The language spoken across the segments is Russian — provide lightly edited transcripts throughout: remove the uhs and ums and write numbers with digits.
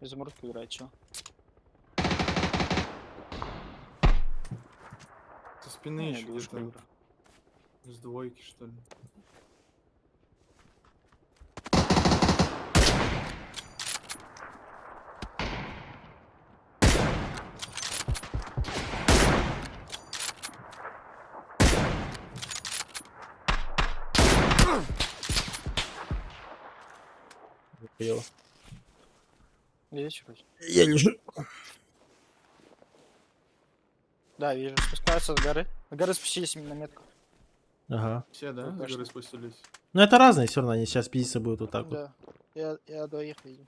Изумрудку играет, чё? Со спины Не, еще двушку где-то. играю. С двойки, что ли. Хуёво. Видишь вроде? Я лежу. Да, вижу. Спускаются с горы. С горы спустились на метку. Ага. Все, да, с горы Точно. спустились? Ну это разные все равно, они сейчас пиздиться будут вот так вот. Да. Я двоих видел.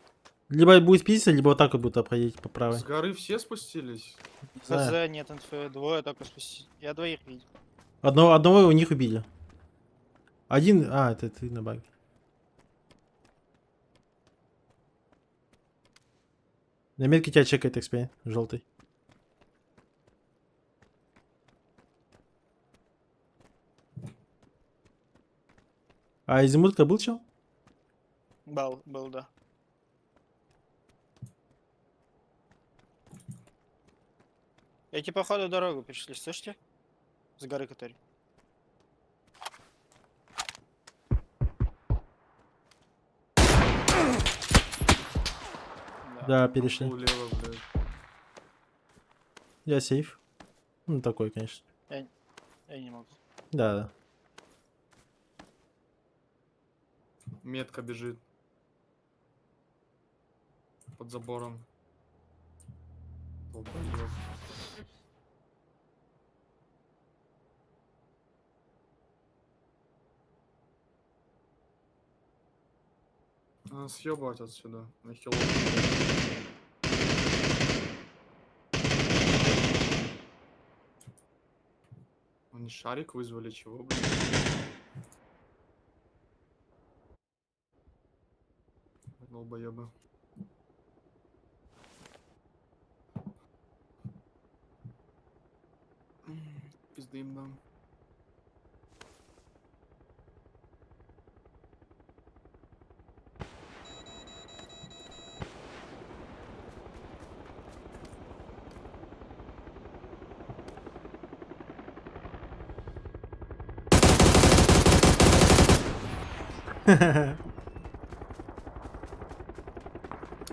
Либо будет пиздиться, либо вот так вот будут обходить по правой. С горы все спустились? Не знаю. ХЗ, нет инфы. Двое только спустились. Я двоих видел. Одного у них убили. Один... А, это ты на баге. На метке тебя чекает XP, желтый. А изумрудка был чел? Был, да. Эти, походу, дорогу пришли, слышите? С горы, который. Да, перешли. Улево, блядь. Я сейф. Ну такой, конечно. Я не могу. Да, да. Метка бежит. Под забором. Долбоёб. Надо съебывать отсюда. На хилу. Они шарик вызвали, чего, блин? Долбоёбы. Пизды им дам.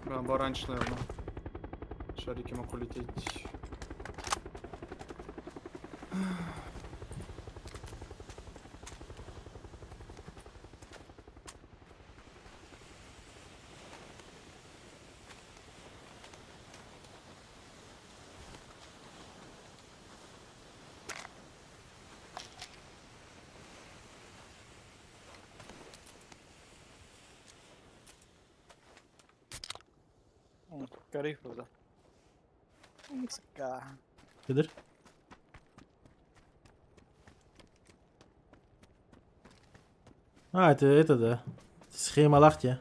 Да, баранч, наверное. Шарики могу лететь. Горы, да. Сука. Пидор. А, это да. Схема лахти.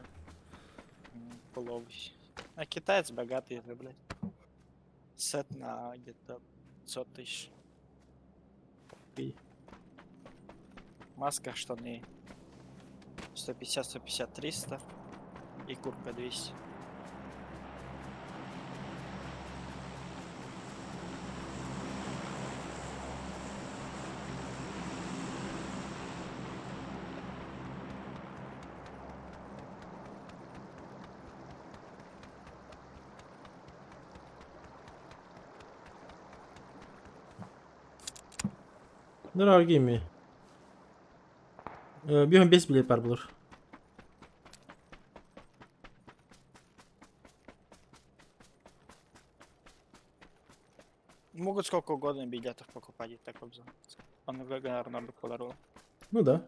Половый. А китаец богатый, да, блядь. Сет на где-то 500 тысяч. Окей. Маска, штаны 150, 150, 300. И куртка 200. Дорогими. Бьем без билет пар булur. Могут сколько угодно билетов покупать, и так обзор. Он наверное, подарил. Ну да.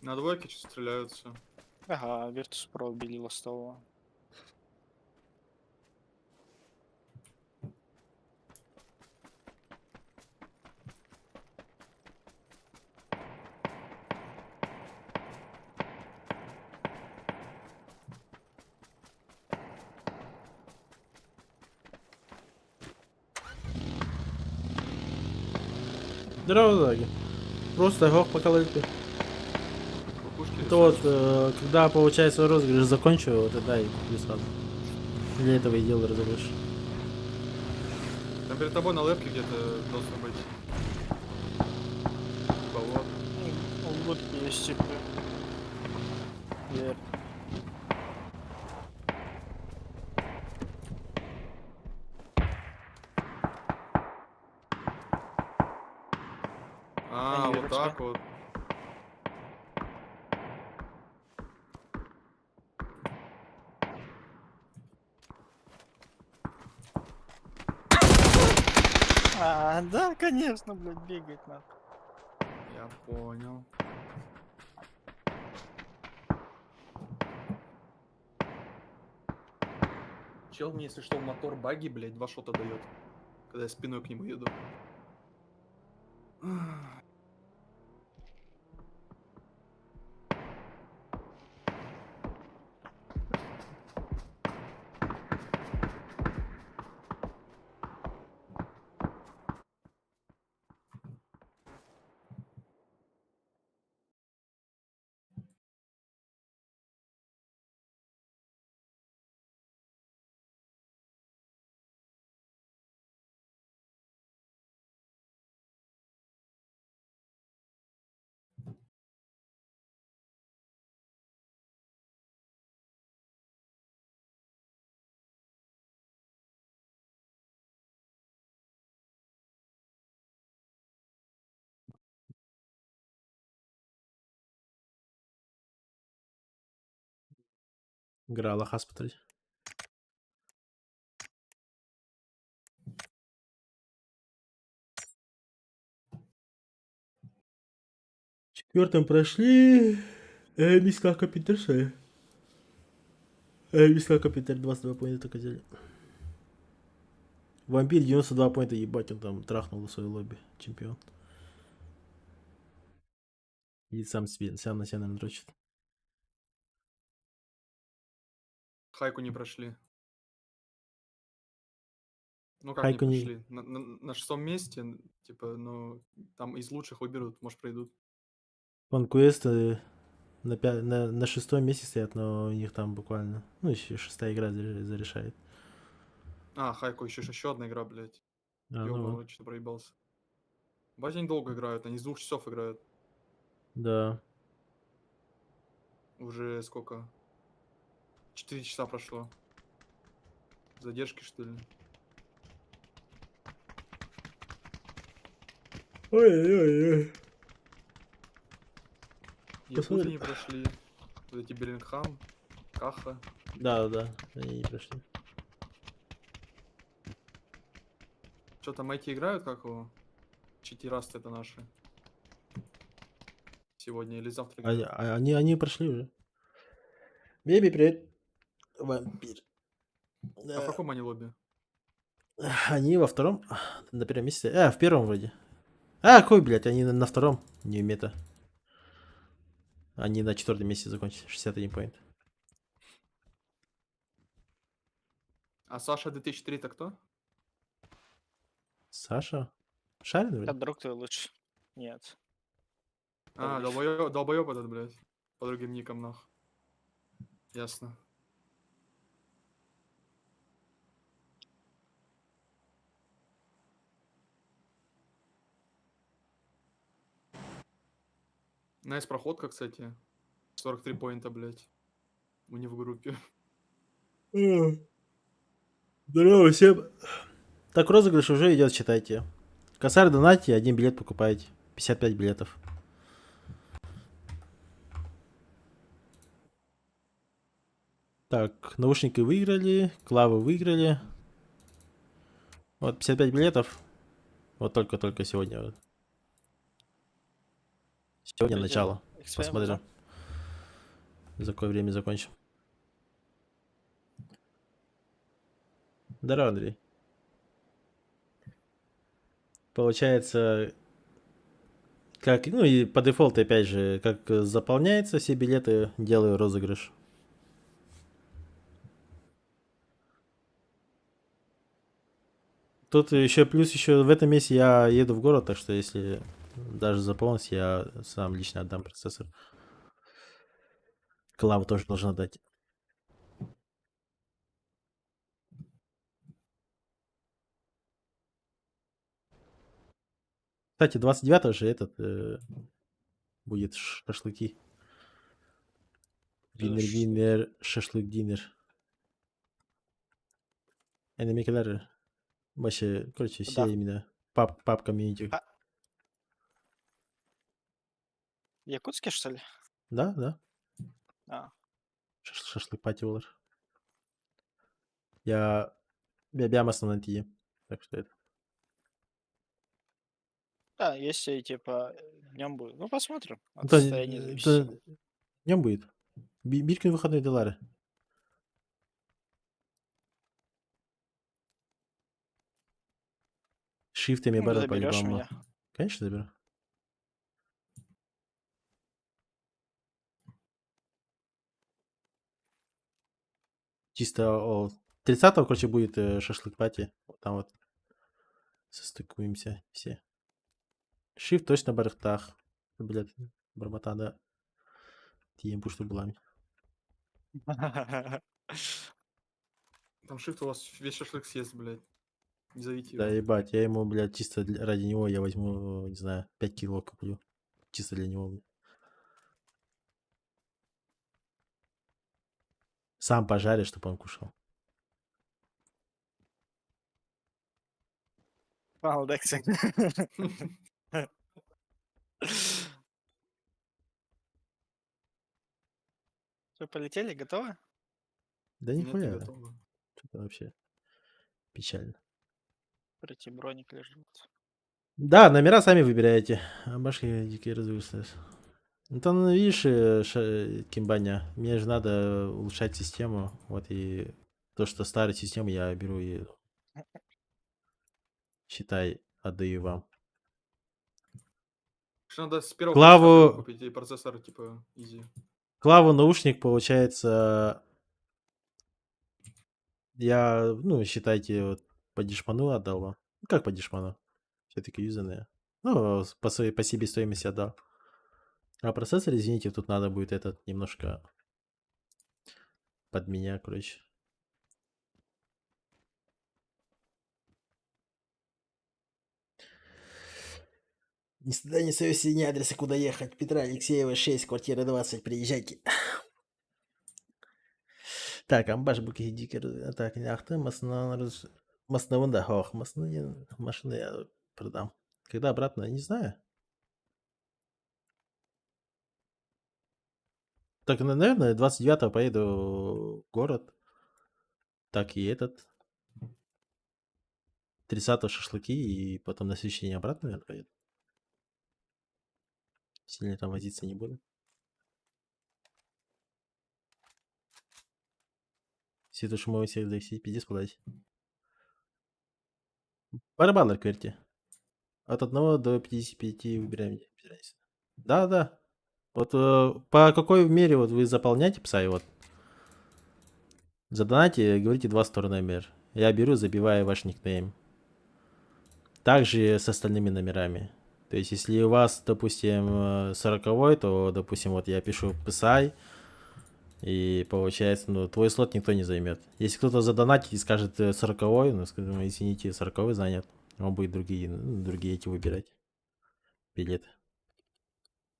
На двойке что стреляются. Ага, Virtus.pro убили ластового. Здорово, Лаги. Просто гох по колонке. Кукушки Это вот, рисуют. когда получается розыгрыш закончу, вот тогда и куплю сразу. Для этого и делаю розыгрыш. Там перед тобой на лэпке где-то должно быть. Типа вот. У будки есть типа. Дверь. А, Они вот вышли. так вот. А, да, конечно, блядь, бегать надо. Я понял. Чел мне, если что, мотор баги, блядь, 2 шота дает. Когда я спиной к нему еду. Грала Хаспиталь. Четвертым прошли. Миска Капитер, что ли? Миска Капитер 22 поинта только взяли. Вампир 92 поинта, ебать, он там трахнул в свое лобби. Чемпион. И сам себе, сам на себя, наверное, дрочит. Хайку не прошли. Ну как не Хайку не... прошли? На 6-м месте, типа, ну, там из лучших выберут, может, пройдут. Конквесты на шестом месте стоят, но у них там буквально... Ну, еще шестая игра зарешает. А, Хайку еще одна игра, блядь. А, ну вот. Ёбаный, что-то проебался. Бать, они долго играют, они с 2 часов играют. Да. Уже сколько? 4 часа прошло. Задержки, что ли? Ой-ой-ой. Якуты не прошли. Вот эти Беллингхам, Каха. Да, они не прошли. Что там эти играют, как его? Читерасты это наши. Сегодня или завтра играют. Они прошли уже. Беби, привет. Вампир. А в Да. каком они лобби? Они во втором, на первом месте. В первом вроде. Какой, блядь, они на втором. Не мета. Они на четвертом месте закончили. 61 поинт. А Саша 2003 это кто? Саша? Шарин А вроде? друг твой лучше. Нет. А, Павлиш. долбоёб этот, блядь. По другим никам, нах. Ясно. Найс проходка, кстати. 43 поинта, блядь. У них в группе. Здорово всем. Так, розыгрыш уже идет, читайте. Косарь донатьте, один билет покупаете. 55 билетов. Так, наушники выиграли, клавы выиграли. Вот 55 билетов. Вот только сегодня. Сегодня Что начало. делал? Эксперимент, Посмотрим, да? за какое время закончим. Здорово, Андрей. Получается, как, ну и по дефолту, опять же, как заполняются все билеты, делаю розыгрыш. Тут еще плюс еще в этом месяце я еду в город, так что если даже заполнить, я сам лично отдам процессор. Клаву тоже должен отдать. Кстати, 29 же этот будет шашлыки. Что за Винер шашлык динер. Энемикелер. Вообще, короче, все Да. именно пап комьюнити. А- Якутский, что ли? Да, да. А, Шашлык пати olur. Я бямасно на тие. Так что это. да, если типа днем будет. Ну, посмотрим. От Это, состояния зависит. днем будет. Биркин выходные доллары. Шифтами Ну, барат заберешь по-любому. меня. Конечно, заберу. Чисто 30-го, короче, будет шашлык пати. Вот там вот состыкуемся все. Шифт точно барахтах. Блядь, барбатада. Тием пушту булами. Там шифт у вас весь шашлык съест, блядь. Не зовите Да его. ебать, я ему, блядь, чисто ради него я возьму, не знаю, 5 кило куплю. Чисто для него, блядь. Сам пожаришь, чтобы он кушал. Молодец. Что, полетели? Готовы? Да Нет, не нихуя. готово. Что-то вообще печально. Прийти броник лежит. Да, номера сами выбираете. А башки дикие развиваются. Ну там, видишь, Кимбаня, мне же надо улучшать систему. Вот и то, что старую систему я беру и, считай, отдаю вам. Что надо с первого Клаву- процессора купить, и процессор, типа, изи. Клаву наушник, получается, я, ну, считайте, вот по дешману отдал вам. Ну, как по дешману? Все-таки юзанные. Ну, по себестоимости отдал. А процессор, извините, тут надо будет этот немножко под меня, короче. Ни стыда, ни совести, ни адреса, куда ехать. Петра Алексеева, 6, квартира 20, приезжайте. Так, амбаш буки дикер. Так, яхты, масновында, ох, машины я продам. Когда обратно, не знаю. Так, наверное, 29-го поеду в город. Так и этот. 30-го шашлыки, и потом на следующий день обратно, наверное, поеду. Сильно там возиться не буду. Все то, что мы всех зависеть, пиздец подать. Барабанер, кверти. От 1 до 55 выбираем. без разницы. Да, да. Вот по какой мере вот вы заполняете пса, вот задонайте, говорите 2 стороны номер. Я беру, забиваю ваш никнейм. Также с остальными номерами. То есть, если у вас, допустим, 40, то, допустим, вот я пишу псай, и получается, ну, твой слот никто не займет. Если кто-то задонатит и скажет 40, ну, скажем, извините, 40 занят, он будет другие, ну, другие эти выбирать билеты.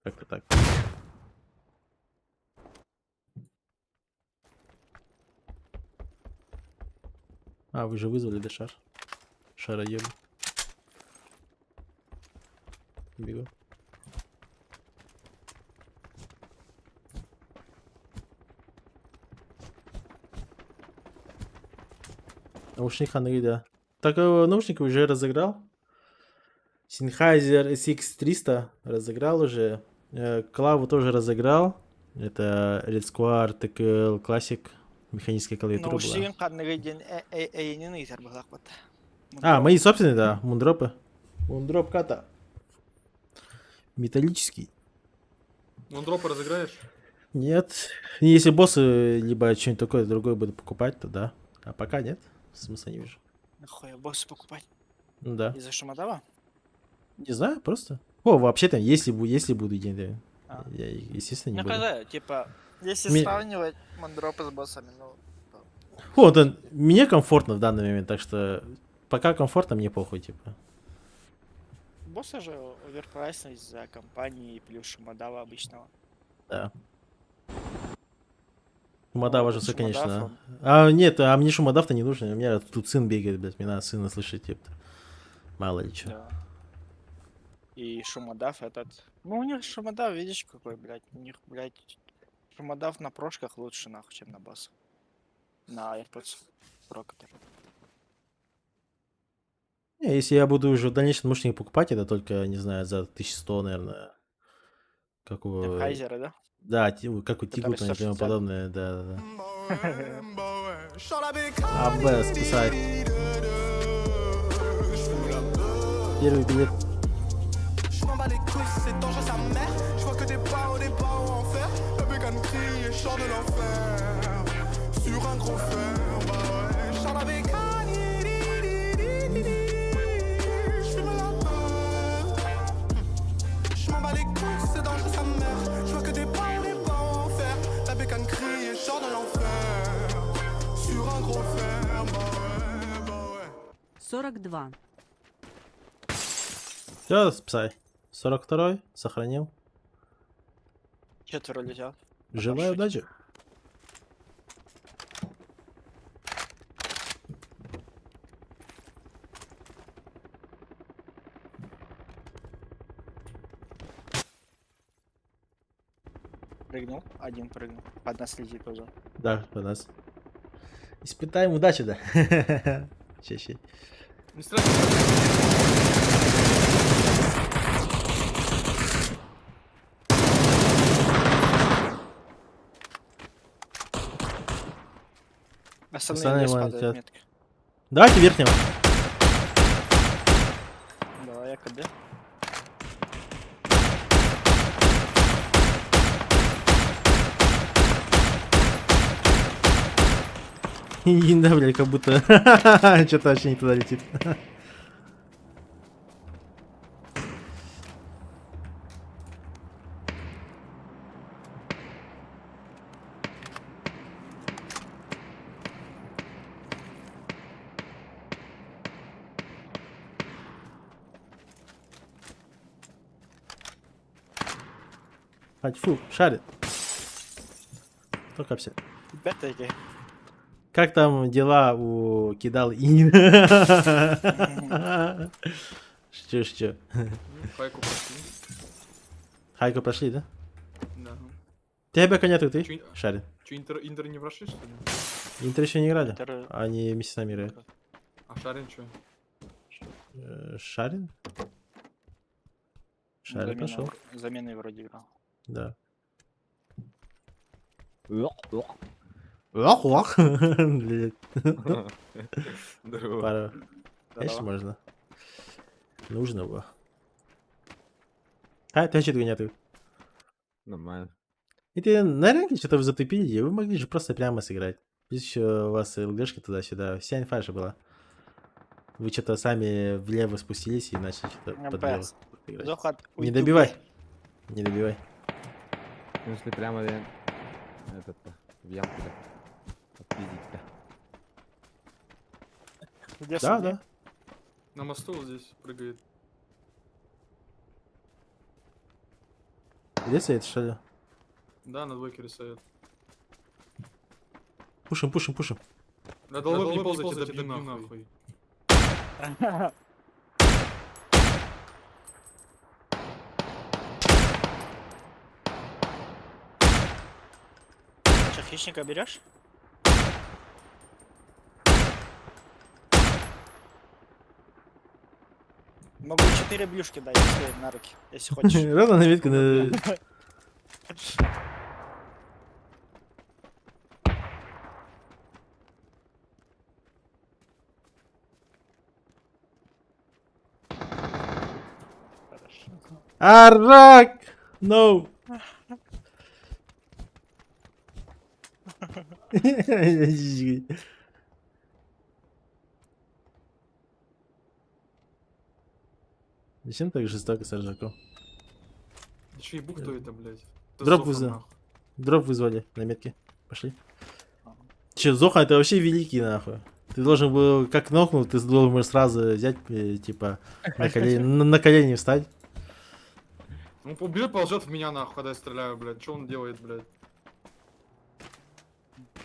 Как-то так. А, вы же вызвали, да, шар? Шароеб. Бегу. Наушник ханы, да. Так, наушники уже разыграл. Sennheiser SX300 разыграл уже. Клаву тоже разыграл. Это Red Square TKL Classic. Механическая клавиатура была. Наушнигин кадныгы ден эйнин итер бахлак бат. А, мои собственные, да. Мундропы. Мундроп ката. Металлический. Мундропы разыграешь? Нет. Если боссы, либо что-нибудь такое другое буду покупать, то да. А пока нет. Смысла не вижу. Нахуй босс покупать. Ну да. Из-за Шумадава? Не знаю, просто. О, вообще-то, если будут деньги, А. я, естественно, не Ну, буду. когда, типа, если Ми- сравнивать мандропы с боссами, ну, то О, да, мне комфортно в данный момент, так что пока комфортно, мне похуй, типа. боссы же оверпрайсны из-за компании плюс Шумадава обычного. Да. Шумадава же вот все, Шумадав, конечно. он- А, нет, а мне Шумадав-то не нужен. У меня тут сын бегает, блядь, мне надо сына слышать, типа. Мало ли что. Да. И Шумадав этот... Ну, у них Шумадав, видишь, какой, блядь. У них, блядь, Шумадав на прошках лучше, нахуй, чем на бас. На AirPods Pro, который. Не, если я буду уже в дальнейшем наушники покупать, это только, не знаю, за 1100, наверное. Как у... Хайзеры, да? Да, как у Который Тигута и тому 160. подобное, да, да, да. АБ, спасай. Первый билет. Je m'en bats les couilles, c'est dangereux sa mère. Je vois que des pas en enfer. La bécane crie et sort de l'enfer. Sur un gros fer, bah ouais. Je sors la bécane. Je fume la peur. Je m'en bats les couilles, c'est dangereux sa mère. Je vois que des pas en enfer. La bécane crie et sort de l'enfer. Sur un gros fer, bah ouais, bah ouais. 42. Все, спасай. 42-й, сохранил. Четверо летят. Желаю удачи. Прыгнул. Один прыгнул. Под нас летит уже. Да, у нас. Испытаем удачи, да. Чаще. Не стреляй. Остальные Остальные вниз вон падают летят. метки. Давайте верхнего. Давай, я КД. Да, блядь, как будто что-то вообще не туда летит. Фу, шарит. Только все. Бетеки. Как там дела у Кидал Ин? Что? Хайку пошли. Хайку прошли, да? Да. Тебя нету, ты? Чё- Шарит. Че, Интер не прошли, что ли? Интер еще не играли? Интер- Они вместе с нами играют. А Шарин что? Шарин? Шарин пошел. Заменой вроде играл. Да. Лох. Блядь. Здорово. Пара. Конечно, Здорово. можно. Нужно было. А, ты что-то нету. Нормально. И ты на рынке что-то вы затупили, вы могли же просто прямо сыграть. Здесь еще у вас ЛГшки туда-сюда, вся инфа же была. Вы что-то сами влево спустились и начали что-то МПС. подлево играть. Заход. Не добивай. Не добивай. Ну, если прямо этот, в ямку-то. Отпиздить-то. Где Да, судья? да. На мосту вот здесь прыгает. Где стоит, что ли? Да, на двойке рисует. Пушим. На долбоеб не ползайте, добью нахуй. Че, хищника берешь? Могу 4 блюшки дать если на руки, если хочешь. Ровно наметка на... Хорошо. Арак! No! Зачем так жестоко с Ржаком? Ты чё, ебу, кто это, блядь? Это Дроп Зохан, вызов. нахуй. Дроп вызвали на метке. Пошли. Че, Зоха, это вообще великий, нахуй. Ты должен был, как нокнул, ты должен был сразу взять, типа, на колени встать. Он уберет, положит в меня, нахуй, когда я стреляю, блядь. Что он делает, блядь?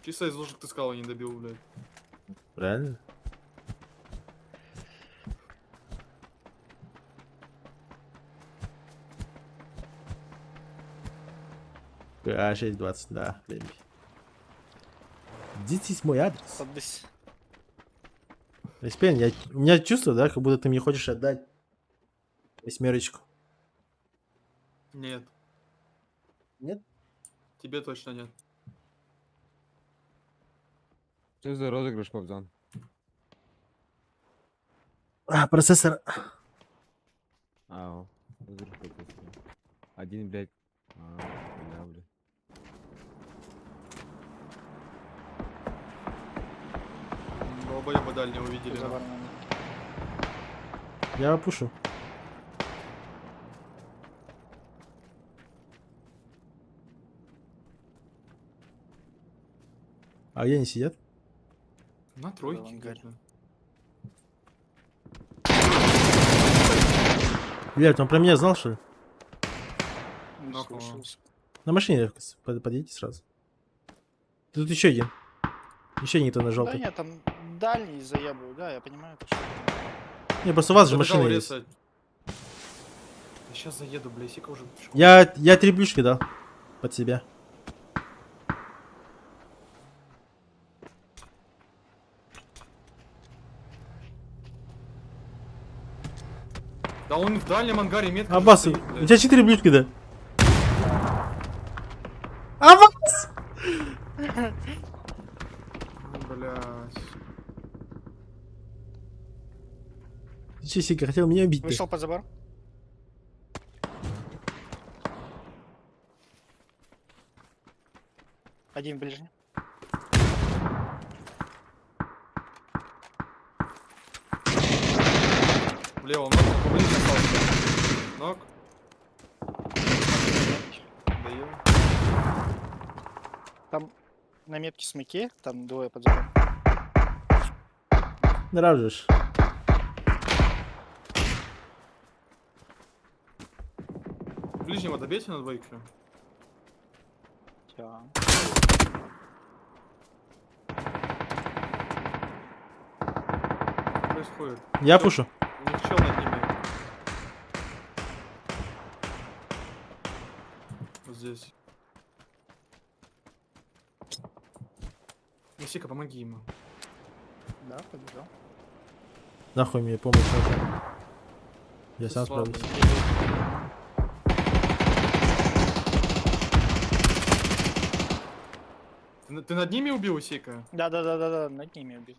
Чисто из ложек ты сказал, не добил, блядь. Правильно? А620, да, baby. Здесь мой адрес. Подбись. Респен, у меня чувство, да, как будто ты мне хочешь отдать восьмерочку. Нет. Нет? Тебе точно нет. Что за розыгрыш, Кобзон? А, процессор. А, розыгрыш процессора. Один, блядь. Бля, блядь. Долбоеба дальнего увидели, За нахуй. барменом. Я пушу. А где они сидят? На тройке авангарде. где-то. Блядь, он про меня знал, что ли? Не Нахуй. слушался. На машине подъедьте сразу. Тут еще один. Еще никто на Да желтый. нет, там дальний заебываю, да, я понимаю. То, что... Не, просто у вас же Побежал машина есть. резать. Я сейчас заеду, блядь, сика уже пешком. Я 3 плюшки дал под себя. Да он в дальнем ангаре метка. Аббас, стоит, у блядь. тебя 4 плюшки, да? Аббас! Блядь. Ты че, Сика, хотел меня убить? Вышел под забор. Один в ближнем. Влево, ног, поближе остался. Ног. Даю. Там на метке смоки, там двое под забором. Нравишься. Ближнего добейте на двоих. Да. Что происходит? Я Чё? пушу. У них чел над ними. Вот здесь. Сика, помоги ему. Да, побежал. Нахуй мне помощь нужна. Я Ты сам слабый. справлюсь. Ты над ними убил Сика? Да, над ними убил.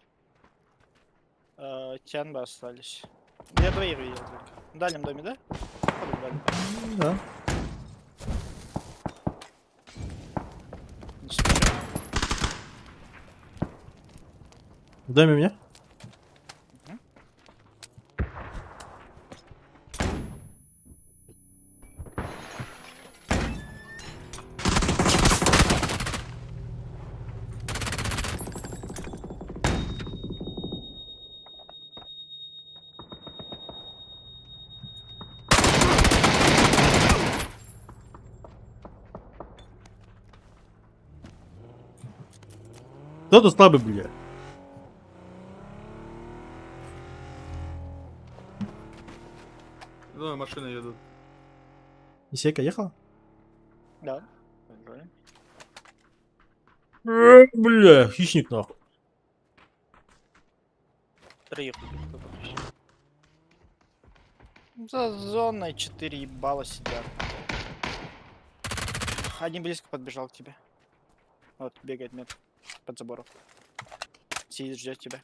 Тянбы остались. Я двоих видел только. В дальнем доме, да? Походу, в дальнем. Да. Не смотрю. В доме у меня? Кто тут слабый, бля? Да, машины едут. Исейка ехала? Да. Побежали. Бля, хищник нахуй. Троих убил, кто-то еще. За зоной 4 ебала сидят. Один близко подбежал к тебе. Вот, бегает мет под забором. Сидит, ждет тебя.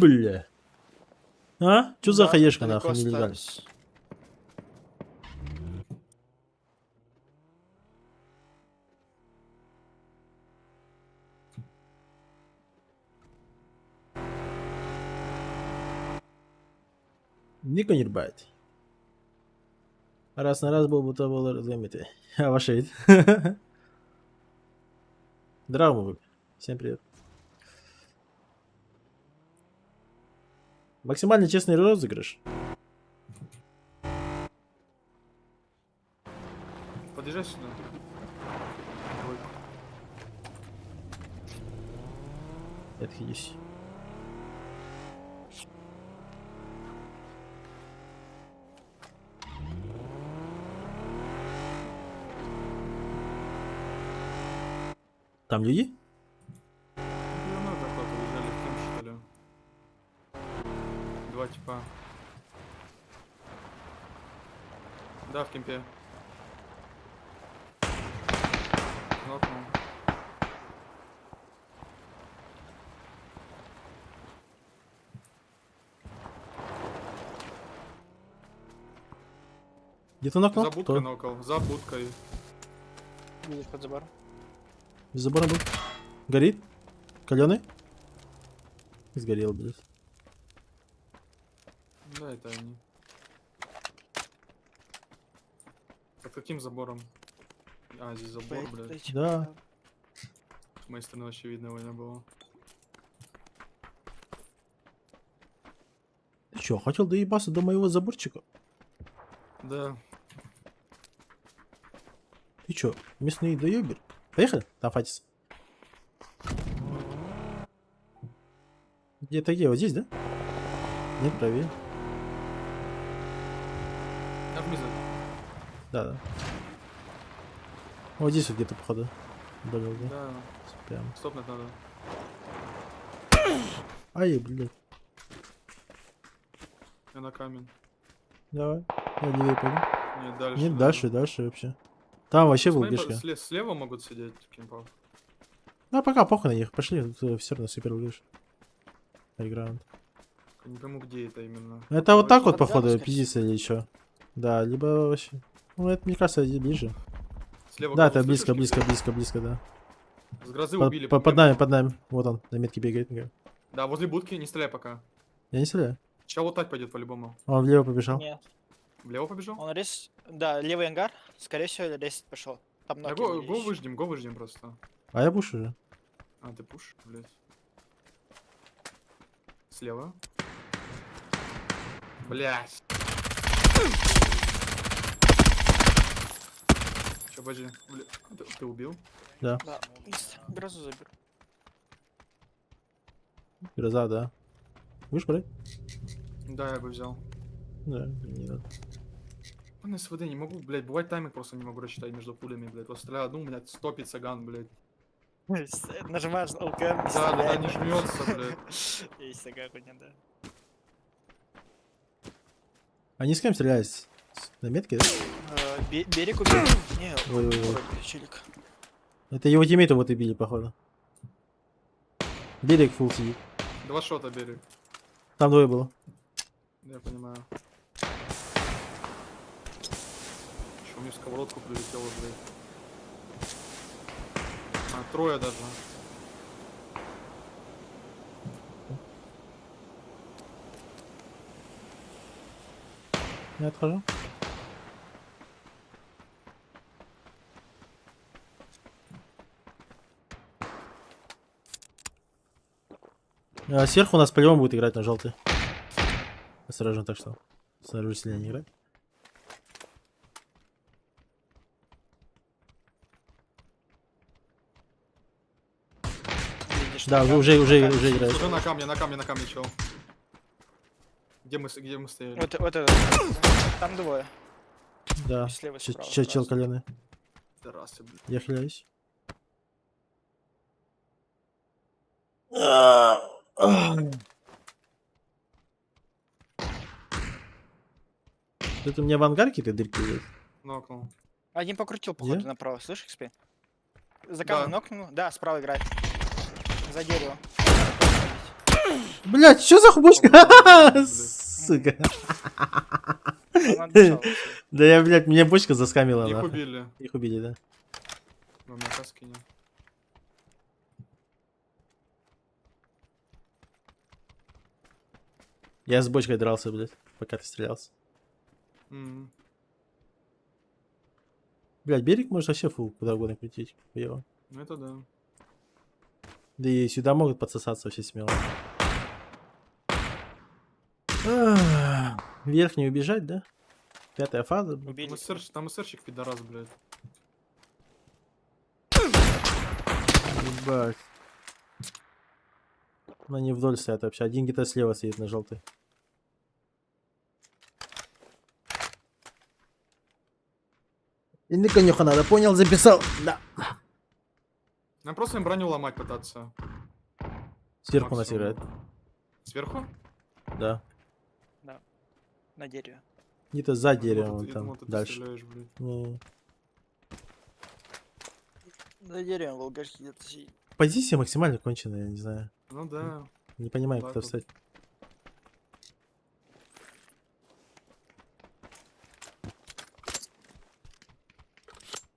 Бля. А? Чё за Да, хаешка далеко нахуй нелегально? остались. Никто не рубает. Раз на раз был бы то было разумите. А ваш вид. Здорово, всем привет. Максимально честный розыгрыш. Подъезжай сюда. Ой, Отхились. Там люди? ну, надо охоту, уезжали в Крым, что ли. Два типа. Да, в кемпе. Нокнул. Где-то нокнул? За будкой Кто? нокал, за будкой. Видишь под забором. За забором был. Горит? Каленый? Сгорел, блядь. Да, это они. Под каким забором? А, здесь забор, блядь. Да. С моей стороны вообще видно его не было. Ты чё, хотел доебаться до моего заборчика? Да. Ты чё, местный доебер? Поехали? Там фатис. Где-то где? Вот здесь, да? Нет, правее. Нажми за. Да, да. Вот здесь вот где-то, походу. Болел, да? Да. Прям. Стопнуть надо. Ай, блядь. Я на камень. Давай. Я левее пойду. Нет, дальше. Нет, надо. дальше вообще. Там вообще был Смотри, бешка. слева могут сидеть кемпов. Ну, пока похуй на них. Пошли, все равно супер выигрыш. Играунд. Не пойму, где это именно. Это вот так вот, Под походу, Ганновской? пиздится или что? Да, либо вообще... Ну, это, мне кажется, здесь ближе. Слева Да, кого это близко, слышишь? близко, да. С грозы Под, убили. под нами. Вот он, на метке бегает. Да, возле будки, не стреляй пока. Я не стреляю. Сейчас вот так пойдет по-любому. Он влево побежал. Нет. Влево побежал? Он рейс... Да, левый ангар. Скорее всего, рейс пошел. Там Да ноги го были ещё. выждем просто. А я буш уже. А, ты пуш, блядь. Слева. Блядь. Чё, баджи? Ты убил? Да, Да, грозу заберу. гроза, да. Будешь брать? Да, я бы взял. Да, не надо. На СВД не могу, блядь, бывает тайминг просто не могу рассчитать между пулями, блядь. Вот стреляю одну, блядь, 100 цыган, блядь. Нажимаешь на ЛКМ, Да, стреляй. не жмется, блядь. Есть такая хуйня, да. Они с кем стрелялись? На метке, да? Берег убил. Не, Ой. вроде челик. Это его тиммейты вот и били, походу. Берег фул сидит. 2 шота берег. Там двое было. Я понимаю. Что, мне в сковородку прилетело, блядь. А, трое даже. Я отхожу. А сверху у нас по-любому будет играть на желтый. Осторожно, так что. Снаружи сильнее не играть. Видишь, Да, там уже камень. играет. Уже на камне, чел. Где мы стояли? Вот это. Там двое. Да. Слева, Чел справа. коленный. Террасы, блядь. Я хиляюсь. Это у меня в ангарке ты дырки есть? Нокнул. Один покрутил, походу, Где? направо. Слышишь, XP? За камнем Да. нокнул. Да, справа играет. За дерево. Блять, что за хубочка? Блядь. Сука. Он отбежал. Да я, блядь, меня бочка заскамила, Их нахуй. убили. Их убили, да. Ну, меня каски нет. Я с бочкой дрался, блядь, пока ты стрелялся. М. Блядь, берег может вообще фул куда угодно крутить. Хуёво. Ну это да. Да и сюда могут подсосаться вообще смело. Ах, Вверх не убежать, да? 5-я фаза, блядь. Убили. Там СРщик пидорас, блядь. Ебать. Ну они вдоль стоят вообще. Один где-то слева стоит на желтой. И на конюха надо, понял, записал. Да. Нам просто им броню ломать пытаться. Сверху нас Максимум. играет. Сверху? Да. На дереве. Где-то за Я думал, деревом, я там, думал, ты дальше. стреляешь, блядь. Не. На дереве волгарский где-то сидит. Позиция максимально конченая, я не знаю. Ну да. Не понимаю, Так кто вот. встать.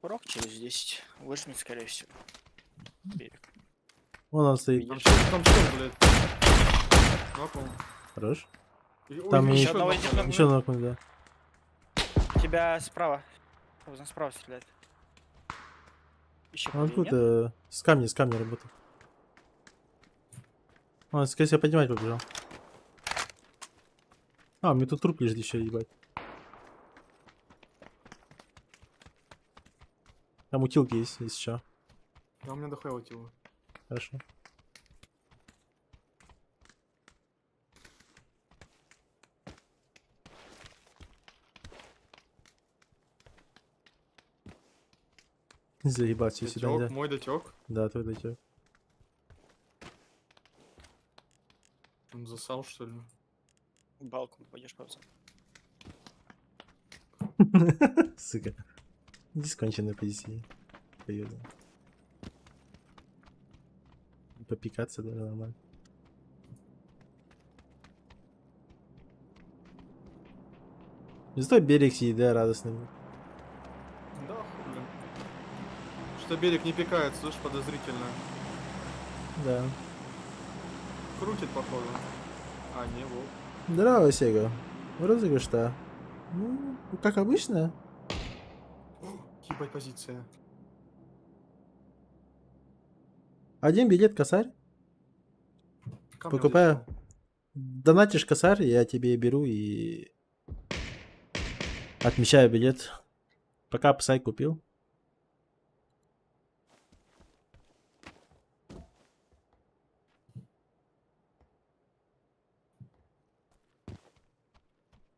Порог через 10. Выжмет, скорее всего. Берег. Вон он стоит. Там Видишь? что, блядь? Нокнул. Хорош. Ой, Там ещё еще одного нокнули. идёт на- Еще нокнуть, да. Тебя справа. Он справа стреляет. Еще Он откуда? С камня работает. Он, скорее всего, поднимать побежал. А, у меня тут труп лежит еще, ебать. Там утилки есть, если что. Да у меня дохуя утило. Хорошо. Заебать, все сюда Дотёк, нельзя. мой дотек. Да, твой дотек. Он засал, что ли? Балку пойдешь, пацан. Сука. Дисконченная позиция. Поеду. Попикаться даже нормально. Зато берег сидит, да, радостный. Да, хули. Что берег не пикает, слышь, подозрительно. Да. Крутит, походу. А, не, вот. Здорово, Сега. Розыгрыш-то. Ну, как обычно. Ебать позиция. Один билет косарь. Камня Покупаю. взял. Донатишь косарь, я тебе беру и отмечаю билет. Пока псай купил.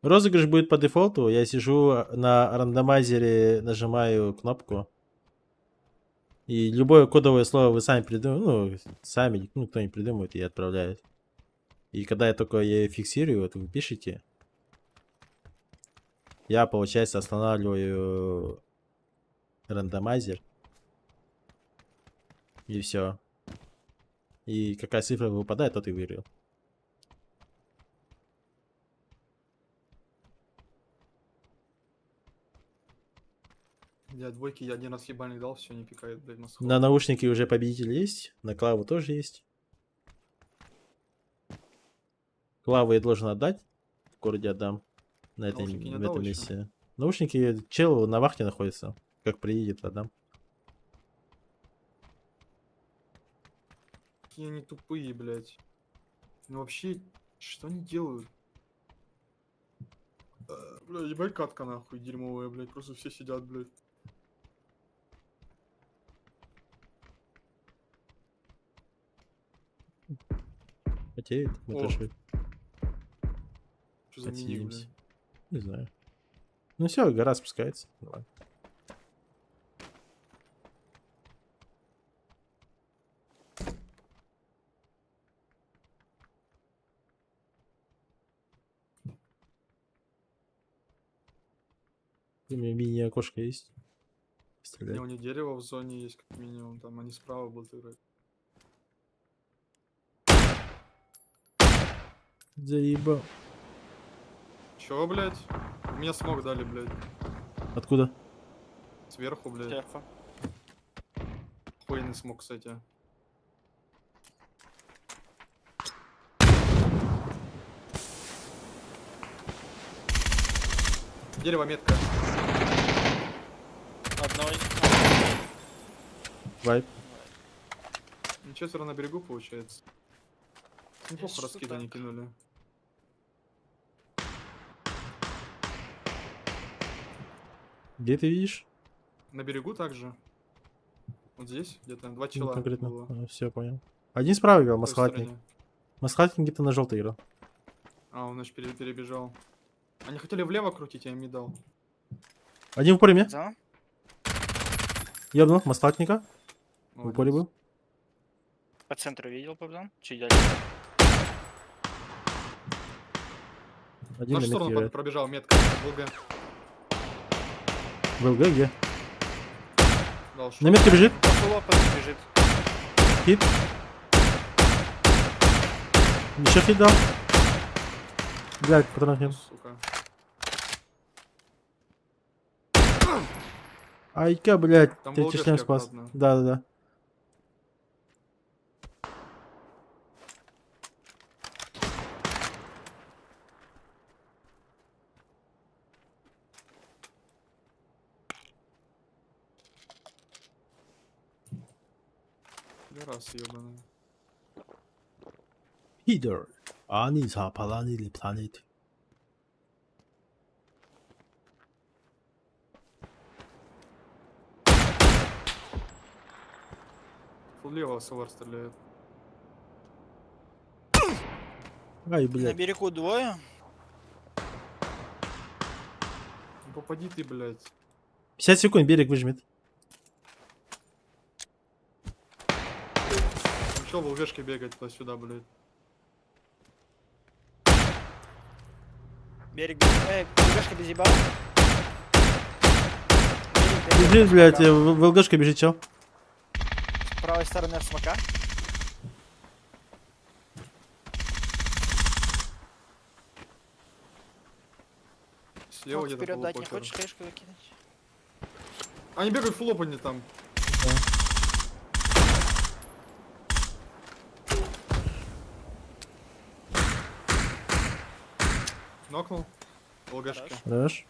Розыгрыш будет по дефолту. Я сижу на рандомайзере, нажимаю кнопку. И любое кодовое слово вы сами придумаете. Ну, сами, ну, кто-нибудь придумает и отправляет. И когда я только ее фиксирую, вот вы пишете, я, получается, останавливаю рандомайзер. И все. И какая цифра выпадает, тот и выиграл. Я двойки, я один раз ебальник дал, все не пикает, блядь, на сход. На наушники уже победитель есть. На клаву тоже есть. Клаву я должен отдать. В городе отдам. На этой, Наушники не в отдал этом ещё? месте. Наушники чел на вахте находится. Как приедет, отдам. Какие они тупые, блядь. Ну вообще, что они делают? Бля, ебать катка нахуй дерьмовая, блядь. Просто все сидят, блядь. Потеет. Мы О, тоже Что за мини, подсидимся. блядь. Не знаю. Ну все, гора спускается. Ладно. У меня мини-окошко есть. Не, Стрелять. у них дерево в зоне есть, как минимум. Там они справа будут играть. Заебал. Чё, блядь? Мне смог дали, блядь. Откуда? Сверху, блядь. Сверху. Хуйный смог, кстати. Дерево, метка. Одного... Вайп. Ничего, все равно на берегу получается. Неплохо что раскидание так. кинули. Где ты видишь? На берегу также. Вот здесь где-то два Ну, чела конкретно. было. Все, понял. Один справа играл, В той масхалатник. стороне. Масхалатник где-то на желтый играл. А, он значит перебежал. Они хотели влево крутить, я им не дал. Один в упоре мне. За? Ёбнул масхалатника. В упоре Молодец. был. По центру видел, Побзан? Чуть дальше. В Один нашу на сторону метке играет. пробежал метка. ЛГ. В ЛГ где? Дал шот. На метке бежит. По фуллопу бежит. Хит. Еще хит дал. Блядь, патронов нет. Сука. Айка, блядь. Там Третий волгашки шлем спас. аккуратно. Да. Раз ебаный. Хидер. 아니사 바라니리 플라네트. Лево Солар стреляет. Ай, На блядь. берегу двое. Ну попади ты, блядь. 50 секунд берег выжмет. Чё в ЛГшке бегать туда-сюда, блядь. Берег... ЛГшка безъебал. Бежит, блядь, в ЛГшке бежит чел. С правой стороны от смока. Слева Вот где-то вперед дать не полупокер. хочешь, хэшку закинуть? Они бегают фул опене там. Нокнул. ЛГшки. Хорош.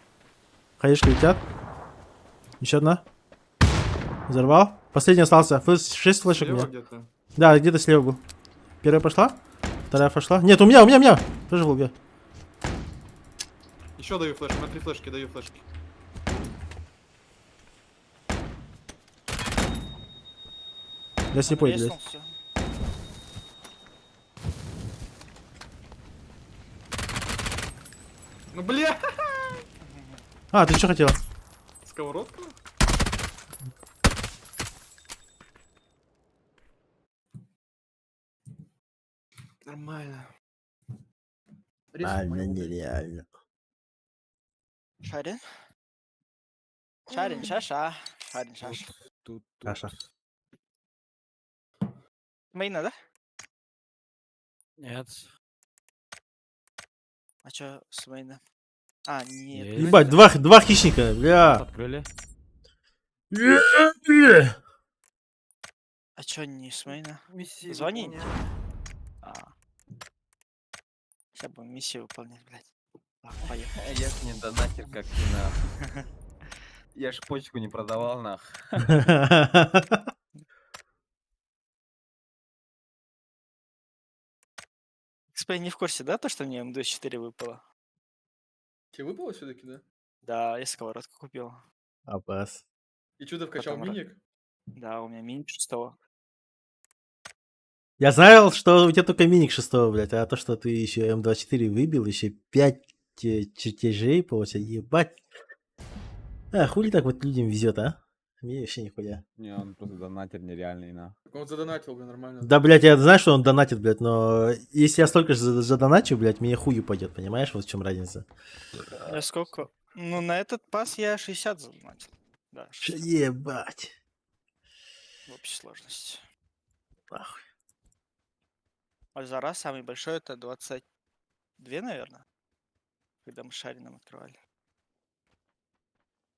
Хаешки летят. Еще одна. Взорвал. Последний остался. 6 флешек у Слева меня. где-то. Да, где-то слева был. Первая пошла. Вторая пошла. Нет, у меня. Тоже в ЛГ. Еще даю флешки, на 3 флешки даю флешки. Я слепой, блядь. Всё. Ну бля! А, ты что хотел? Сковородка? Нормально. нереально. Шарин? Шарин, шаша. Шарин, шаш. Тут. Каша. Мейна, да? Нет. А чё с мейна? А, нет. Есть. Ебать, два хищника, бля. Открыли. А чё не с мейна? Звони. А. Сейчас будем миссию выполнять, блядь. Так, поехали. Я ж не донатер, как ты, нах. Я ж почку не продавал, нах. Кспей не в курсе, да, то, что мне МД-4 выпало? Тебе выпало все-таки, да? Да, я сковородку купил. Апас. И что ты вкачал Потом миник? Да, у меня мини 6. Я знал, что у тебя только миник 6, блядь, а то, что ты еще М24 выбил, еще 5 чертежей, получается, ебать. А, хули так вот людям везет, а? Мне вообще нихуя. Не, он просто донатер нереальный, на. Так он задонатил, блин, нормально. Да, блядь, я знаю, что он донатит, блядь, но если я столько же задоначу, блядь, мне хую пойдет, понимаешь, вот в чем разница. Я сколько? Ну, на этот пас я 60 задонатил. Да, 60 Ебать. в общей сложности. Нахуй. А за раз самый большой это 22, наверное. Когда мы с Шарином открывали.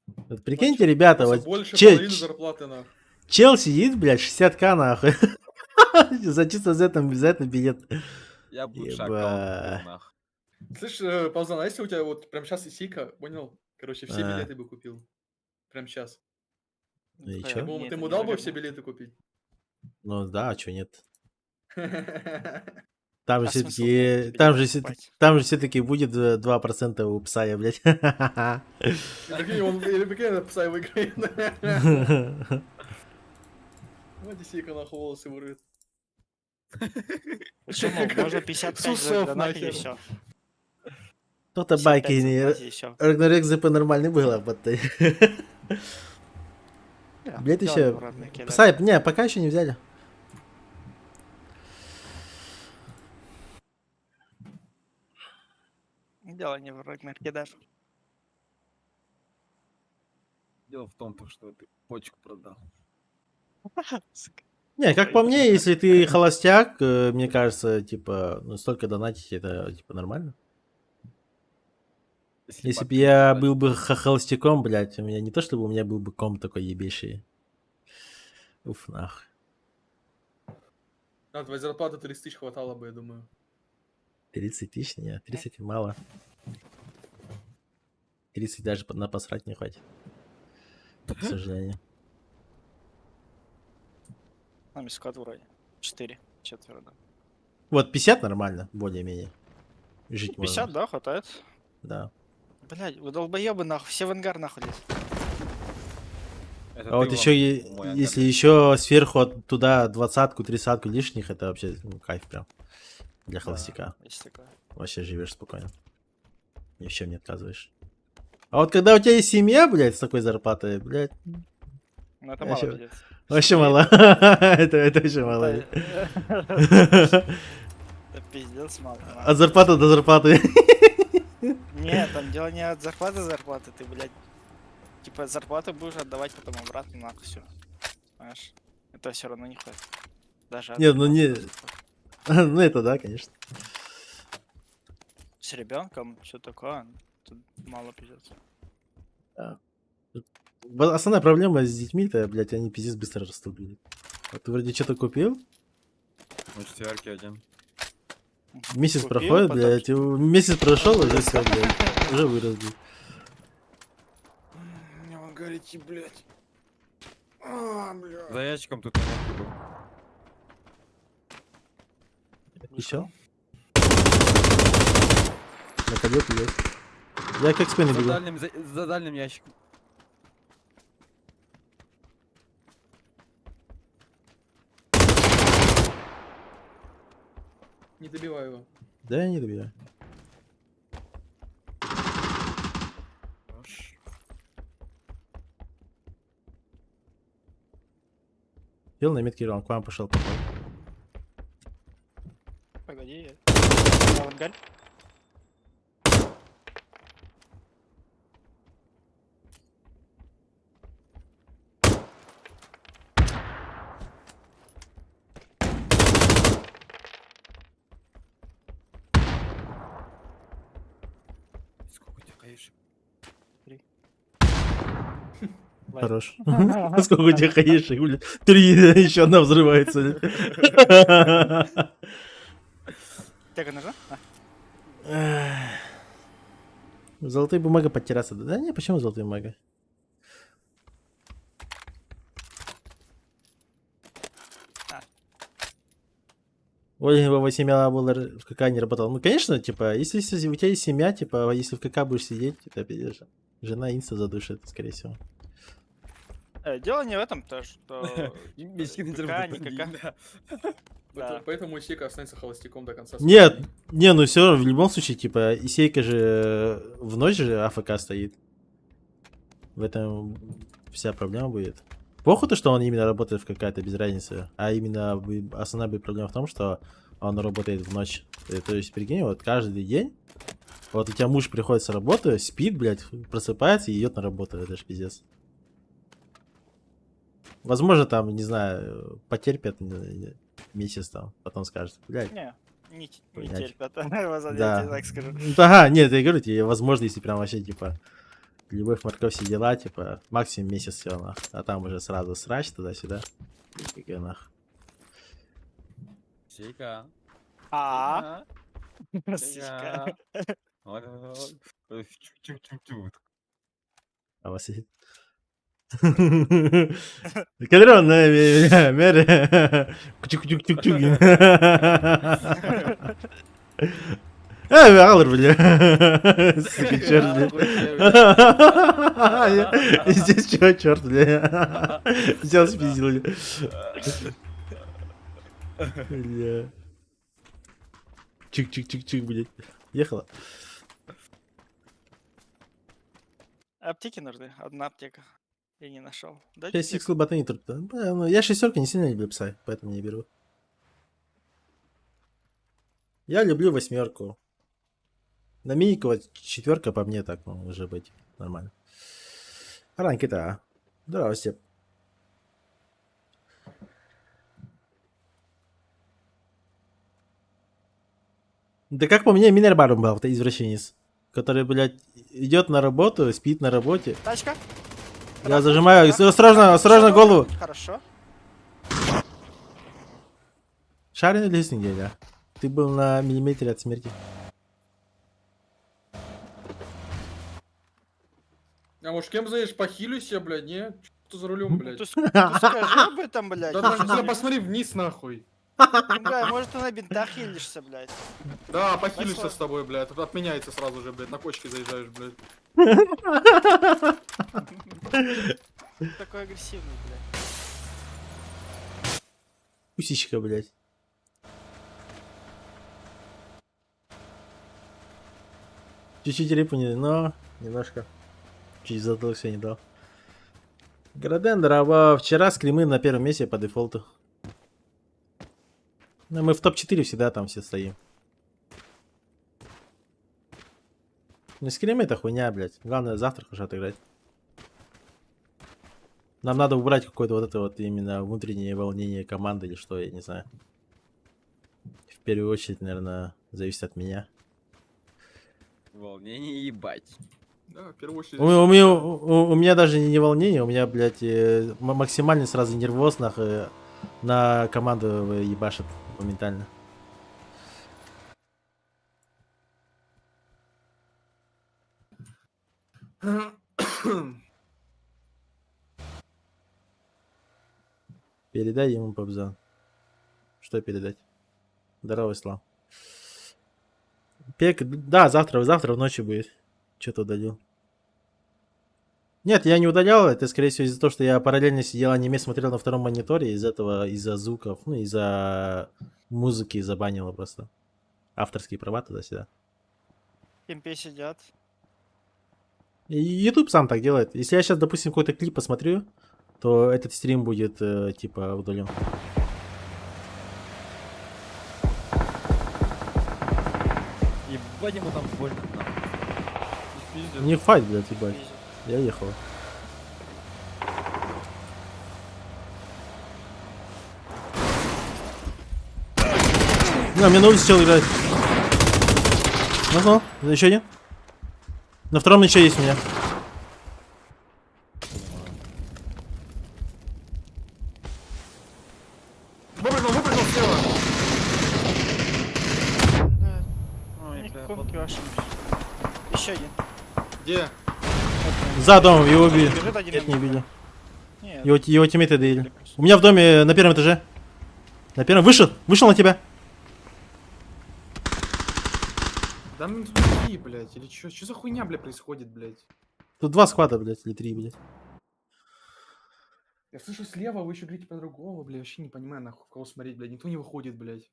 Вот прикиньте, ребята, Просто вот больше че- половины зарплаты, на. чел сидит, блядь, 60к нахуй. За чисто за это билет. Я бы лучше Ебать. аккаунт купил, нах. Слышь, Паузан, а если у тебя вот прям сейчас исика, понял? Короче, все А. билеты бы купил. Прям сейчас. Ну и Бля, чё? мне Ты это ему дал бы невыгодно. все билеты купить? Ну да, а чё нет? Там же А смысл мне все-таки, эти билеты покупать? там же все-таки будет 2% у Псая, блядь. И прикинь, или прикинь, этот Псай выиграет. Вот Дисейка нахуй волосы вырвет. Почему? Можно 55 Сусов задонатить и нахер. все. Кто-то 55 байки не... задонатить и все. Рагнарёк ЗП нормальный был, а вот ты... Блядь, еще... Псай, не, пока еще не взяли. Дело не в Рагнарке даже. Дело в том, то, что ты почку продал. Не, как по мне, если ты холостяк, мне кажется, типа, ну, столько донатить, это, типа, нормально. Если бы бабки я не был бы холостяком, блядь, у меня не то, чтобы у меня был бы комп такой ебейший. Уф, нах. На твоей зарплаты 30 тысяч хватало бы, я думаю. 30 тысяч? Нет, 30 мало. 30 даже на посрать не хватит. К сожалению. Там скот вроде. 4. Четверо, да. Вот 50 нормально, более-менее. Жить 50, можно. да, хватает? Да. Блядь, вы долбоебы нахуй, все в ангар нахуй лезут. Это А вот ты еще, вам мой если ангар. еще сверху туда 20-ку, 30-ку лишних, это вообще ну, кайф прям. Для Да, холостяка. есть такое. Вообще живешь спокойно. Ни в чем не отказываешь. А вот когда у тебя есть семья, блядь, с такой зарплатой, блядь, Ну это Я мало ща- пиздец. вообще Семья мало. Это вообще мало. Это пиздец мало. От зарплаты до зарплаты. Нет, там дело не от зарплаты до зарплаты, ты, блядь, типа зарплату будешь отдавать потом обратно нахуй все. Понимаешь? Это все равно не хватит. Даже от Нет, ну зарплаты не- до зарплаты. Ну это да, конечно. С ребенком, все такое, тут мало пиздец. Основная проблема с детьми-то, блядь, они пиздец быстро растут, блядь. Вот ты вроде что-то купил, Ну, четверки один. месяц Купил, проходит, потом- блядь, месяц прошел, уже все, блядь, уже вырос, блядь. Мне в ангаре идти, блядь. А, бля. За ящиком тут нет был. Еще? Находил пиздец. Я как спины бегу. За дальним ящиком. Не добивай его. Да я не добиваю. Хорош. Сел на метке, он к вам пошел. Погоди, я в ангаре. Сколько у тебя каишек? Хорош. Сколько у тебя хаешек, блядь? 3, еще одна взрывается. Тяга ножа? Золотые бумага подтираться. Да не, почему золотые бумага? Ой, во семья была в КК не работала. Ну, конечно, типа, если у тебя есть семья, типа, если в КК будешь сидеть, это пиздец. Жена инста задушит, скорее всего. Дело не в этом, то что... Мечки на КК, заработок не деньги, КК. да. Да. Поэтому Исейка останется холостяком до конца. Нет, не, ну все равно, в любом случае, типа, Исейка же в ночь же АФК стоит. В этом вся проблема будет. Плохо то, что он именно работает в КК, это без разницы. А именно основная проблема в том, что он работает в ночь. То есть, прикинь, вот каждый день, вот у тебя муж приходит с работы, спит, блядь, просыпается и идет на работу. Это ж пиздец. Возможно, там, не знаю, потерпят месяц там, потом скажет, блядь. Не Блядь. терпят, я тебе Да. так скажу. Ага, нет, я говорю тебе, возможно, если прям вообще, типа, любовь, морковь, все дела, типа, максимум месяц все, нах. А там уже сразу срач туда-сюда. И нах. Сейка. А, Сейка. Вот. Чу-чу-чу-чу. А у вас сидит. Кадрон, мере. Кучук-кучук-кучук. Алыр, бля. Сука, черт, бля. Здесь чего, черт, бля. Взял, спиздил, бля. Бля. Чик-чик-чик-чик, блядь. Ехала. Аптеки нужны. Одна аптека. Я не нашел. Дайте 6 аптеку. икс ботани тут. Ну, я шестерки не сильно люблю писать, поэтому не беру. Я люблю восьмерку. На минику вот четверка по мне так, ну, уже быть нормально. Ранки-то, а. Здравствуйте. Да как по мне, Минербарум был, ты извращенец. Который, блядь, идет на работу, спит на работе. Тачка. Я зажимаю, осторожно, осторожно голову. Хорошо. Шарин или лесник, дядя? Ты был на миллиметре от смерти. А может кем заедешь, похилюсь я, блядь, не? Что за рулем, блядь? Ты скажи об этом, блядь. Да даже ты посмотри вниз, нахуй. Ну, бля, может ты на бинтах едешься, блядь. Да, похилюсь Спасибо. с тобой, блядь. Тут отменяется сразу же, блядь, на кочке заезжаешь, блядь. Ты такой агрессивный, блядь. Пусичка, блядь. Чуть-чуть репу не, но немножко. Чуть затылок все не дал. Градендер, а вчера скримы на первом месте по дефолту. Ну, мы в топ-4 всегда там все стоим. Ну, скримы это хуйня, блядь. Главное завтра хорошо отыграть. Нам надо убрать какое-то вот это вот именно внутреннее волнение команды или что, я не знаю. В первую очередь, наверное, зависит от меня. Волнение ебать. Да, в первую очередь. У меня даже не волнение, у меня, блядь, максимально сразу нервоз на команду ебашит моментально. Передай ему, Пабзан. Что передать? Здорово, Ислам. Пек, да, завтра в ночи будет. Что-то удалил. Нет, я не удалял, это скорее всего из-за того, что я параллельно сидел аниме, смотрел на втором мониторе, из этого, из-за звуков, ну, из-за музыки забанило просто. Авторские права туда-сюда. В кемпе сидят. И YouTube сам так делает. Если я сейчас, допустим, какой-то клип посмотрю, то этот стрим будет, типа, удален. Ебать ему там больно. Пиздец. Не файт, блядь, ебать. Пиздец. Я ехал. На, мне на улице чел играет. Ну, еще один. На втором еще есть у меня. Выпрыгнул слева. Да. Ой, Они бля, конки ваши. Еще один. Где? За домом, его убили. Бежит один. Нет, не убили. Нет. Его тиммейты доили. У меня в доме на первом этаже. На первом. Вышел на тебя. Да ну иди, блядь, или чё? Чё за хуйня, блядь, происходит, блядь? Тут 2 сквада, блядь, или 3, блядь. Я слышу слева, вы еще говорите про другого, блядь, вообще не понимаю, нахуй, в кого смотреть, блядь, никто не выходит, блядь.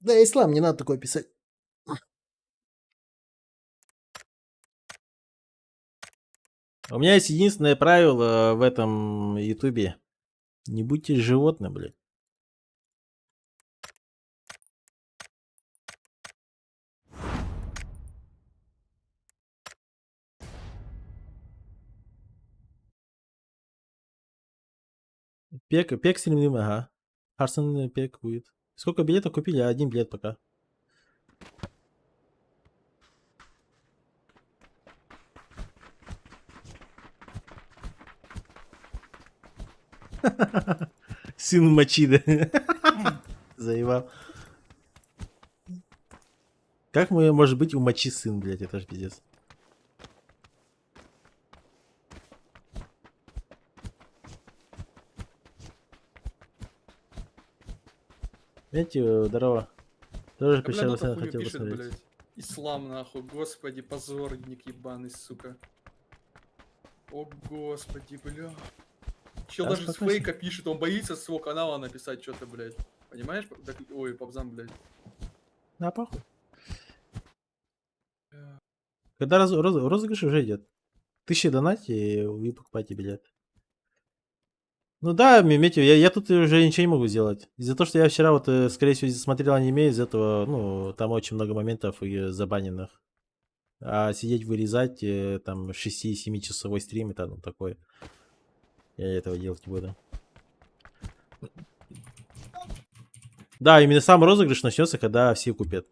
Да, ислам, не надо такое писать. У меня есть единственное правило в этом ютубе. Не будьте животным, блядь. Пек стримим, ага. Харсон пек будет. Сколько билетов купили? Один билет пока. Сын Мачиды. Заебал. Как может быть у Мачи сын, блядь, это ж пиздец. Видите, здорово. Тоже Да, бля, пришел, Дота хуйню хотел пишет, посмотреть. блядь. Ислам, нахуй, господи, позорник ебаный, сука. О, господи, бля. Чел Да, даже с спокойно. фейка пишет, он боится с своего канала написать что-то, блядь. Понимаешь? Ой, Пабзам, блядь. Да, похуй. Когда розыгрыш уже идет. 1000 донать, и вы покупаете билет. Ну да, Метью, я тут уже ничего не могу сделать. Из-за того, что я вчера вот, скорее всего, смотрел аниме, из этого, ну, там очень много моментов забаненных. А сидеть вырезать, там, 6-7 часовой стрим, это ну, такое. Я этого делать не буду. Да, именно сам розыгрыш начнется, когда все купят.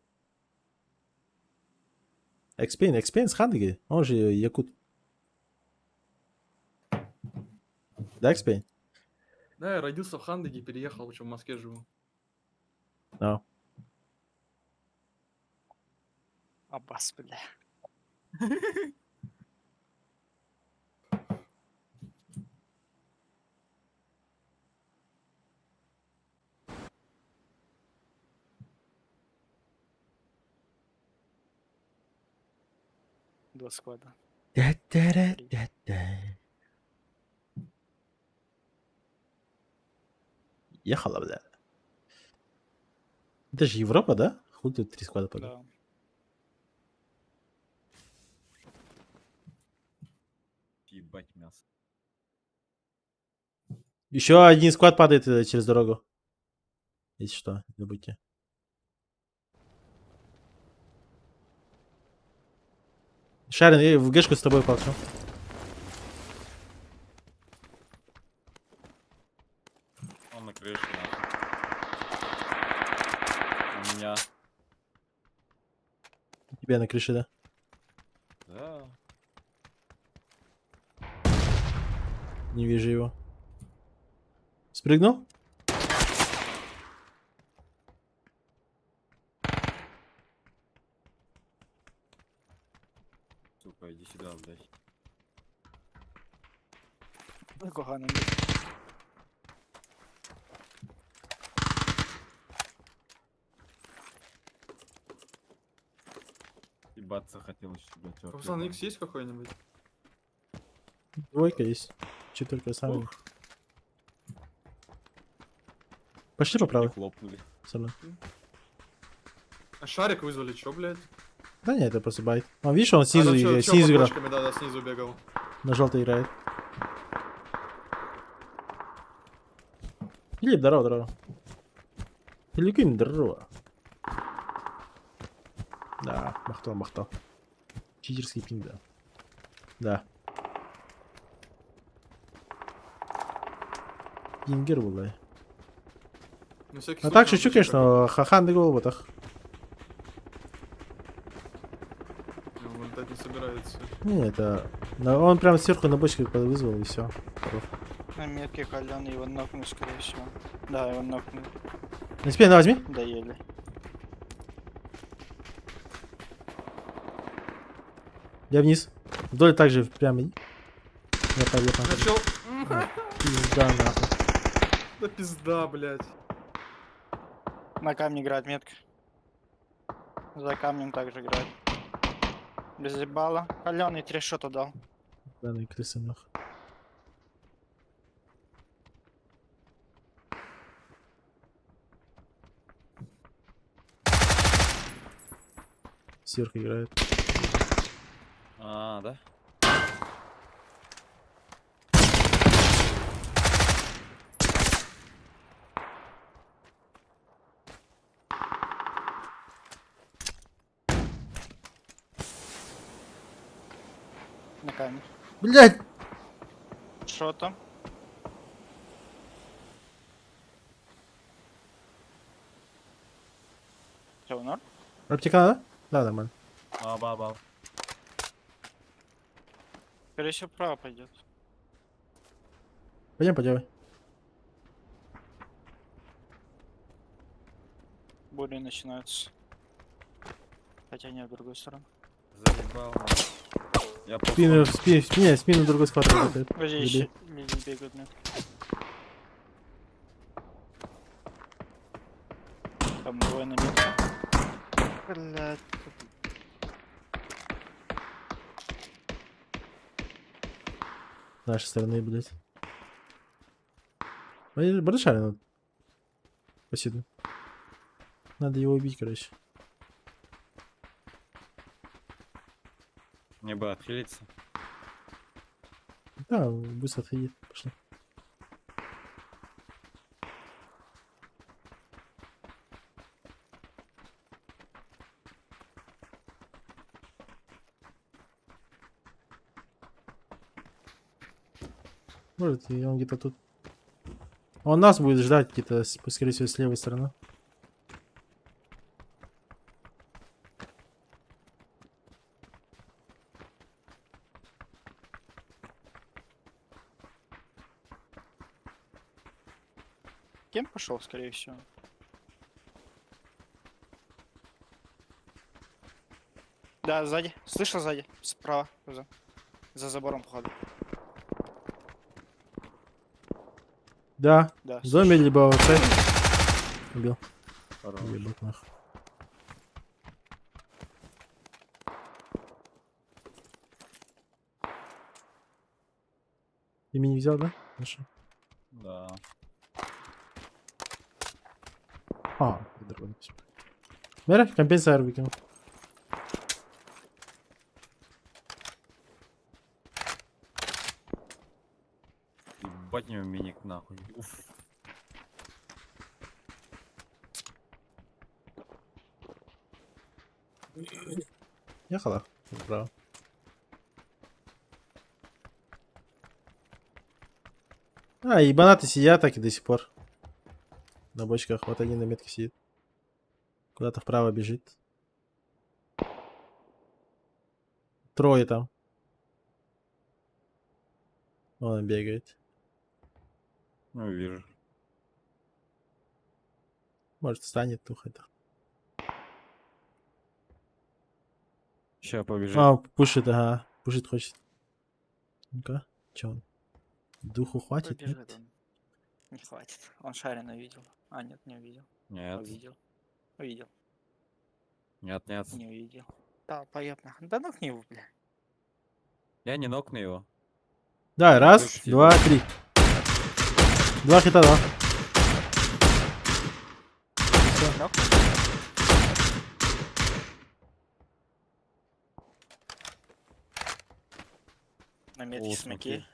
Экспейн с Хандыги, он же якут. Да, Экспейн? Да, я родился в Хандыге, переехал, в Москве живу. No. Аббас, бля. Два склада. Ехала, бля. Это же Европа, да? Хуй тут 3 склада пока. Да. Ебать мясо. Еще один склад падает через дорогу. Если что, не забудьте. Шарин, я в гэшку с тобой полчу. Он на крыше, нахуй. У меня. У тебя на крыше, да? Да. Не вижу его. Спрыгнул? Сука, иди сюда, блядь. Коханий. Ебаться хотел еще, блядь. чёрт Пабзам, ебаный. X есть какой-нибудь? Двойка есть. 4 самая. Пошли по Не правой. хлопнули. Со мной. А шарик вызвали, чё, блядь? Да нет, это просто байт. А, видишь, он снизу, А, там чё снизу под играл. бочками, да, снизу бегал. На желтый играет. Филипп, здорово, здорово. Филиппин, здорово. Да, махтал. Читерский пинг, да. Да. Пингер был, да. На всякий А случай так, надо шучу, чё конечно, хахан на голоботах. как-то- Он летать не собирается. Не, это... Он прям сверху на бочке вызвал, и все. На метке Колян его нокнул, скорее всего. Да, его нокнул. На спину возьми. Доели. Я вниз. Вдоль также прям иди. Я А поехал. чё? Пизда, нахуй. Да пизда, блядь. На камне играет метка. За камнем также играет. Без ебала. Каляный 3 шота дал. Данные крысы, нахуй. Сверху играет. А, да? На камне. Блять! Шота. Все, норм? Аптека, да? Да, нормально. Ба-ба-ба. Скорее всего, право пойдет. Пойдем, поделай. Боли начинаются. Хотя не в другую сторону. Заебал. Я Спину, просто... в спину другой схват работает. Подожди, Люби. еще люди бегают, нет. Там двое на метке. Блядь. С нашей стороны, блядь. Бардашари надо. Спасибо. Надо его убить, короче. Мне бы отхилиться. Да, быстро отходи. Пошли. Может, и он где-то тут. Он нас будет ждать где-то, скорее всего, с левой стороны. Кем пошел, скорее всего? Да, сзади. Слышал сзади. Справа. За забором, походу. Да, Да. в доме слышу. либо в центре. Убил. Хорош. Ебать нахуй. Ты меня не взял, да? Хорошо. Да. А, дорога. Мера, компенсатор выкинул. Ебать него миник нахуй. Уф. Ехала. Браво. А, ебанаты сидят так и до сих пор. На бочках. Вот один на метке сидит. Куда-то вправо бежит. Трое там. Вон он бегает. Ну, вижу. Может, встанет, тухает. Сейчас побежит. А, пушит, ага. Пушит хочет. Ну-ка, чё он? Духу хватит? Побежит Нет? он. Не хватит. Он шарина видел. А, нет, не увидел. Нет. Увидел. Увидел. Нет, нет. Не увидел. Да, поеб нахуй. Да нахуй его, бля. Я не нокну его. Да, раз, Слышите, два, да? три. Два хита, да. Ног? На метке О, смоки.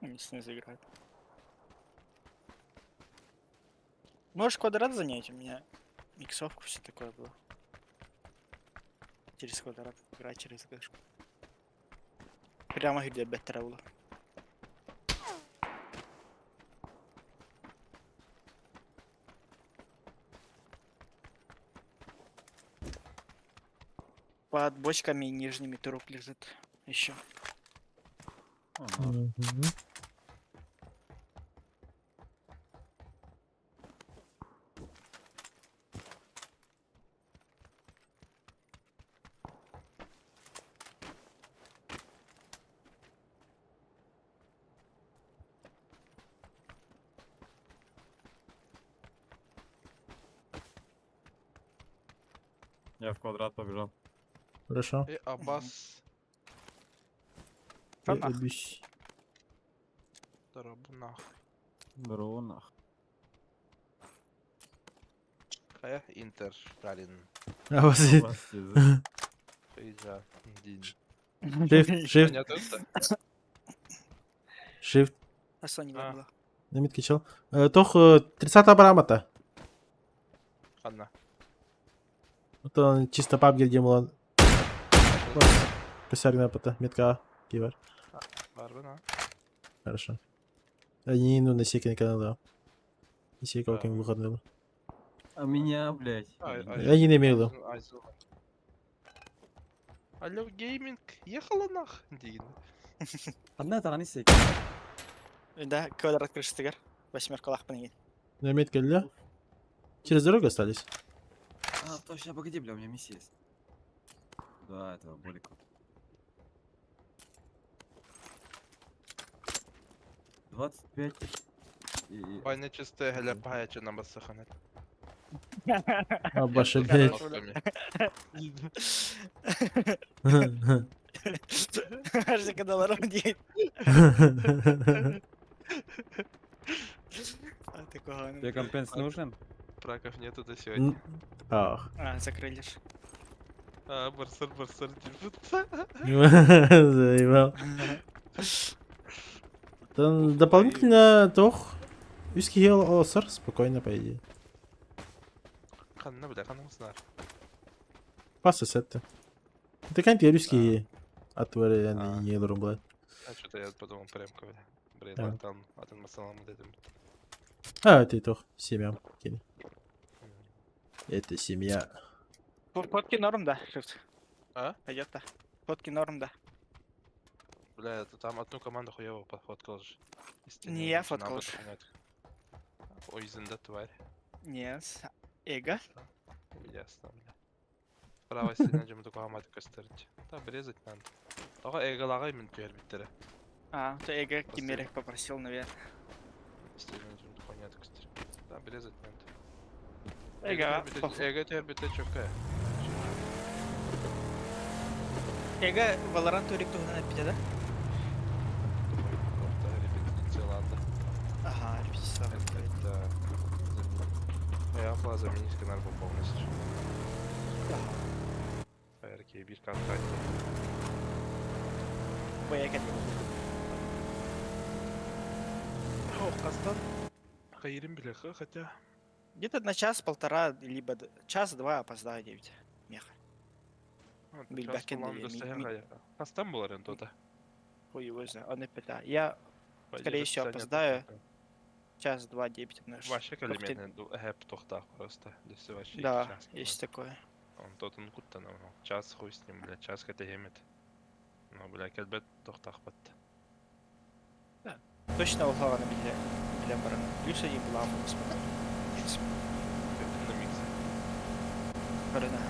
Не снизу играет. Можешь квадрат занять? У меня миксовка, все такое было. Через квадрат играть через гэшку. Прямо где беттерелло. Под бочками нижними труп лежит. Еще. Ага. Мгм. Я в квадрат побежал. Хорошо. Аббас Да нахуй. Ебись. Дарабнах. Здорово нах. Хая Интер Сталин. А вот и- Фейза. Дин. Shift, Нет, это? shift. А что не А. было? На метке чел. Тох, 30 брамата. Ханна. Вот он чисто пабгер демон. Посягна пата. Метка. Кивар. Барбана. Хорошо. Они, ну, на секе никогда, да. На секе как им выходные. А меня, блядь. Я не имею в виду. Алло, гейминг. Ехала нах. Дин. Одна тағаны сек. Да, квадрат крыши тигр. Восьмерка лах панги. На метке ля. Через дорогу остались? А, точно, погоди, бля, у меня миссия есть. Да, этого болика. 25 и... Паня чисте геля паяче на басаханет. Абаша, Хорош, блядь. Артемий. Аж за $1 діють. А такого не Тебе компенс нужен? Праков нету до сегодня. Ах. А, закрыли ж. А, барсар, держит. Заебал. Там дополнительно тох. Виски олсар спокойно, по идее. Ханна, бля, ханна муснар. Пасы сетты. Ты канти русский А. отворенный не блядь. А что-то я подумал прямка, бля. Бред, Да. там, а там масалам дедем. А, ты тох. Семья. Кинь. Это семья. Фотки норм, да, шифт. А? Пойдет, да. Фотки норм, да. Бля, это там одну команду хуево подфоткал же. Если Не не я начинал фоткал бы же. понять. Ой, зинда тварь. Нет. Эго. Ясно, бля. Справа сильно жем только аматы костерить. Да, брезать надо. Только эголагай мен тюер биттере. А, то Эго Кимерих попросил, наверное. Сильно жем только нет костерить. Да, брезать надо. Эго, Эго тюер битте чокая. Эго Valorant турик тугана пите, да? Просто репетиция ладно. Ага, репетиция. Это... Я фла заменить канал полностью. Фаерки и бирка откатить. Бояка. Ох, Каздан. Хаирим бляха, хотя... Где-то на час-полтора, либо час-два опоздаю 9. Меха. Бильбакен Кастан был арендода. Хуй его знаю, он и пита. Я Скорее всего, опоздаю. час-два 9 наш. Вообще калименный гэп тохтах просто. Здесь вообще Да, час, есть такое. Он тот он кутта ну. Час хуй с ним, бля, час хотя гемит. Ну, бля, кэлбет тохтах бат. Точно угла на для барана. Плюс один была мы смотрим. В принципе, На миксе. барана.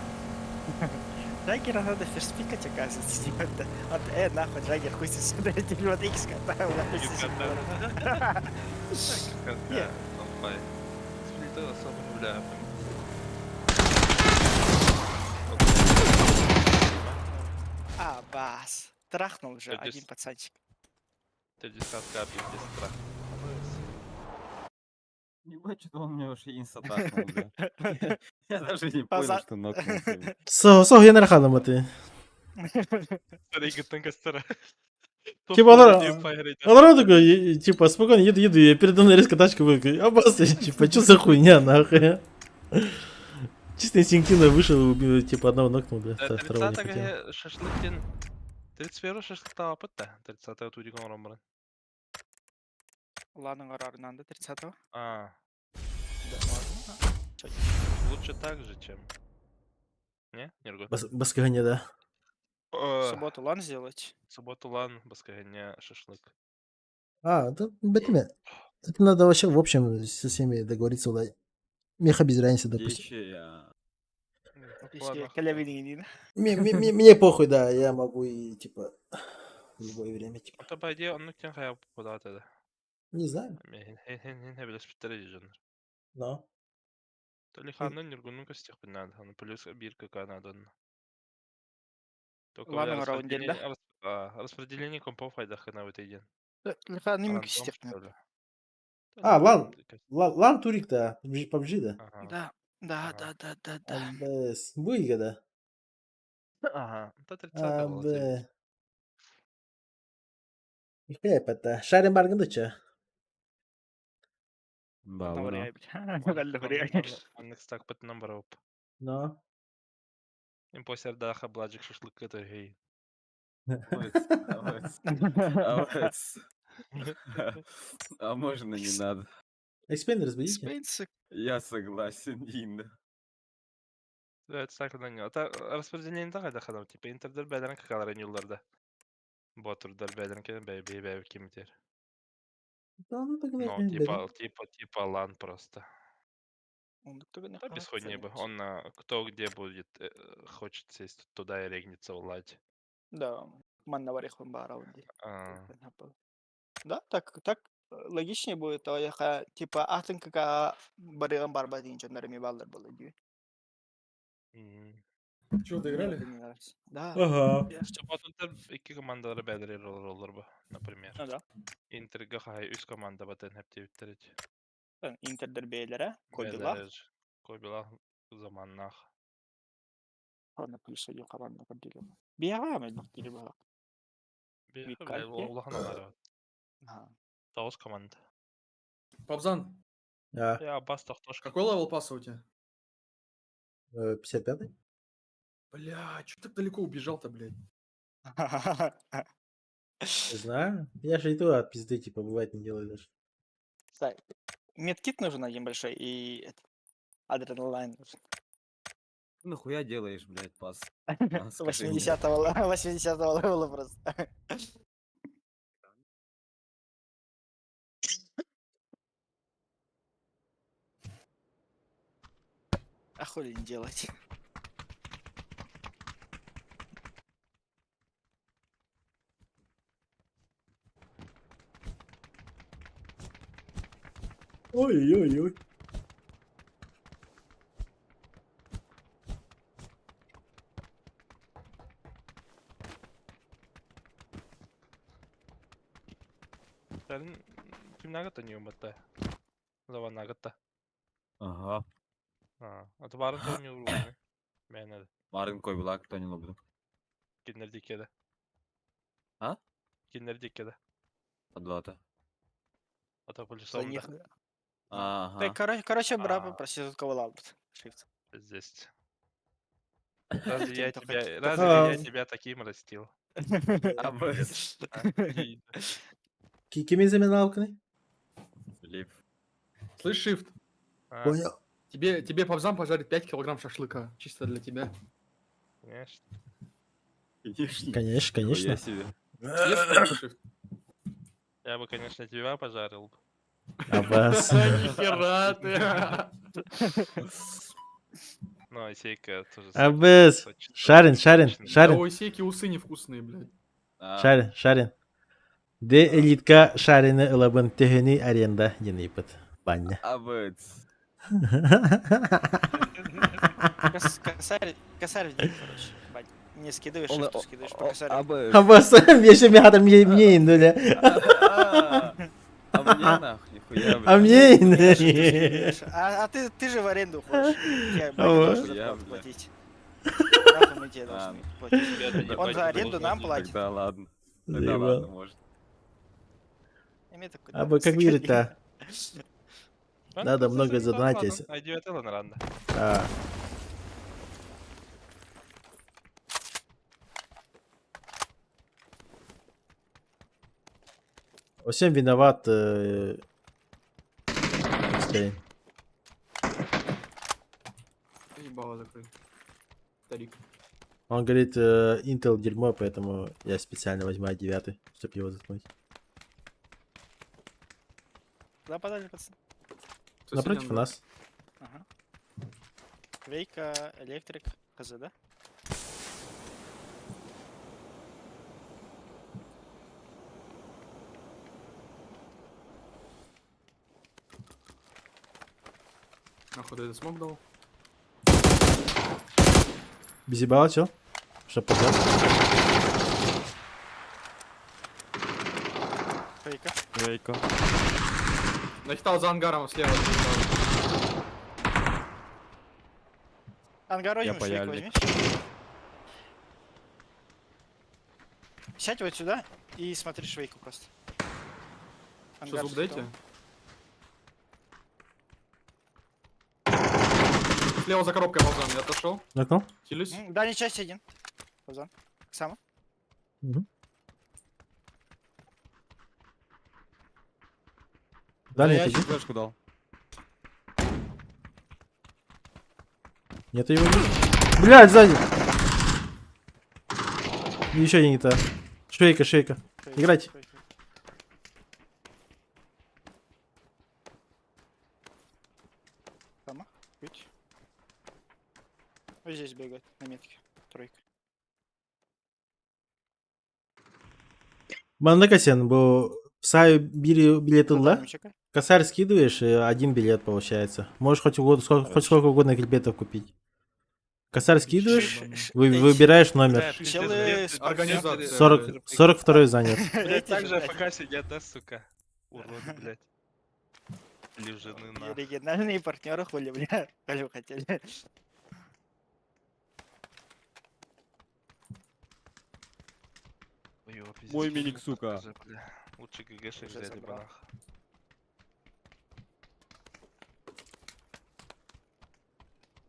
Джаггера надо ферспикать, оказывается, типа это. От нахуй, Джаггер хуй сюда, теперь вот X катаю, нахуй Какая? Он фай. Сплитал особо, бля. А, бас. Трахнул уже Это один с- пацанчик. Ты десятка без страха. Ебать, что он мне вообще инста такнул, бля. Я даже не Поза- понял, что нокнулся. бля. Со генер ханом ты. Старый гатанга стара. Типа он такой, типа, спокойно, еду, я передо мной резко тачка выкатила. Обострись, типа, что за хуйня, нахуй? Чисто инстинктивно вышел, убил, типа, одного нокнул, да, второго не хотел. 30-га шашлыктен 31 шашлыкта апытта. 30-га туригон ромбран. Ладно, Арарнанда 30-го. А, Да, ладно. лучше так же, чем... Не? Нергот? Баскаганя, да. В субботу лан сделать. Субботу лан, баскаганя, шашлык. А, это надо вообще, в общем, со всеми договориться, да. Меха без разницы, допустим. Дичи, Если калявинин. Мне похуй, да, я могу и, типа, в любое время, типа. Это по идее, он нуктен хая подать это. Не знаю, Хен билес питтери жанр. но. То ли ханна нергунун костях надо, он плюс бирка надо. Только Ладно, бля, раундин, да? распределение компов хайдах на в этой день. Лиха не Рандом, микстер. что ли? А, Да, лан. ты как- Лан турик, да, PUBG, да. Ага. Да, да, Ага. да. Абэс. Буйга, да. Ага. Это 30 было. Абэ. Нихуя это. Шарим барганда, чё? Бабу, Навряй, бля. Навряй. Он их так под номер оп. Но. Импостер даха бладжик шашлык это гей. А можно не надо? Экспендер разберите. Спейнсы. Я согласен, Дин. Да, это так на него. Это распределение даха даха, типа интердер бедрен какалар юлларда. Ботурдар бедрен кен бей кимтер. Да, ну тогда. Ну, типа лан просто. Он кто не Да без хуйни бы. ценит. Он кто где будет, хочет сесть туда и регнется в ладе. Да, манна варихун бараунди. А, Да, так логичнее будет, а я типа атын как бариган барба дейінші нәрме балдар было дию. м. Чё, Мне доиграли? это не нравится. Да. Ага. Я- Чапатунтар iki командалары бәдірер олар бы, например. Ну да. Интерга хай үз команда батен хәпте биттерет. Интердер бейлері, кобила. Бәдірер. Кобила заманнах. Ладно, плюс один команда подделил. Бияға мен бақтыры баға. Bir Викальте. Allah'ın onları. Ага. Таус команда. Пабзан, А, Я Аббас Тахтошка. какой левел паса у тебя? 55-й? Бля, чё так далеко убежал-то, блядь? Не знаю. Я же иду от пизды, типа, бывает не делаю даже. Стой. Медкит нужен один большой и адреналайн нужен. Нахуя делаешь, блядь, пас? А, скажи мне. 80-го левела просто. А хули не делать? Ой-ой-ой. Sen kimlerle tanıyorsun batta? Zamanlar da. Ага. А то барын tanıyor mu? Beğenedi. Марын койбула, кто не люблю. Kinleri dikede. А? Kinleri dikede. Подвата. Ата За полюсом них. да. Ага. Короче, брат, А. прости, тут ковалал. Шрифт. Здесь. Разве я Только- тебя, только- разве я А. тебя таким растил? Аббас. И- Kimin zamanı halkını? Филипп. Слышь, Шифт, А, Понял. тебе Пабзан пожарит 5 килограмм шашлыка. Чисто для тебя. Конечно. Конечно. Конечно, конечно. Нихуя себе. Съешь, Шифт? Я бы, конечно, тебя пожарил. бы. Аббас. Нихера ты. Но Исейка тоже... Аббас. Шарин, шарин, Да шарин, у Исейки усы невкусные, блядь. А, шарин, шарин. De elitka шарины ылабын төһүни аренда енипыт. Баня. Аббас. Косарь в день, короче. Бать. Не скидываешь, Он- шифту скидываешь по косарю. Аббас. Аббас, я мне хатам мне индуля. А мне нахуй, нихуя, А блядь. мне Шифту индуля. скидываешь. А ты же в аренду ходишь. Я Вот. должен Я, зарплату бля. платить. Нахуй мы тебе А. должны платить. Тебя это не Он платит, за аренду должен нам один. платит. Тогда ладно. Тогда Заебал. ладно, может. Имей такой А бы как допуск. видит-то? Ну, Надо это много совсем не задонатить, так, если- ладно. Айди это ранда. А. Во всем виноват Эйнштейн. Ебало закрыл. Старик. Он говорит, Intel дерьмо, поэтому я специально возьму i9, чтобы его заткнуть. Да, подали, пацан. Напротив нас. Ага. Вейка, электрик, ХЗ, да? Нахуй ты это смог дал? Без ебала, все? Что поделать? Вейка. Вейко. Нахитал за ангаром слева. Ангар возьмешь, Вейку паяльник. возьмешь. Сядь вот сюда и смотри швейку просто. Что, Ангар звук дайте? готов. Слева за коробкой Пабзан, я отошел. Накнул? Хилюсь. Дальний часть один. Пазан. Сама. Дальний я иди. флешку дал. Нет его нет. Блядь, сзади. Еще не то. Шейка, шейка. Вейка, Играйте. Вейка. Сама. купить. Вот здесь бегает на метке. Тройка. Мандакасен, бо псаю билеты Туда ла. не чекай. Косарь скидываешь, и один билет получается. Можешь хоть, хоть сколько угодно билетов купить. Косарь скидываешь, выбираешь номер. Бля, пиздец, Челы блин, с ты Организация, 40, 42 занят. Блять, так Эти же же, ФК сидят, да, сука? Уроды, блять. Лежаны блядь, на. Региональные партнеры хули, бля. Хули вы хотели. Ой, его пиздец, Мой пиздец, миник, сука. покажи, бля. Лучше ГГшек Уже взяли бы забрал. нах.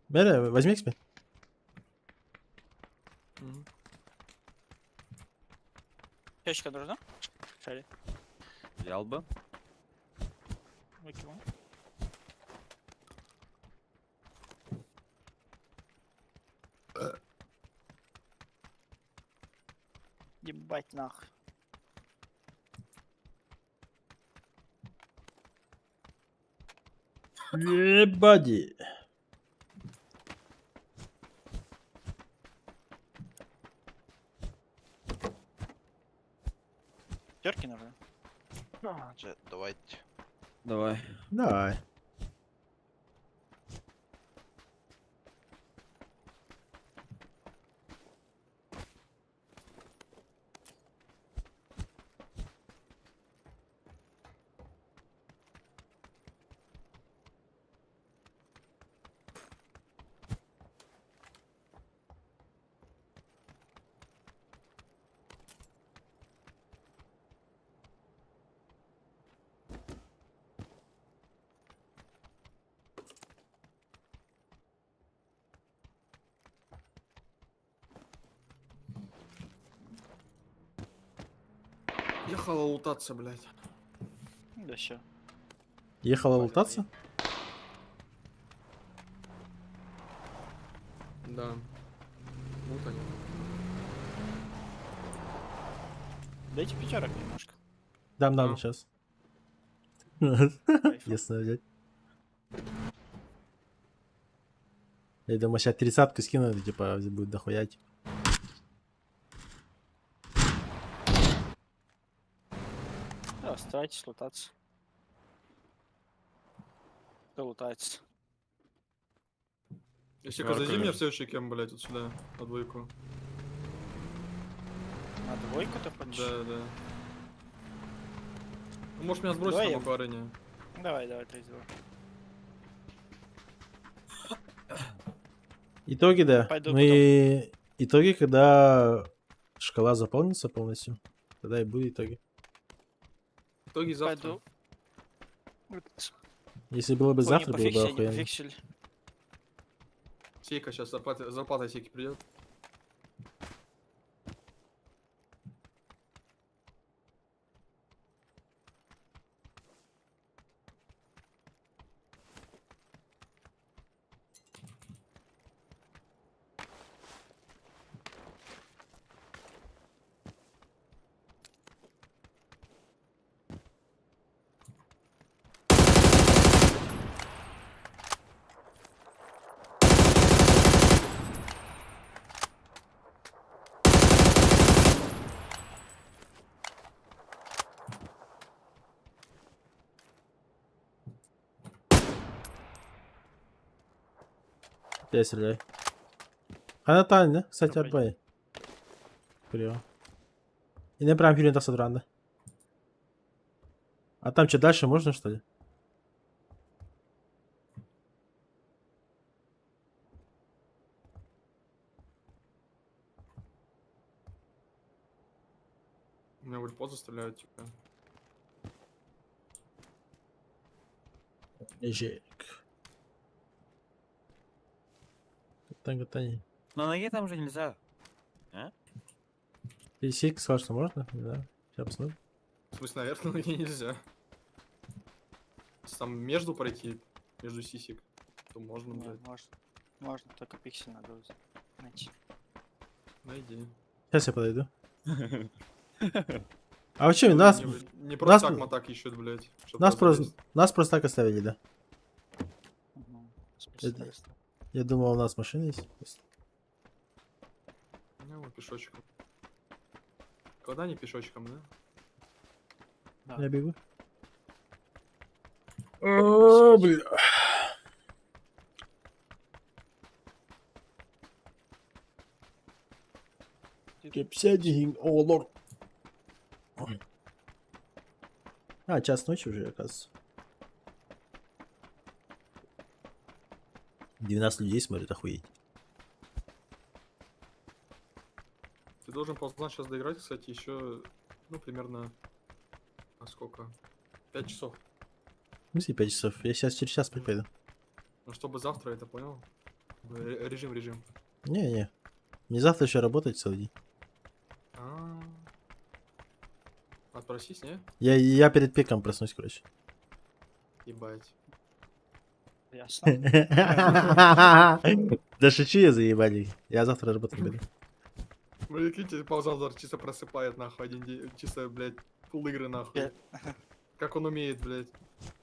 Бля, возьми XP. Мгм. Печка нужна? Шари. Взял бы. Выкинул. Ебать нахуй. Ебади. Терки нужны? Давайте. Давай. Давай. Ехала лутаться, блядь. Да все. Ехала лутаться? Да. Вот они. Дайте пятерок немножко. Дам Ну. сейчас. Кайф. Ясно, блядь. Я думаю, сейчас 30-ку скину, это, типа, будет дохуя. Типа. Да, старайтесь лутаться. Кто лутается? Если зайди мне в следующий кем, блядь, вот сюда, на двойку. На двойку ты хочешь? Да, да. Ну, можешь меня сбросить Давай на я- Макарине. Давай, 32. Итоги, да. Пойду Ну и итоги, когда шкала заполнится полностью, тогда и будут итоги. Итоги завтра. Пойду. Вот, Если было бы хуйню завтра, было бы пофиксили, не охуенно. пофиксили. Сейка сейчас, зарплата сейки придет. Я стреляю. Анатолий, да? Кстати, Добрый. отбой. Криво. И не прям перед Асадранда. А там что, дальше можно, что ли? У меня в ульпозу стреляют, типа. Ежик. Готань. На ноге там же нельзя. Пересейка сказал, что можно? Да. Сейчас посмотрим. В смысле, наверх на ноге нельзя. Если там между пройти, между сисек, то можно, Не, блядь. можно. Можно, только пиксель надо найти. Найди. Сейчас я подойду. А вообще, нас, Не просто нас- так мотак ищут, блядь. чтоб нас, залезть. просто так оставили, да? Угу. Специалист. Я думал, у нас машина есть. Ну, вот пешочком. Когда не пешочком, да? Да. Я бегу. О, блин. Кепсядин, о, лор. А, час ночи уже, оказывается. 12 людей смотрят, охуеть. Ты должен ползать сейчас доиграть, кстати, еще, ну, примерно, а сколько? 5 часов. В смысле 5 часов? Я сейчас через час пойду. Ну, чтобы завтра, это понял? Режим. Не-не. Мне завтра еще работать целый день. А. Отпросись, не? Я перед пиком проснусь, короче. Ебать. Ясно. Да шучу я, заебали. Я завтра работать буду. Прикиньте, Паузалдар чисто просыпает, нахуй, один день, чисто, блядь, пол игры, нахуй. Как он умеет, блядь.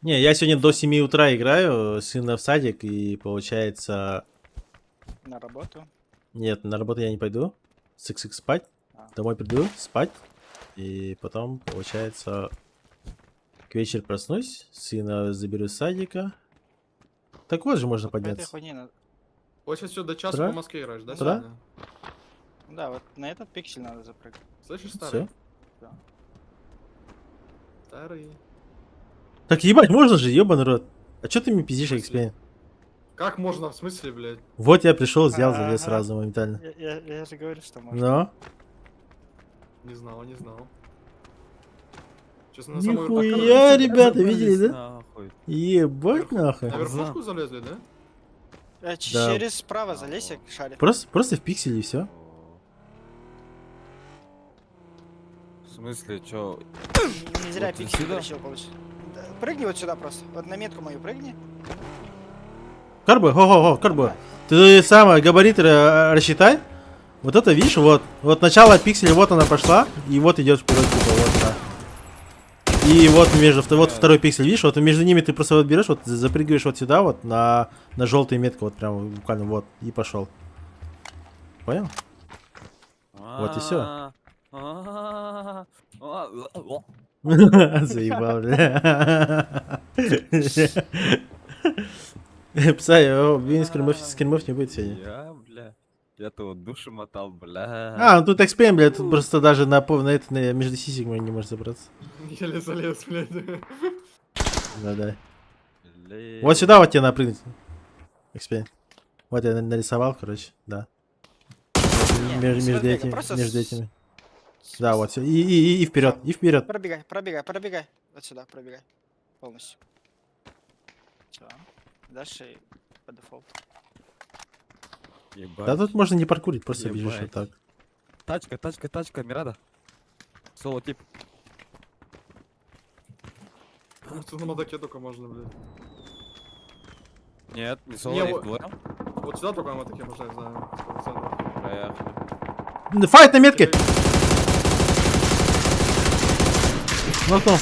Не, я сегодня до 7 утра играю, сына в садик, и получается... На работу. Нет, на работу я не пойду. Сык-сык спать. Домой приду, спать. И потом, получается, к вечеру проснусь, сына заберу с садика. Так вот же можно Вот по этой подняться. хуйне надо. Вот сейчас все до часа Утра? по Москве играешь, да? Утра? сегодня? Да, вот на этот пиксель надо запрыгнуть. Слышишь, старый? Все. Старый. Так ебать, можно же, ебаный рот. А чё ты мне пиздишь, В смысле? Экспен? Как можно, в смысле, блядь? Вот я пришел, взял, залез Ага. сразу моментально. Я же говорю, что можно. Но. Не знал, не знал. Честно, на самую... Нихуя, ребята, Забрались видели, да? нахуй. Ебать нахуй. На верхушку залезли, да? Да. Через справа залезь, я шарик. Просто в пикселе и все. В смысле, чё? Не зря Вот пиксель сюда? решил получить. Да, прыгни вот сюда просто. Вот на метку мою прыгни. Карбо, хо-хо-хо, Карбо. Ты самое габариты рассчитай. Вот это, видишь, вот начало пикселя, вот она пошла, и вот идет вперед, типа, вот так. И вот вот второй пиксель, видишь, вот между ними ты просто вот берешь, вот запрыгиваешь вот сюда, вот на желтую метку, вот прям буквально вот, и пошел. Понял? Вот и всё. Заебал, бля. Псай, скримов не будет сегодня. Я, бля. Я-то вот душу мотал, бля. А, ну тут экспейм, бля, тут просто даже на между сисиками не может забраться. Еле залез, блядь. Да-да. Бля. Вот сюда вот тебе напрыгнуть. Экспейм. Вот я нарисовал, короче, да. Между смотри, этими, просто между этими. Да, вот все. И вперед, и вперед. Пробегай. Вот сюда, пробегай. Полностью. Все. Дальше по дефолту. Ебать. Да тут можно не паркурить, просто бежишь вот Ебать. так. Тачка, Мирада. Соло тип. Тут на модаке только можно, блядь. Нет, не соло, Не, их вот- двое. Вот сюда только на модаке можно, я знаю. 100%. Проехали. Файт на метке! Нокнул.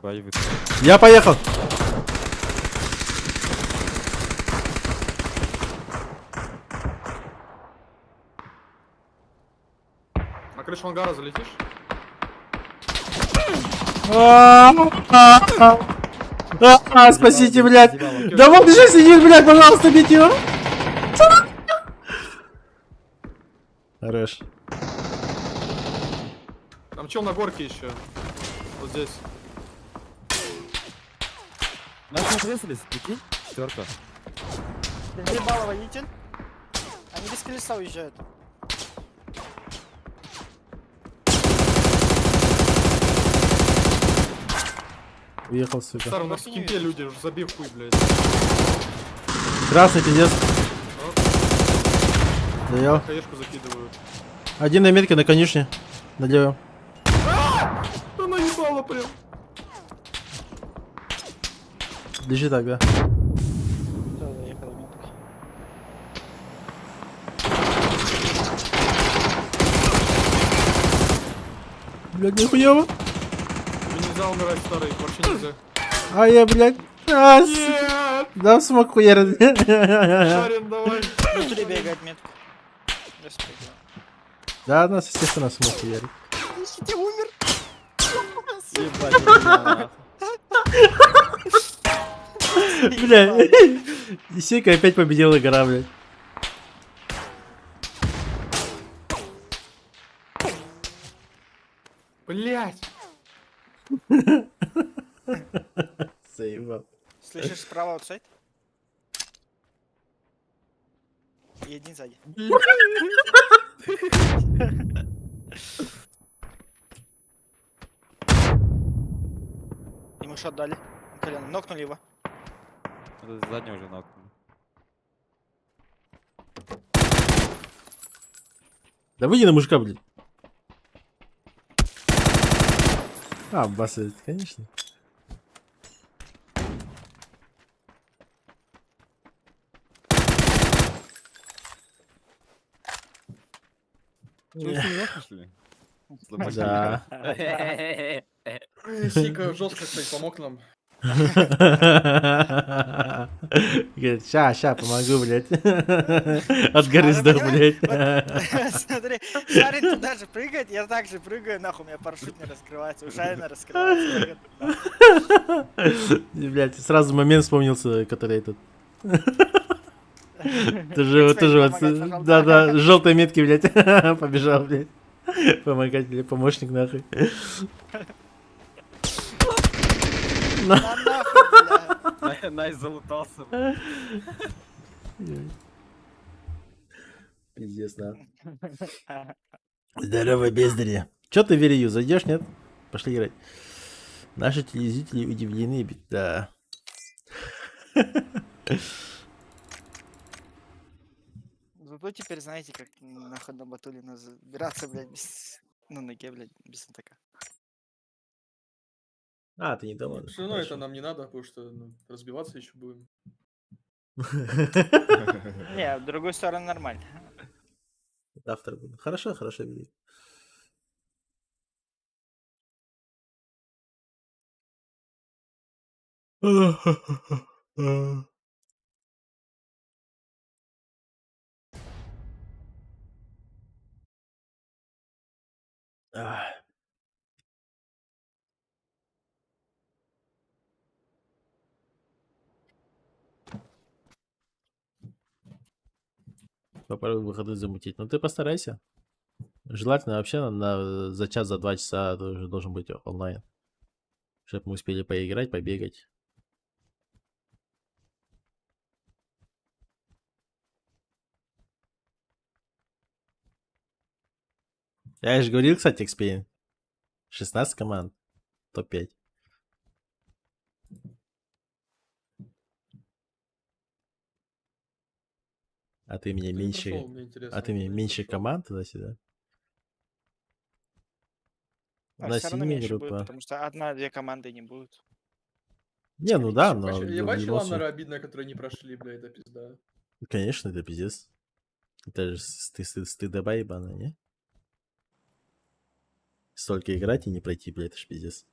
Боевик. Я поехал. На крышу ангара залетишь? Спасите, блядь. Да вот же сидит, блядь, пожалуйста, бейте его. Хорош. Там чел на горке еще. Вот здесь. Наши отрезались, прикинь? Четверка. Ебало водитель. Они без колеса уезжают. Уехал, сука. Старый, у нас в Вообще не кемпе видно. люди, уже забив хуй, блядь. Красный пиздец. Заел. Хаешку закидывают. Один на метке на конюшне. Налево. Да наебало прям. Лежи так, да. Все, заехал в метку. Блядь, нихуево. Тебе нельзя умирать, старый, вообще нельзя. А я, блядь. Нет! Да, в смог хуярит. Шарин, давай. Внутри бегает метку. Господи. Да, нас, естественно, в смог хуярит. Ты умер. Ебать, меня, Бля. Исейка опять победила гора, блядь. Блять! Заебал. Слышишь справа аутсайд? И один сзади. Ему шот дали. Колено. Нокнули его. Это задний уже нокнул. Да выйди на мужика, блядь. А, басает, конечно. Что, если не нокнешь, что ли? Да. Сика жестко, кстати, помог нам. Говорит, ща, помогу, блядь. От горы сдох, блядь. Смотри, Шарин туда же прыгает, я так же прыгаю, нахуй, у меня парашют не раскрывается, у Шарина раскрывается. Блядь, сразу момент вспомнился, который этот. Тоже вот, да, желтой метки, блядь, побежал, блядь. Помогать, блядь, помощник, нахуй. На нахуй, бля. Найс залутался. Пиздец, да. Здорово, бездари. Чё ты, Верию, зайдешь, нет? Пошли играть. Наши телезрители удивлены, да. Зато теперь знаете, как нахуй на Батулина забираться, блядь, без... на ноге, блядь, без атака. А, ты не дома. Все равно это нам не надо, потому что ну, разбиваться еще будем. Не, с другой стороны нормально. Завтра буду. Хорошо, Верию. Попробуй выходы замутить. Ну ты постарайся. Желательно вообще за час, за 2 часа ты уже должен быть онлайн. Чтобы мы успели поиграть, побегать. Я же говорил, кстати, Experience. 16 команд. Топ-5. А ты мне Кто не меньше... прошел, мне интересно, А ты мне кто не меньше прошел. команд туда-сюда? У А нас все равно сильнее меньше будет, группа. потому что одна-две команды не будут. Не, ну да, Скорее но Я в бачил любом Аннера случае... обидно, которые не прошли, бля, это пизда. Конечно, это пиздец. Это же стыдоба ебаная, не? Столько играть и не пройти, блядь, это ж пиздец.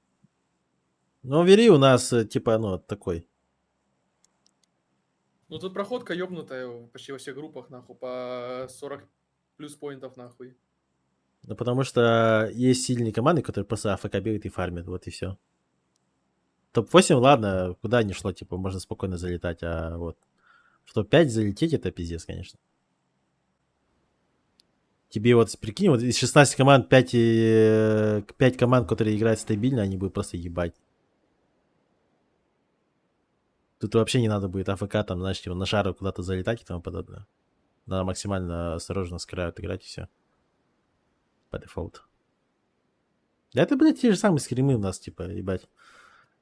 Ну, Вери у нас, типа, ну, такой. Ну тут проходка ёбнутая почти во всех группах, нахуй, по 40 плюс поинтов, нахуй. Ну, потому что есть сильные команды, которые просто АФК бегают и фармят, вот и все. Топ-8, ладно, куда ни шло, типа, можно спокойно залетать, а вот в топ-5 залететь, это пиздец, конечно. Тебе вот, прикинь, вот из 16 команд 5 команд, которые играют стабильно, они будут просто ебать. Тут вообще не надо будет АФК, там, знаешь, типа, на шару куда-то залетать и тому подобное. Надо максимально осторожно с краю играть и все. По дефолту. Да это, блядь, те же самые скримы у нас, типа, ебать.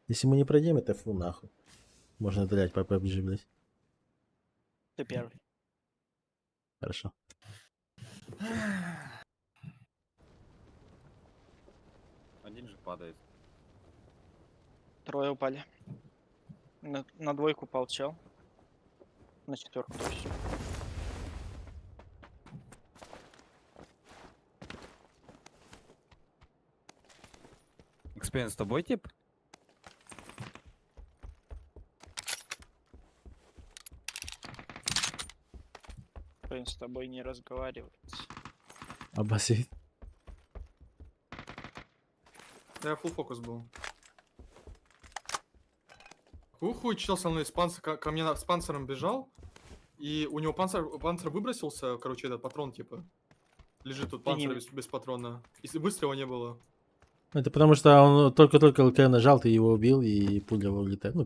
Если мы не пройдем, это фу нахуй. Можно удалять по PUBG, блядь. Ты первый. Хорошо. Один же падает. Трое упали. На двойку упал чел. На четверку точно. Экспириенс с тобой, тип? Блин, с тобой не разговаривать. Обосит. Да, я full фокус был. Хуй чел со мной с ко мне с панциром бежал, и у него панцир выбросился, короче, этот патрон, типа. Лежит тут Ты не панцир без патрона. Если выстрела не было. Это потому что он только-только ЛК нажал, ты его убил, и пуля улетает. Ну,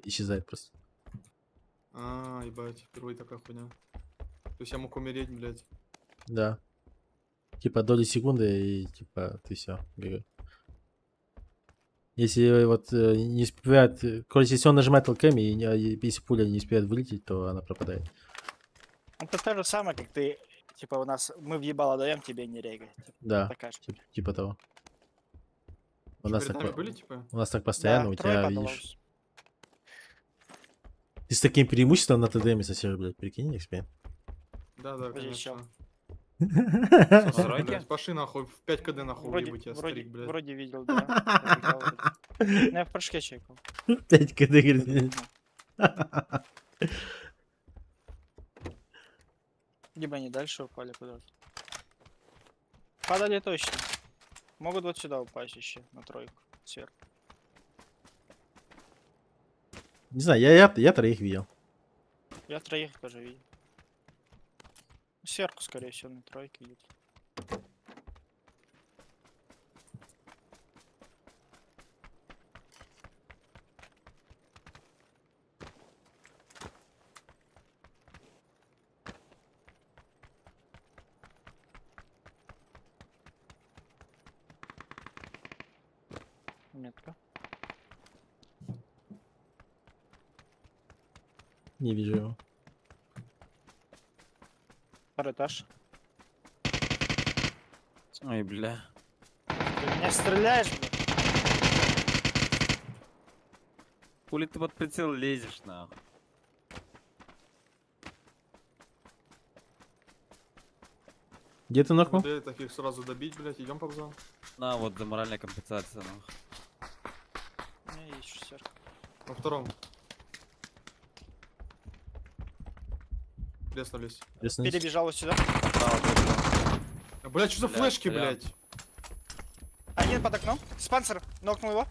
исчезает просто. А, ебать, впервые такая хуйня. То есть я мог умереть, блядь. Да. Типа доли секунды, и типа ты все. Если вот не успевает... Короче, если он нажимает ЛКМ, и если пуля не успевает вылететь, то она пропадает. Это то же самое, как ты, типа, у нас, мы в ебало даем, тебе не регай. Да, Такая же. типа того. У Что, нас, перед так, нами были, типа? у нас так постоянно, Да, у тройка тебя, была видишь... уже. Ты с таким преимуществом на ТДМ сосешь, блядь, прикинь, эксперт. Да, да, Подожди, чел. конечно. С Ладно, тройки? блядь, пошли нахуй, в 5 КД нахуй Вроде, уебать, я вроде, старик, блядь. вроде видел, да. Пробегал вроде. Ну, я в прыжке чекал. 5 КД, говорит. Либо они дальше упали куда-то. Падали точно. Могут вот сюда упасть еще, на тройку, сверху. Не знаю, я троих видел. Я троих тоже видел. Сверху, скорее всего, на тройке идет. Метка. Не вижу его. Второй этаж. Ой, бля. Ты в меня стреляешь, блядь? Хули ты под прицел лезешь, нахуй? Где ты нокнул? ВД таких сразу добить, блядь, идем по бзам. На, вот за моральная компенсация, нахуй. У меня есть шестерка. Во втором. Леснулись. Лесной. Перебежал вот сюда. А, блядь, что за Блядь, флешки, прям. блядь? Один под окном. Спансер. Нокнул его.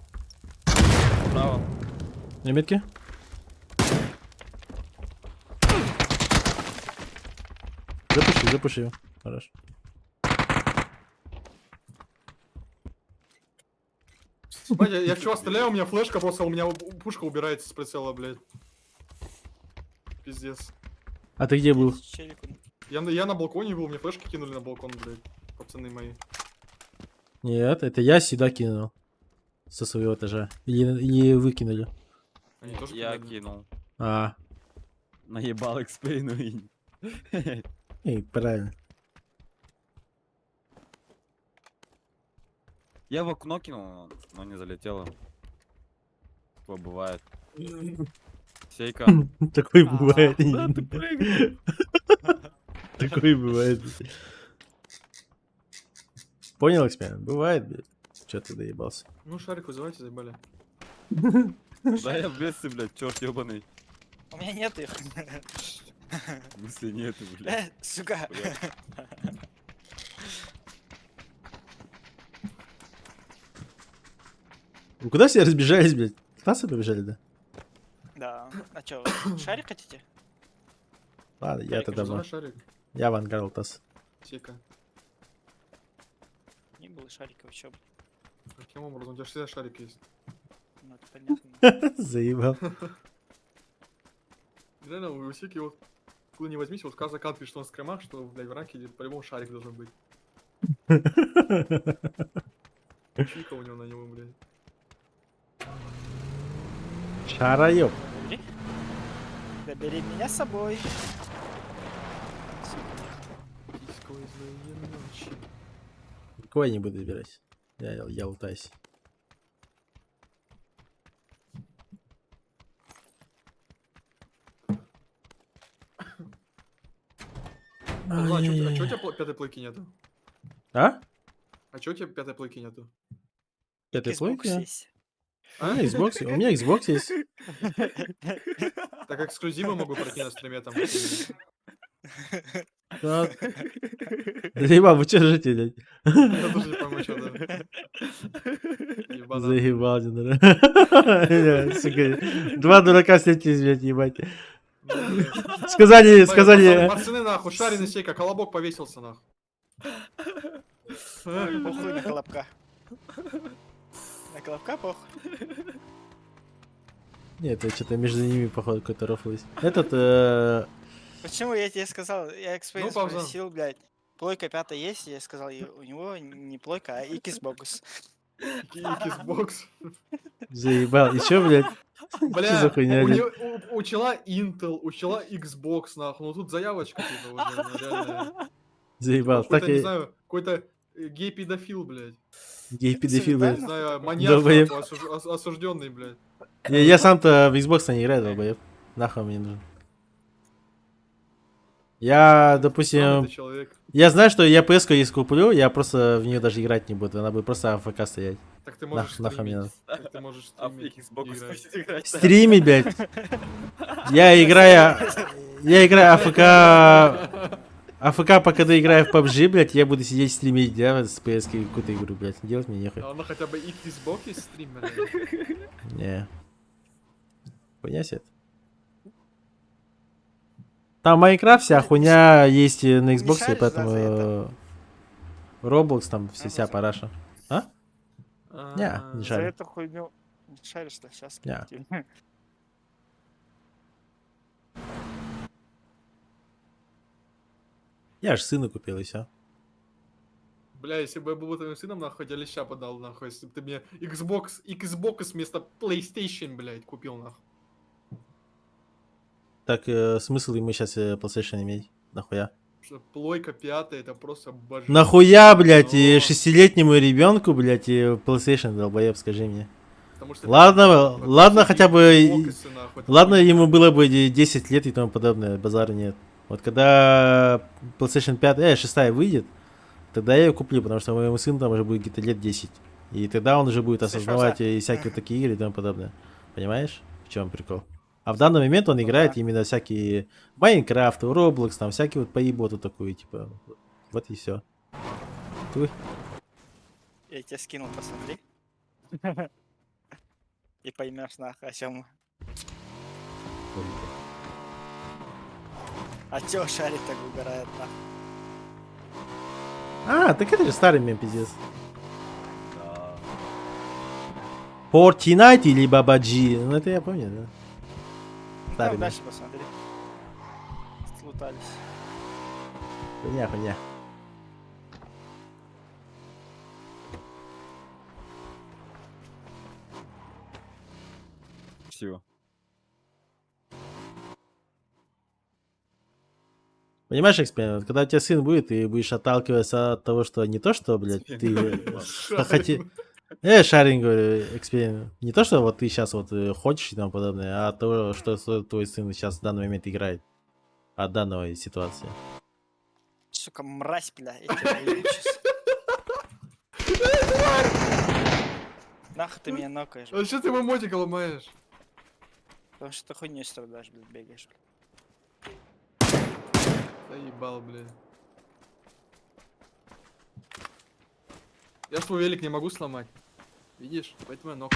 Право. На метке? Запуши его. Хорошо. Блядь, я в чего стреляю, у меня флешка просто, у меня пушка убирается с прицела, блядь. Пиздец. А ты где был? Челику. Я на балконе был, мне флешки кинули на балкон, блядь. Пацаны мои. Нет, это я сюда кинул. Со своего этажа. Или выкинули. Они тоже Я кидали? кинул. А, Наебал экспейну и... правильно. Я в окно кинул, но не залетело. Такое бывает. Сейка. Такой бывает. Куда ты прыгнул? Такой бывает. Понял, эксперимент? Бывает, блядь. Чё ты доебался? Ну, шарик вызывайте, заебали. Да я в бедстве, блядь, черт ебаный. У меня нет их. В смысле нету, блядь. Сука. Вы куда все разбежались, блядь? Классы побежали, да? Да. А чё, шарик хотите? Ладно, я тогда Вызывай в... шарик. Я в ангар тас. Сека. Не было шариков, чё? Каким образом? У тебя же всегда шарик есть. Ну, это понятно. Заебал. Реально, у Секи вот, куда не возьмись, вот когда закат пишет, что он в скримах, что, блядь, в ранке идет, по-любому шарик должен быть. Чика у него на него, блядь. Шараёб. Забери меня с собой. Сквозь злые ночи. Никого я не буду выбирать. Я лутаюсь. А чё у тебя пятой плойки нету? А? А чё у тебя пятой плойки нету? Пятой Xbox плойки? есть. У меня Xbox, у меня Xbox есть. Так эксклюзивы могу пройти на стриме там. какие-нибудь. Да. Заебал, вы чё ржете, блядь? Я тоже не пойму, что да. Ебаная. Заебал, наверное. Сука, два дурака встретились, блядь, ебать. Ну, блядь. Сказали, Пацаны, сказали... Пацаны, нахуй, шаренный сейка, колобок повесился, нахуй. Похуй на колобка. На колобка похуй. Нет, это что-то между ними, походу, какой-то рофл есть. Этот, Почему я тебе сказал? Я экспириенс пауза. спросил, блядь. Плойка 5 есть? Я сказал, у него не плойка, а Xbox. Xbox. заебал. И чё, блядь? Бля, за хуйня, блядь? учила Intel, учила Xbox, нахуй. Ну тут заявочка, типа, уже, ну, реально. Заебал. Какой-то, Так не и знаю, какой-то гей-педофил, блядь. гей-педофил, Не блядь. знаю, маньяк, Долбоеб. нахуй, осужденный, блядь. Я сам-то в Xbox не играю, долбоеб. Нахуй мне нужен. Я, Странный допустим... ты человек. Я знаю, что я PS-ку если куплю, я просто в нее даже играть не буду. Она будет просто АФК стоять. Так ты можешь Нахуй мне стримить. надо. Так ты можешь А в стримить. Xbox и играть. будет играть. Стримить, блядь. Я играю АФК... АФК, пока ты играю в PUBG, блядь, я буду сидеть стримить, да, с PS какую-то игру, блядь. Делать мне нехуй. А она хотя бы и Xbox есть стример. Не. Хуйня себе. Там Майнкрафт вся хуйня есть и на Xbox, шаришь, да, поэтому... за это? Roblox там вся за- параша. А? Не, не За шарю. эту хуйню не шаришь, да, сейчас. Не. Я ж сыну купил и все. Бля, если бы я был твоим сыном, нахуй, я леща подал, нахуй. Если бы ты мне Xbox вместо PlayStation, блядь, купил, нахуй. Так, смысл ему сейчас PlayStation иметь? Нахуя? Что плойка 5, это просто боже. Нахуя, блядь, и Но- 6-летнему ребенку, блядь, и PlayStation, долбоеб, скажи мне. Потому что Ладно, это, ладно, хотя бы и- Xbox'ы, нахуй, это Ладно, хуйня. ему было бы 10 лет и тому подобное, базара нет. Вот когда PlayStation 5, 6 выйдет, тогда я ее куплю, потому что моему сыну там уже будет где-то лет 10. И тогда он уже будет Слышь, осознавать и всякие такие игры и тому подобное. Понимаешь, в чем прикол? А в данный момент он играет да. именно всякие Майнкрафт, Roblox, там всякие вот поеботу такую, типа. Вот и все. Я тебе скинул, посмотри. И поймешь, нахуй, о чем. А чё шарик так угорает, нахуй? А, так это же старый мем, пиздец. Да. Fortnite или Бабаджи? Ну это я помню, да. Ну, Старый там мем. дальше посмотри. Слутались. Хуйня. Все. Понимаешь, эксперимент? Когда у тебя сын будет, ты будешь отталкиваться от того, что не то, что, блядь, ты хотел... Шаринг, говорю, эксперимент. Не то, что вот ты сейчас вот хочешь и тому подобное, а то, что твой сын сейчас в данный момент играет. От данной ситуации. Сука, мразь, бля, я тебя выебу сейчас. Нахуй ты меня нокаешь, А что ты ему мотика ломаешь? потому что ты хуйней страдаешь, блядь, бегаешь. Заебал, блядь. Я свой велик не могу сломать. Видишь? Поэтому я ног.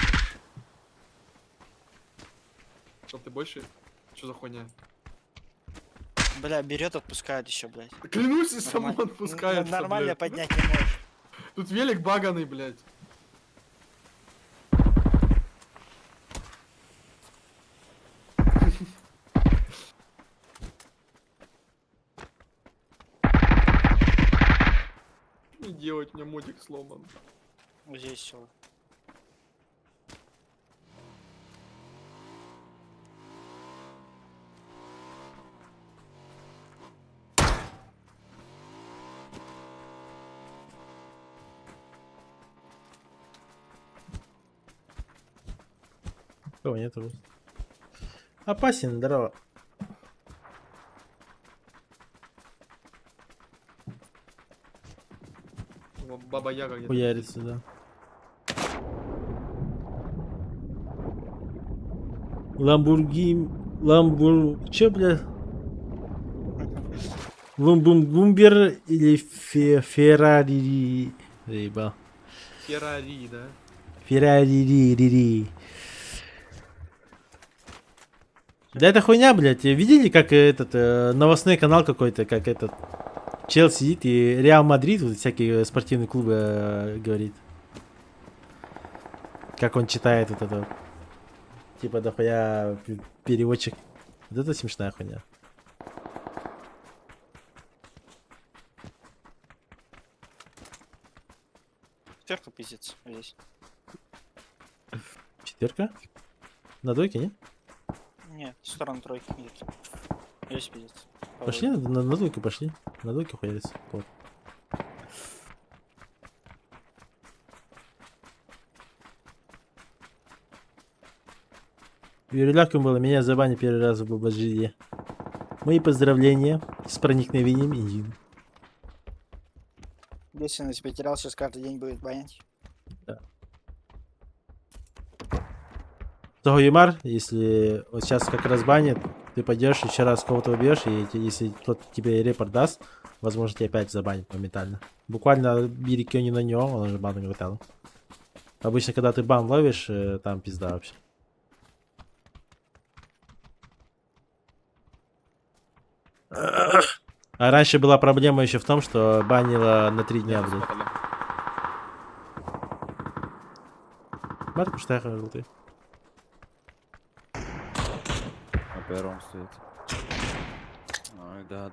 Что ты больше? Что за хуйня? Бля, берет, отпускает еще, блядь. Клянусь, и сам Нормально- он отпускается, Нормально блядь. поднять не можешь. Тут велик баганый, блядь. Не делать, у меня мотик сломан. Вот здесь все. Кого нету? Опасен, здорово. Баба Яга где-то. Хуярится, да. Чё, бля? Бумбер или Феррари? Заебал. Феррари, да? Феррари. Да это хуйня, блядь. Видели, как этот новостной канал какой-то, как этот чел сидит и Реал Мадрид, вот всякие спортивные клубы говорит. Как он читает вот это вот. Типа дохуя переводчик. Вот это смешная хуйня. Четверка пиздец здесь. Четверка? На дойке, не? Нет, в сторону тройки идет. Здесь пиздец. Пошли на дойку, пошли. На дойке хуярится. Вот. Юриляком было, меня забанили первый раз в ББЖ. Мои поздравления с проникновением Индии. Если на тебя терял, сейчас каждый день будет банить. Того Юмар, если вот сейчас как раз банит, ты пойдешь еще раз кого-то убьешь, и если кто-то тебе репорт даст, возможно, тебя опять забанит моментально. Буквально береги не на него, он уже бан наготовил. Обычно, когда ты бан ловишь, там пизда вообще. А раньше была проблема еще в том, что банило на 3 дня, блядь. Спотали. Марку штаха желтый. На первом стоит. Ой, да.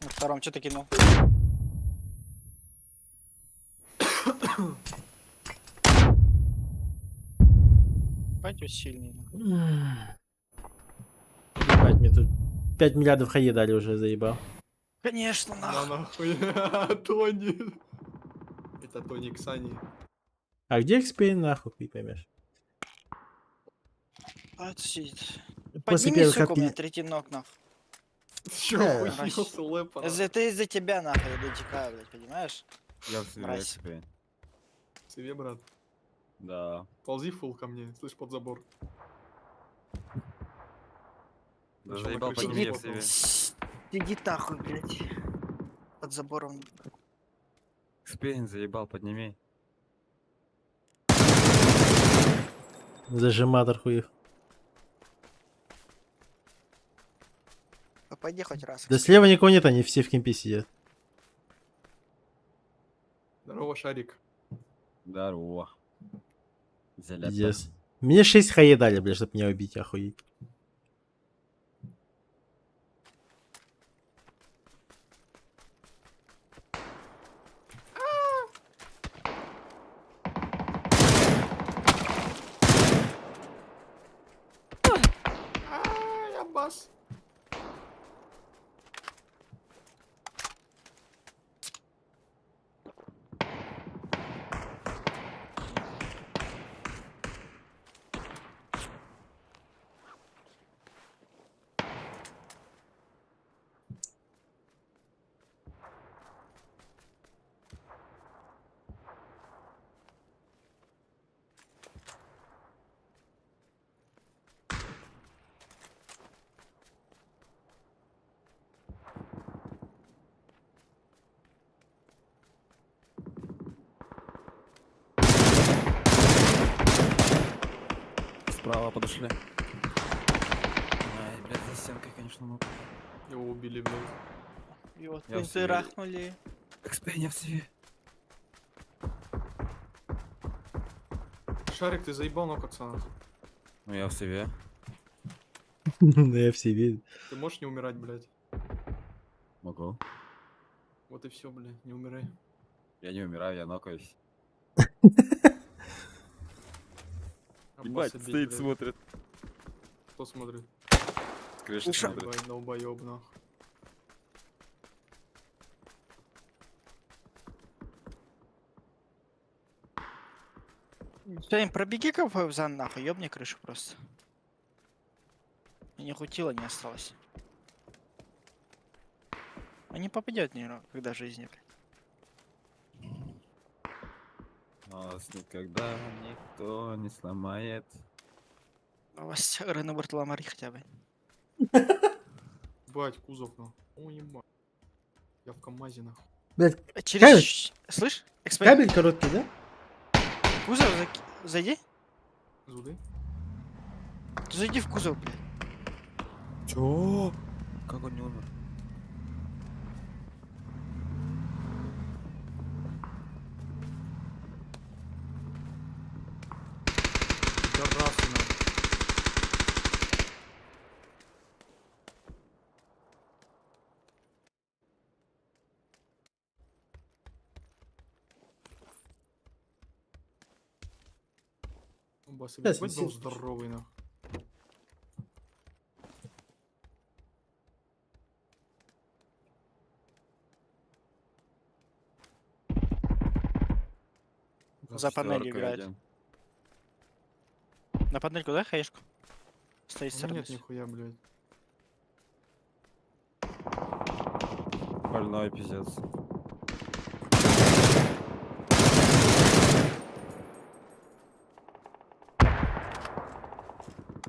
На втором что ты кинул? Пойдет сильный. Ебать, мне тут 5 миллиардов хаи дали уже, заебал. Конечно, На нахуй. нахуй. Тони. Это Тони Ксани. А где XP, нахуй, ты поймешь? А это сидит. После Подними, первых сука, у меня отпи... третий ног, нахуй. Чё, Мразь. хуёнился лэпа? Это из-за тебя, нахуй, я дотекаю, блядь, понимаешь? Я в себе, Мразь. себе. Себе, брат. Да. Ползи фул ко мне, слышь, под забор. Да Ещё заебал, на крыше подними в работал. себе. Иди нахуй, блядь. Под забором. Спейн заебал, подними. Зажиматор хуев. Ну, пойди хоть раз. Да слева никого нет, они все в кемпе сидят. Здорово, Шарик. Здорово. Залета. Пиздец. Мне 6 хаи дали, бля, чтобы меня убить, охуеть. Я бас. Справа подошли. Ай, блядь, за стенкой, конечно, ну. Его убили, блядь. И вот Я в пизды себе. рахнули. Экспейн, я в себе. Шарик, ты заебал ног пацана. Ну я в себе. Ну я все видел. Ты можешь не умирать, блядь? Могу. Вот и все, блядь, не умирай. Я не умираю, я нокаюсь. Аббаса бить, блядь. смотрит. Кто смотрит? С крыши Слушай, смотрит. Ебать, долбоёб, нахуй. Что, пробеги как Фавзан, нахуй, ёбни крышу просто. Мне хутила не осталось. Он не попадет никогда в жизни, блядь. Нас никогда никто не сломает. У вас Рене Бартоломари хотя бы. Бать, кузов, ну. О, ебать. Я в КамАЗе, нахуй. Блядь, Через... Кабель? Слышь? Эксперт, кабель короткий, да? кузов зайди. Зуды. Ты зайди в кузов, блядь. Чё? Как он не умер? Пидорасы, нахуй. Бас, Сейчас, ебать, дом висит. здоровый, нахуй. За панелью Четвёрка играет. один. На панельку дай хаешку. Стоит У меня нет стороны. нихуя, блядь. Больной пиздец.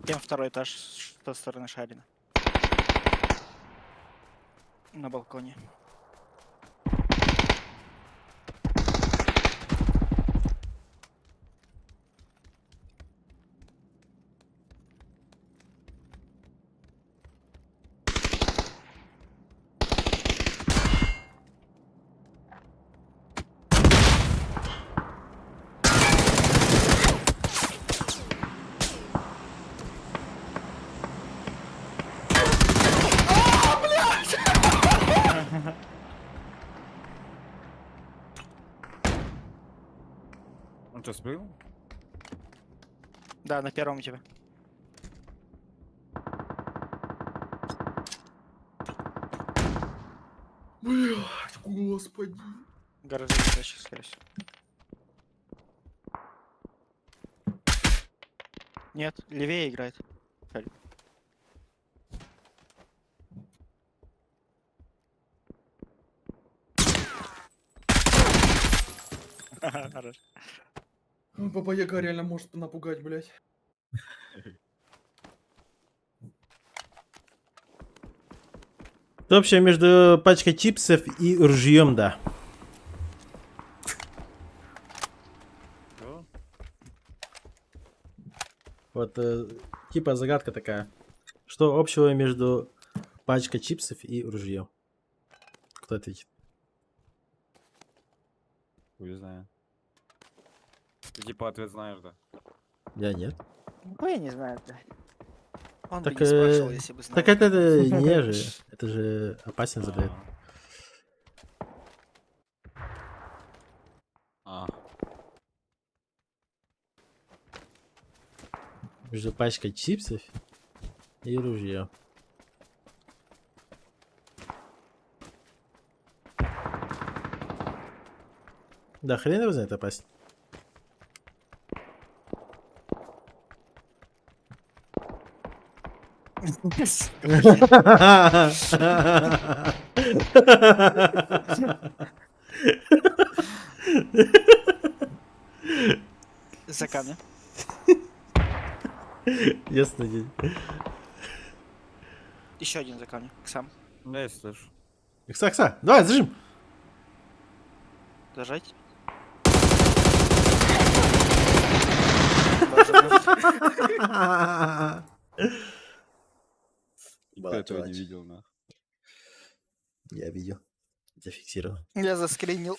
Кем второй этаж с той стороны Шарина. На балконе. Он что, спрыгнул? Да, на первом у тебя. Блядь, господи. Гаражи, короче, скорее всего. Нет, левее играет. Шарин. Хорош. Ну, Баба Яга реально может напугать, блядь. Что вообще между пачкой чипсов и ружьем, да? Чё? Вот, типа загадка такая. Что общего между пачкой чипсов и ружьем? Кто ответит? Хуй знаю. Ты типа ответ знаешь, да? Я нет. Ну, я не знаю, блядь. Он Так, бы не спрашивал, если бы знал. так это не же. Это же опасно задает. А. Между пачкой чипсов и ружьем. Да хрен его знает, опасно. За камнем. Ясно день. Еще один за камнем. Сам. Я слышу. Икса, давай, зажим. Зажать. Никто этого не видел, нахуй. Я видел. Зафиксировал. Я заскринил.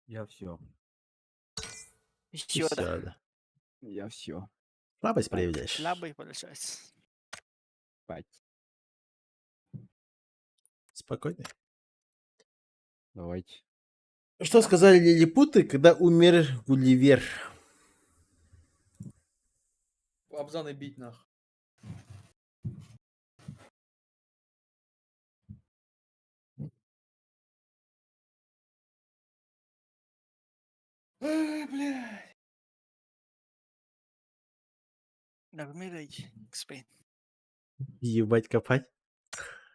Я все. Еще да. Всё, да. Я все. Слабость проявляешь. Слабый получается. Спать. Спокойно. Давайте. Что сказали лилипуты, когда умер Гулливер? Абзаны бить нах. Ай, блядь. Нормировать, Экспейн. Ебать копать.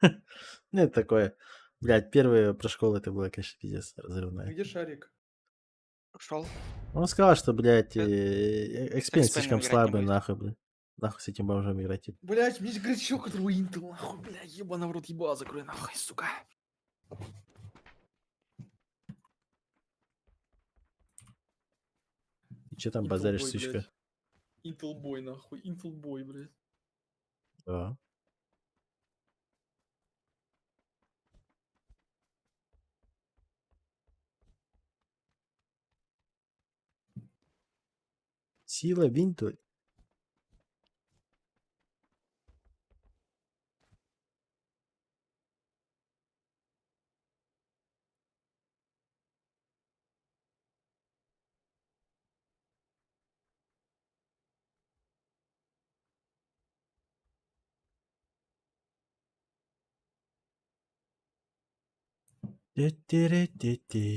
Ну, это такое. Блядь, первое про школу это было, конечно, пиздец разрывное. Где шарик? Ушел. Он сказал, что, блядь, Экспейном экспен слишком играть не слабый, будет. нахуй, блядь. Нахуй с этим бомжом играть, типа. Блять, мне говорит, еще который Intel, нахуй, блядь, ебаный в рот, ебала, закрой нахуй, сука. И чё там Intel базаришь, Boy, сучка? блядь. Intel Boy, нахуй, Intel Boy, блядь. Да. Сила Винтуль. Ти-ти-ри-ти-ти.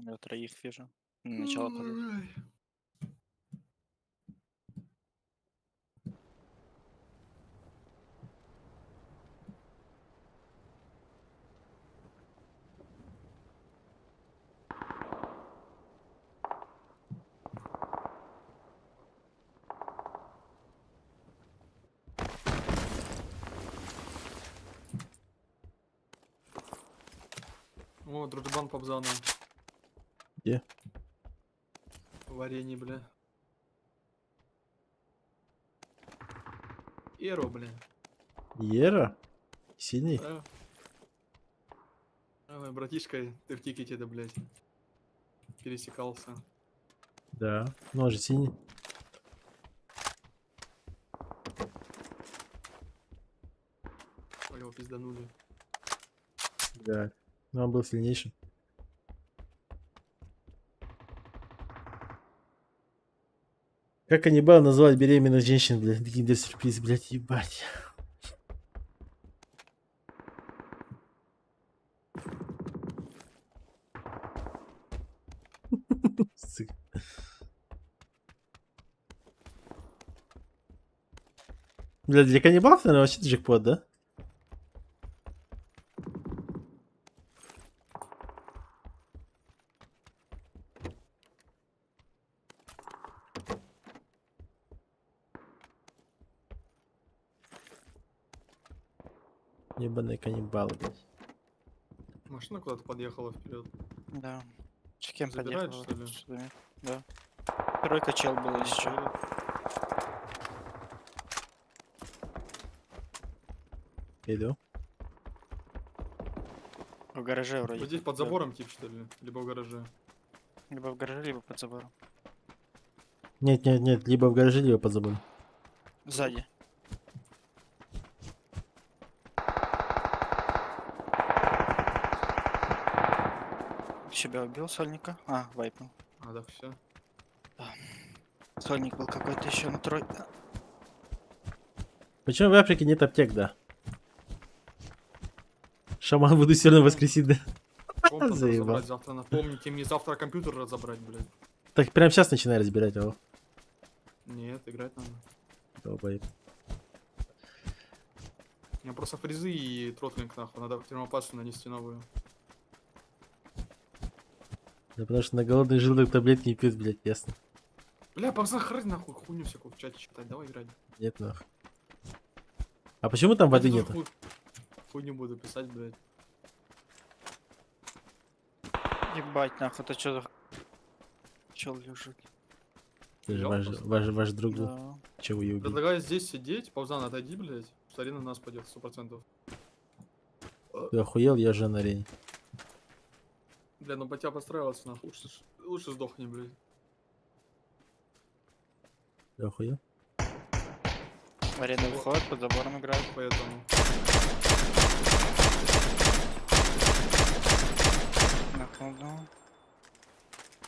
Я троих вижу. Начало тоже. Ой. О, дружбан Пабзана. Где? Варенье, бля. Эро, бля. Ера? Синий? Да. Давай, братишка, ты в тикете, да, блядь. Пересекался. Да. Ну, он же синий. Ой, его пизданули. Да. Ну, он был сильнейшим. Как каннибал назвать беременных женщин, блядь? Киндер-сюрприз, блядь, ебать. Сука. Блядь, для каннибалов, наверное, вообще джекпот, да? Ебаные каннибалы, блядь. Машина куда-то подъехала вперед. Да. С кем Забирает, подъехал? что ли? Сюда. Да. Второй качел был еще. Иду. В гараже вроде. Вот здесь под Да. забором, тип, что ли? Либо в гараже. Либо в гараже, либо под забором. Нет, нет, нет, либо в гараже, либо под забором. Сзади. Себя убил сольника. А, вайпнул. А, да, все. Сольник был какой-то еще на трой. Почему в Африке нет аптек, да? Шаман буду все равно воскресить, да? Комп надо Заебал. разобрать завтра. Напомните мне завтра компьютер разобрать, блядь. Так прямо сейчас начинай разбирать его. Нет, играть надо. Долбоеб. У меня просто фрезы и тротлинг нахуй. Надо термопасту нанести новую. Да потому что на голодный желудок таблетки не пьют, блядь, ясно. Бля, посохрать нахуй хуйню всякую в чате читать. Давай играть. Нет, нахуй. А почему там воды Я нет? тут хуйню буду писать, блядь. Ебать, нахуй, это что за... Чел лежит. Ты же Лёг ваш, просто. ваш друг был. Да. Чего вы убили? Предлагаю здесь сидеть. Паузан, отойди, блядь. Старина на нас пойдет 100%. Ты охуел, я же на арене. Бля, ну батя подстраиваться нахуй. Лучше сдохни, блядь. Ты охуел? Арена выходит, под забором играет. Поэтому. Накладывал.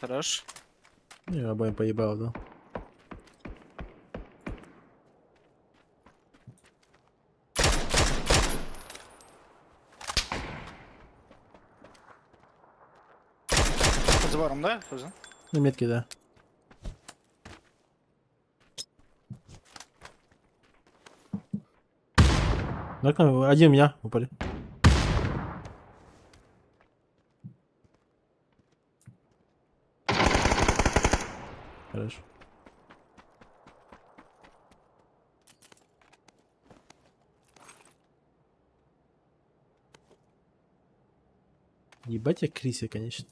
Хорош. Я обоим поебал, да? Под забором, да? Хз? Ну, метки, да. Ну, окно, один у меня упали. Хорошо. Ебать я Криси, конечно.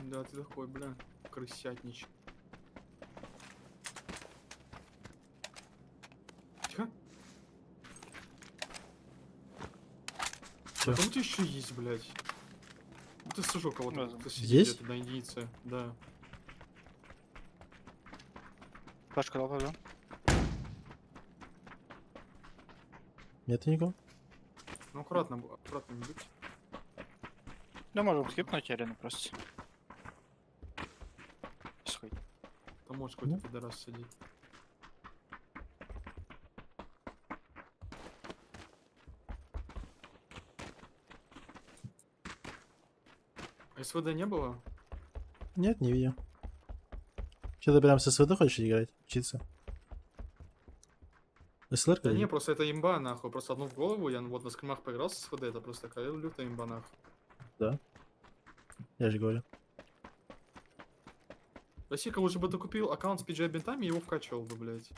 Да, ты такой, бля, крысятничек. Тихо. Чё? А там у тебя еще есть, блядь. Ну ты сажу кого-то. Да. кто сидит Здесь? где-то на единице. Да. Флешка дал, да? Нет никого? Ну аккуратно, аккуратно не будь. Да, можем скипнуть арену просто. Сходи. Там может какой-то пидорас сидеть. А СВД не было? Нет, не видел. Че ты прям со СВД хочешь играть? Учиться? СЛР Да не, просто это имба, нахуй. Просто одну в голову, я вот на скримах поиграл с СВД, это просто такая лютая имба, нахуй. Я же говорю. Российка лучше бы ты купил аккаунт с PGI бинтами и его вкачивал бы, блядь.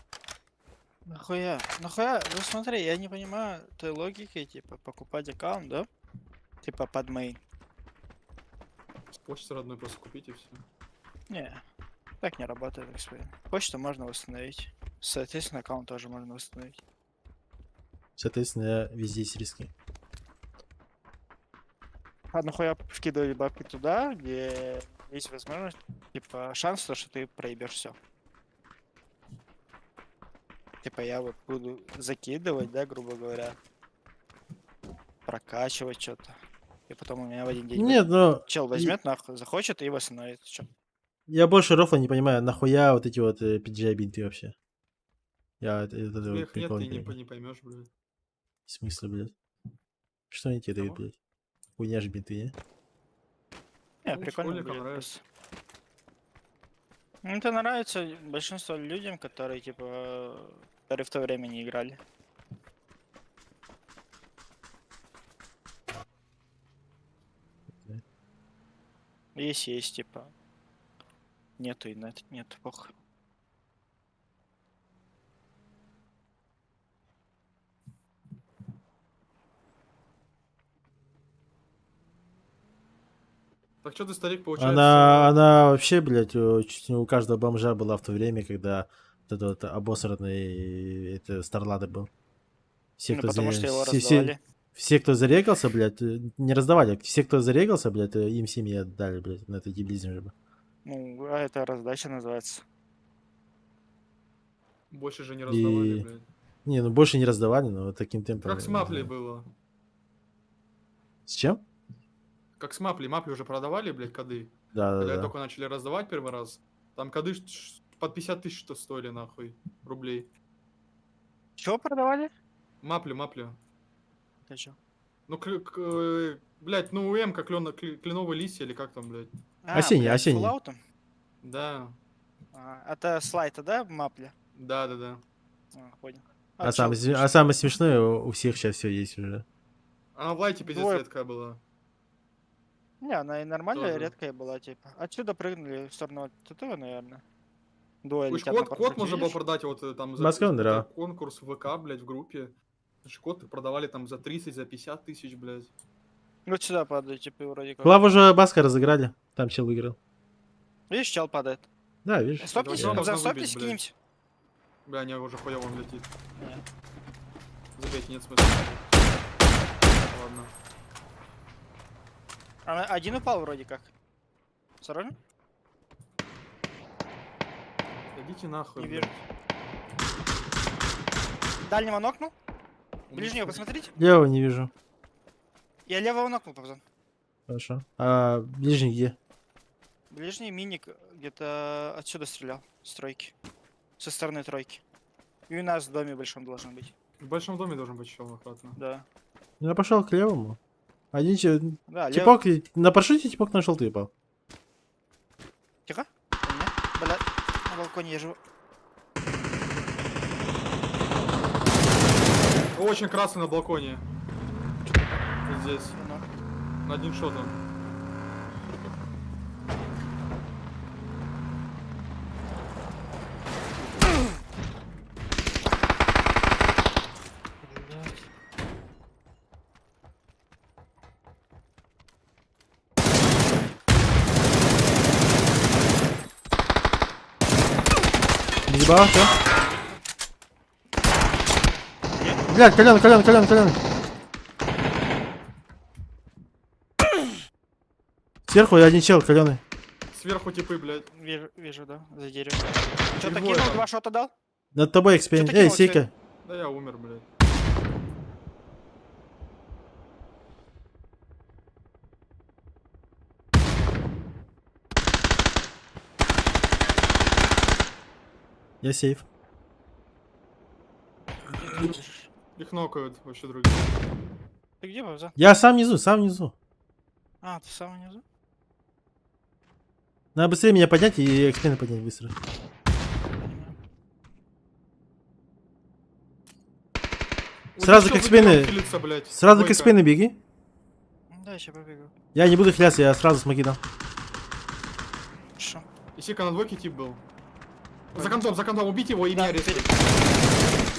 Нахуя? Нахуя? Ну смотри, я не понимаю той логики, типа, покупать аккаунт, да? Типа под мейн. С почты родной просто купить и все. Не, так не работает XP. Почту можно восстановить. Соответственно, аккаунт тоже можно восстановить. Соответственно, везде есть риски. А нахуя вкидывали бабки туда, где есть возможность, типа, шанс, то, что ты проебешь все. Типа я вот буду закидывать, да, грубо говоря, прокачивать что-то. И потом у меня в один день Нет, но чел возьмет, нахуй, захочет и восстановит. Чё? я больше рофла не понимаю, нахуя вот эти вот PGI бинты вообще? Я этот Тебе их нет, прикол ты не не, понимаю. не поймешь, блядь. В смысле, блядь? Что они тебе дают, Кого? блядь? Хуйня ж бинты, не? Не, Ну, прикольно школьникам выглядит нравится. просто. Ну, это нравится большинству людям, которые, типа, которые в то время не играли. Есть, типа. Нету и нету, похуй. Так что ты, старик, получается... Она вообще, блядь, чуть не у каждого бомжа была в то время, когда вот этот вот обосранный это Старладер был. Все, Ну, кто потому за- что его все- раздавали. все, кто зарегался, блядь, не раздавали. Все, кто зарегался, блядь, им семьи отдали, блядь, на это деблизм же. Ну, а это раздача называется. Больше же не раздавали, И- блядь. Не, ну больше не раздавали, но вот таким темпом. Как с Маплей было. С чем? Как как с Мапли. Мапли уже продавали, блядь, коды. Да, Когда да, да. только начали раздавать первый раз. Там коды под 50 тысяч что стоили, нахуй, рублей. Чего продавали? Мапли. Ты чё? Ну, блядь, ну УМ, как кленовые листья, или как там, блядь. Осенний, блядь, осенний. Fallout'ом? Да, Это слайд, да, мапля? да. Понял. А чё, самое смешное, у всех сейчас все есть уже. Она в лайте пиздец Двое. редкая была. Не, она и нормальная, Тоже. редкая была, типа. Отсюда прыгнули в сторону ТТ, наверное. Двое Уж летят на код парашюте, можно было видишь? продать вот там Москва, какой-то да. конкурс в ВК, блядь, в группе. Уж код продавали там за 30, за 50 тысяч, блядь. Вот сюда падает, типа, вроде как. Клав уже Баска разыграли. Там чел выиграл. Видишь, чел падает. Да, видишь? Стопнись, чела можно Кобзан, выбить, стопнись, блядь. кинемся. Бля, не, уже хуёво он летит. Не. Забейте, нет смысла. Ладно. Один упал вроде как. Осторожно? Идите нахуй, Не блядь. вижу. Дальнего нокнул. У Ближнего меня- посмотрите. Левого не вижу. Я левого нокнул, Кобзан. Хорошо. А ближний где? Ближний миник где-то отсюда стрелял, с тройки. Со стороны тройки. И у нас в доме большом должен быть. В большом доме должен быть чел, аккуратно. Да. Ну, я пошел к левому. Один Да, левый. типок, на парашюте типок на желтый упал. Тихо. У меня. Блядь, на балконе я живу. Очень красный на балконе. Вот здесь. Ну, На один шот он. блядь. Без бала, все. Блядь, колян. Сверху один чел, каленый. Сверху типы, блядь. Вижу, да, за деревом. Что-то двое кинул, там. 2 шота дал? Над тобой экспейн. Чё-то Эй, кинул, Сейка. Да я умер, блядь. Я сейф. Их нокают вообще другие. Ты где, Бабза? Я сам внизу. А, ты сам внизу? Надо быстрее меня поднять и экспейна поднять быстро. Понимаю. Сразу Вот к ещё за экспейны. деревом хилится, блядь. Сразу к Двойка. экспейну беги. Да, сейчас побегу. Я не буду хиляться, я сразу смоги дам. Хорошо. И сика на двойке тип был. За контом, убить его и Да, меня резать.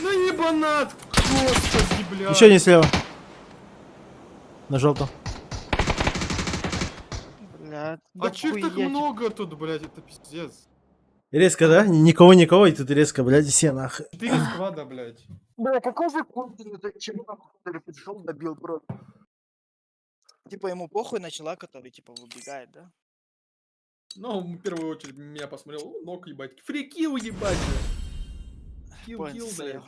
Ну ебанат! Господи, блядь. Еще один слева. На желтом. Блядь, А чё их так хуя много тут, блядь, это пиздец. Резко, да? Никого, и тут резко, блядь, все нахуй. 4 сквада, блядь. Бля, какой же это чувак, который пришел, добил просто. Типа ему похуй на чела, который типа выбегает, да? Ну, в первую очередь меня посмотрел, «О, ног ебать. Фрикил ебать. Килл, Понял, блядь. стоял.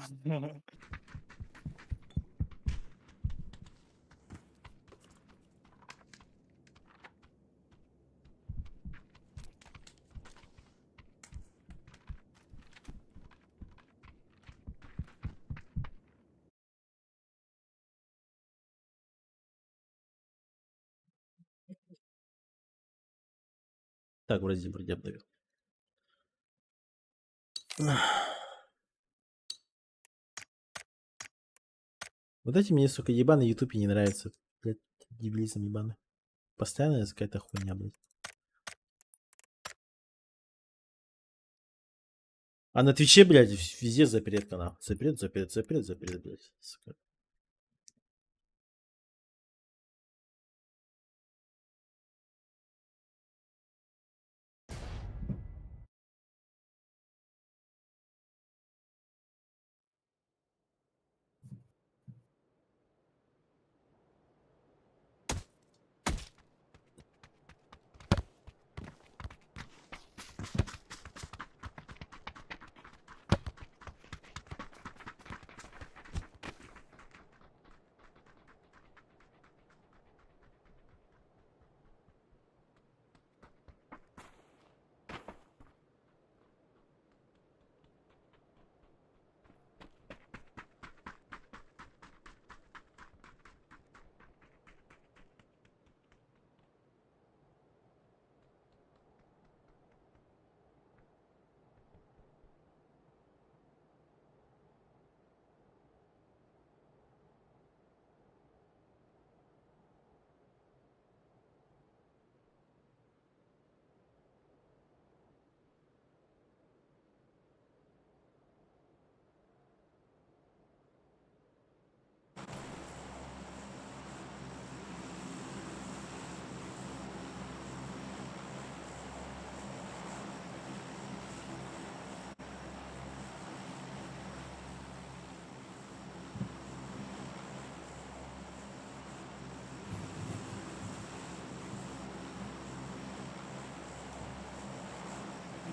Так, вроде обновил. Вот эти мне, сука, ебаные ютубе не нравятся. Блядь, дебилизм ебаный. Постоянно какая-то хуйня, блядь. А на Твиче, блядь, везде запрет канал. Запрет, блядь. Сука.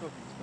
Сколько?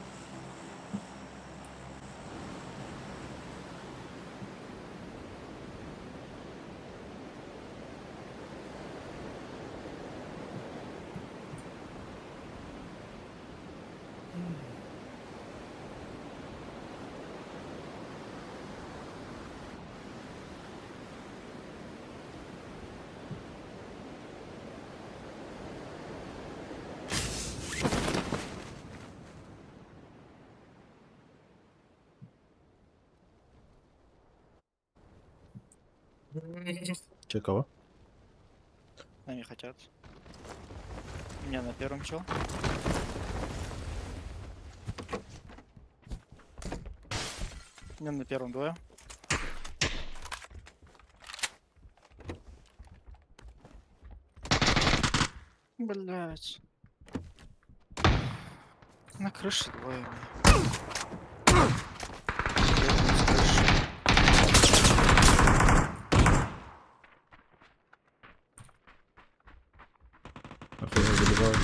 Че, кого? Они хотят. Меня на первом чел. Меня на первом двое. Блять. На крыше двое. Бегают с крыши. Охуенно забиваю.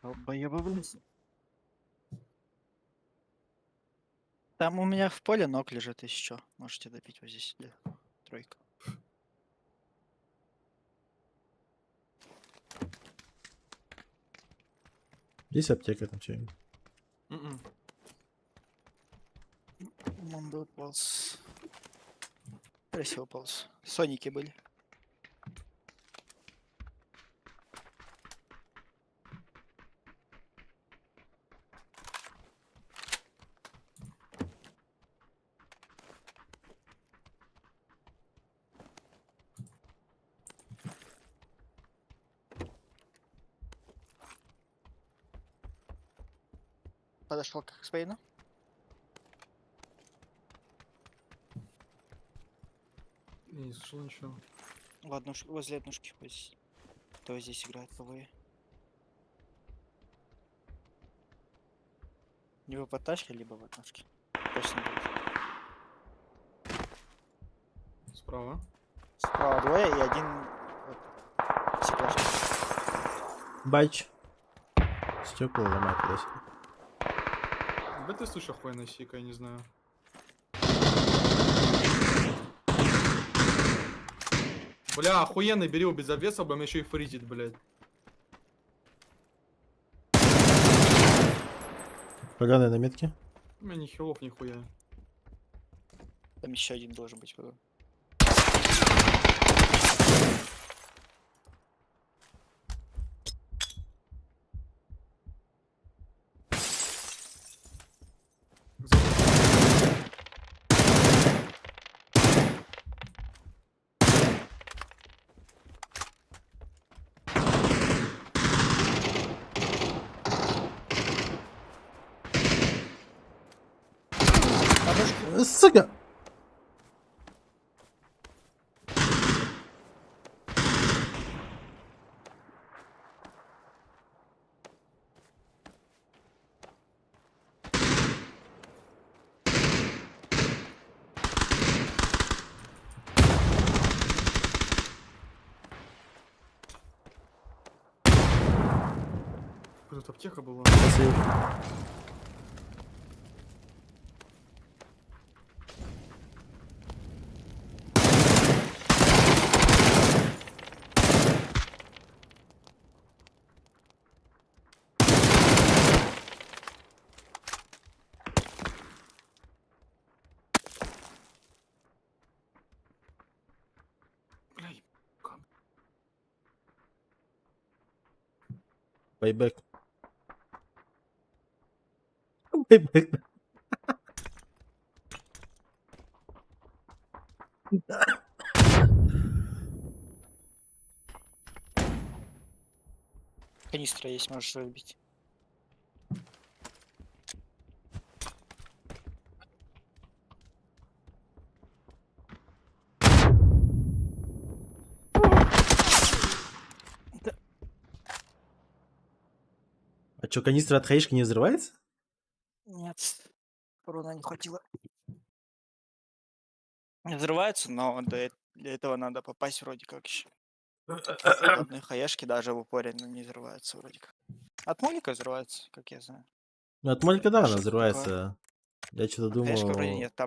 Долбоёбы, блядь. Там у меня в поле ног лежит еще. Можете допить вот здесь. Да. Тройка. Есть аптека там что-нибудь? Мгм. Мондо полз. Красиво полз. Соники были. Подошел к Спейну. Я не слышал ничего. Возле однушки. Вот здесь. Кто здесь играет КВ? Либо по тачке, либо в однушке. Точно будет. Справа. Справа двое и один вот, стеклашка. Байч. Стекла ломать туда-сюда. Да ты слышишь охуенная сика, я не знаю. Бля, охуенный, бери его без обвеса, бо еще и фризит, блядь. Поганые на метке. У меня ни хилов, нихуя. Там еще один должен быть. Вот. Сука! Тут аптека была. Спасибо. Бля, Байбек. Байбек. Канистра есть, можешь разбить. Что, канистра от хаишки не взрывается? Нет, урона не хватило. Не взрывается, но для этого надо попасть вроде как еще. Одной хаешки даже в упоре не взрывается вроде как. От молика взрывается, как я знаю. Ну, от малька, да, она Что-то такое. взрывается. Я что-то От хаешки вроде думал... нет.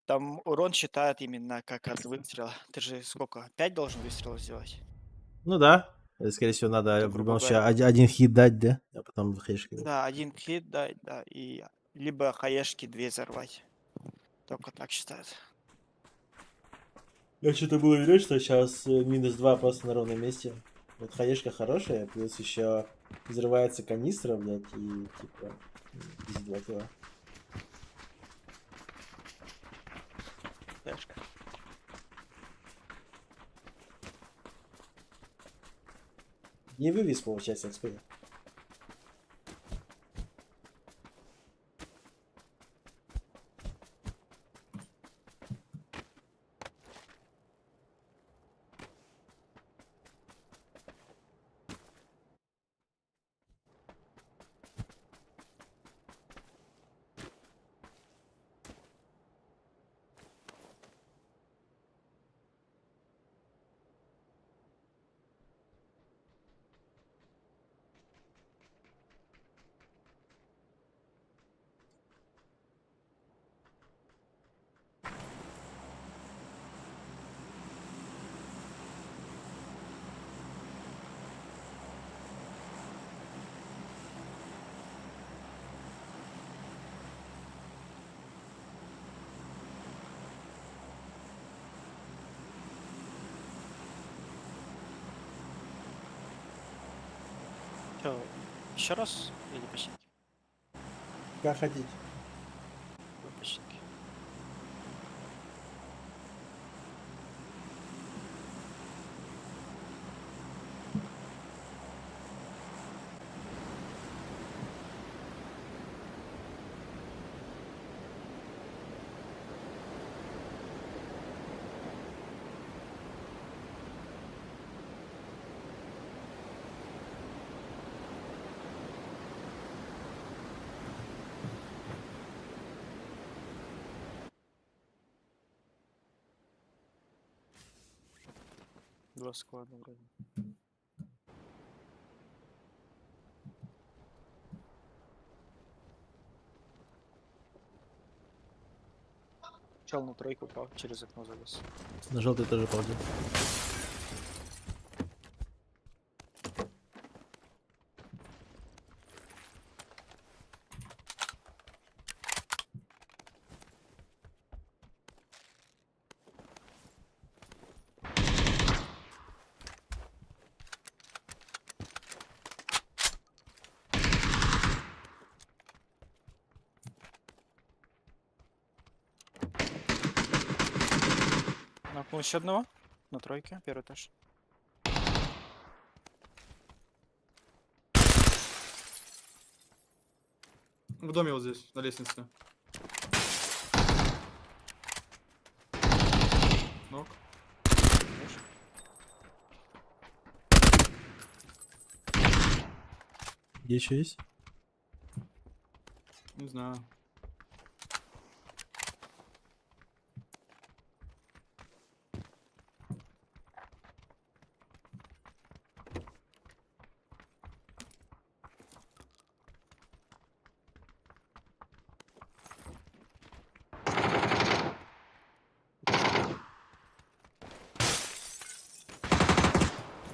Там урон считают именно как от выстрела. Ты же сколько? 5 должен выстрелов сделать? Ну да. Скорее всего, надо То, в грубо любом случае говоря. один хит дать, да? А потом хаишки дать. Да, один хит, да, и либо хаешки 2 взорвать. Только так считают. Я что-то был уверен, что сейчас минус 2 просто на ровном месте. Вот хаешка хорошая, плюс еще взрывается канистра, блядь, и типа 2 кило. Хаешка. Не вывез, получается, экспert. Чё, еще раз или починки? Как хотите. Починки. Два склада вроде. Чел на тройку упал, через окно залез. На желтый тоже ползет. Накнул еще одного. На тройке, первый этаж. В доме вот здесь, на лестнице. Нок. Где еще есть? Не знаю.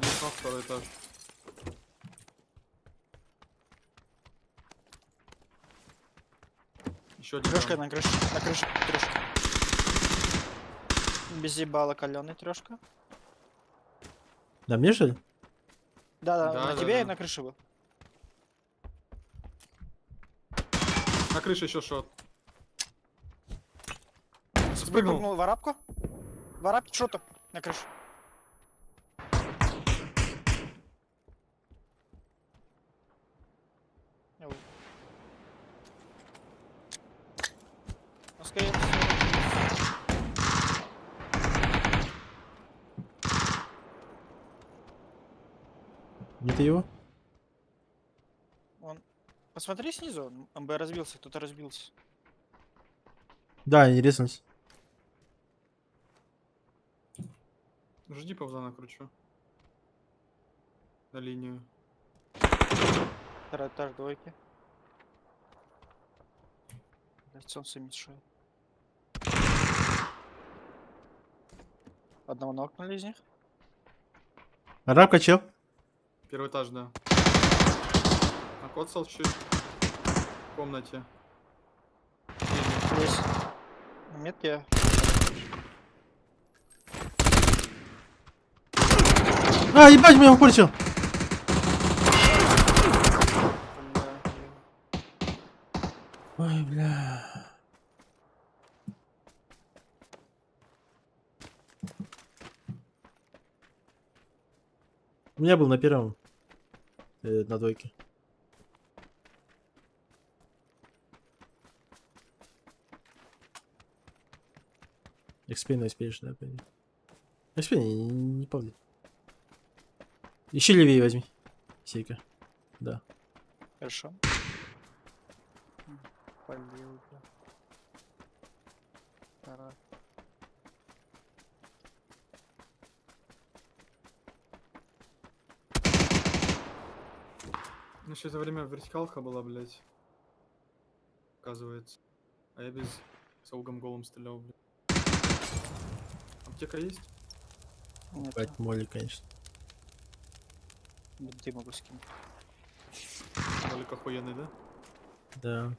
Ехал второй этаж. Еще один. Трешка там. на крыше. На крыше трешка. Без ебала каленый трешка. На мне, что ли? Да, Да, на да, тебе и да. на крыше был. На крыше еще шот. Спрыгнул. Выпрыгнул в арабку. В арабке что-то на крыше. Ау. Ну, скорее всего. Где ты его? Посмотри снизу, МБ разбился, кто-то разбился. Да, они резнулись. Жди, повза накручу. На линию. Второй этаж двойки. Блять, солнце мешает. Одного нокнули из них. Арабка, чел? Первый этаж, да. Накоцал чуть. В комнате. Здесь. На метке. А, ебать, меня упорчил. Ой, бля. У меня был на первом. На двойке. XP на XP, да, пойди. XP не помню. Еще левее возьми. Сейка. Да. Хорошо. Полил, бля. Пора. Ну, все это время вертикалка была, блядь. Оказывается. А я без... С аугом голым стрелял, блядь. Аптека есть? Нет, Бать, моли, конечно. ты могу скинуть. Молик охуенный, да? Да.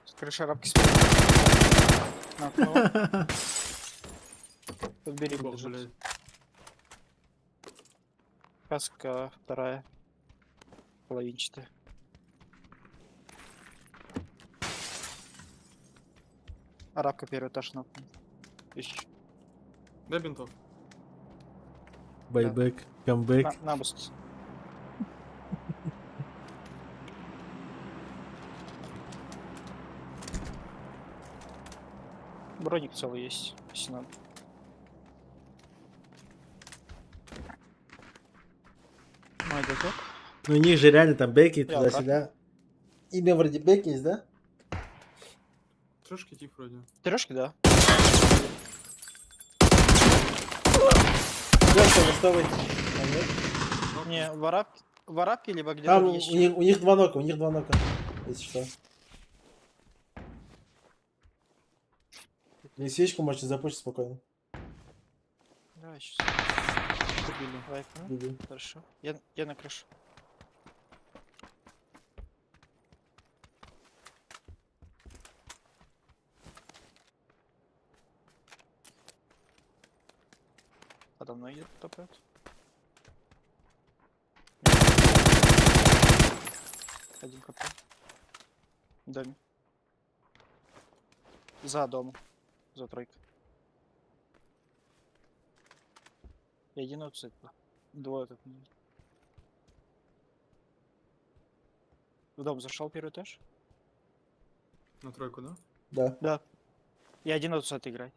С крыши арабки спят. Нокнул. Подбери, Бог, лежит. блядь. Каска вторая. Половинчатая. Арабка первый этаж нокнул. Ищу. Дай бинтов. Байбек, камбэк. На буст. Броник целый есть, если надо. Мой дозор. Ну, у них же реально там бэки Я туда-сюда. Имя вроде бэк есть, да? Трешки тип вроде. Трешки, да. Лёша, ростовый. Не, в арабке либо где-то Там есть. у них два нока, если что. И свечку можете запушить спокойно. Давай сейчас. Убили. Давай, Иди. хорошо. Я на крыше. Подо мной идет, топает. Один КП. В доме. За домом. За тройкой. Я один отсюда. Двое тут. В дом зашел первый этаж? На тройку, да? Да. Да. Я один отсюда играть.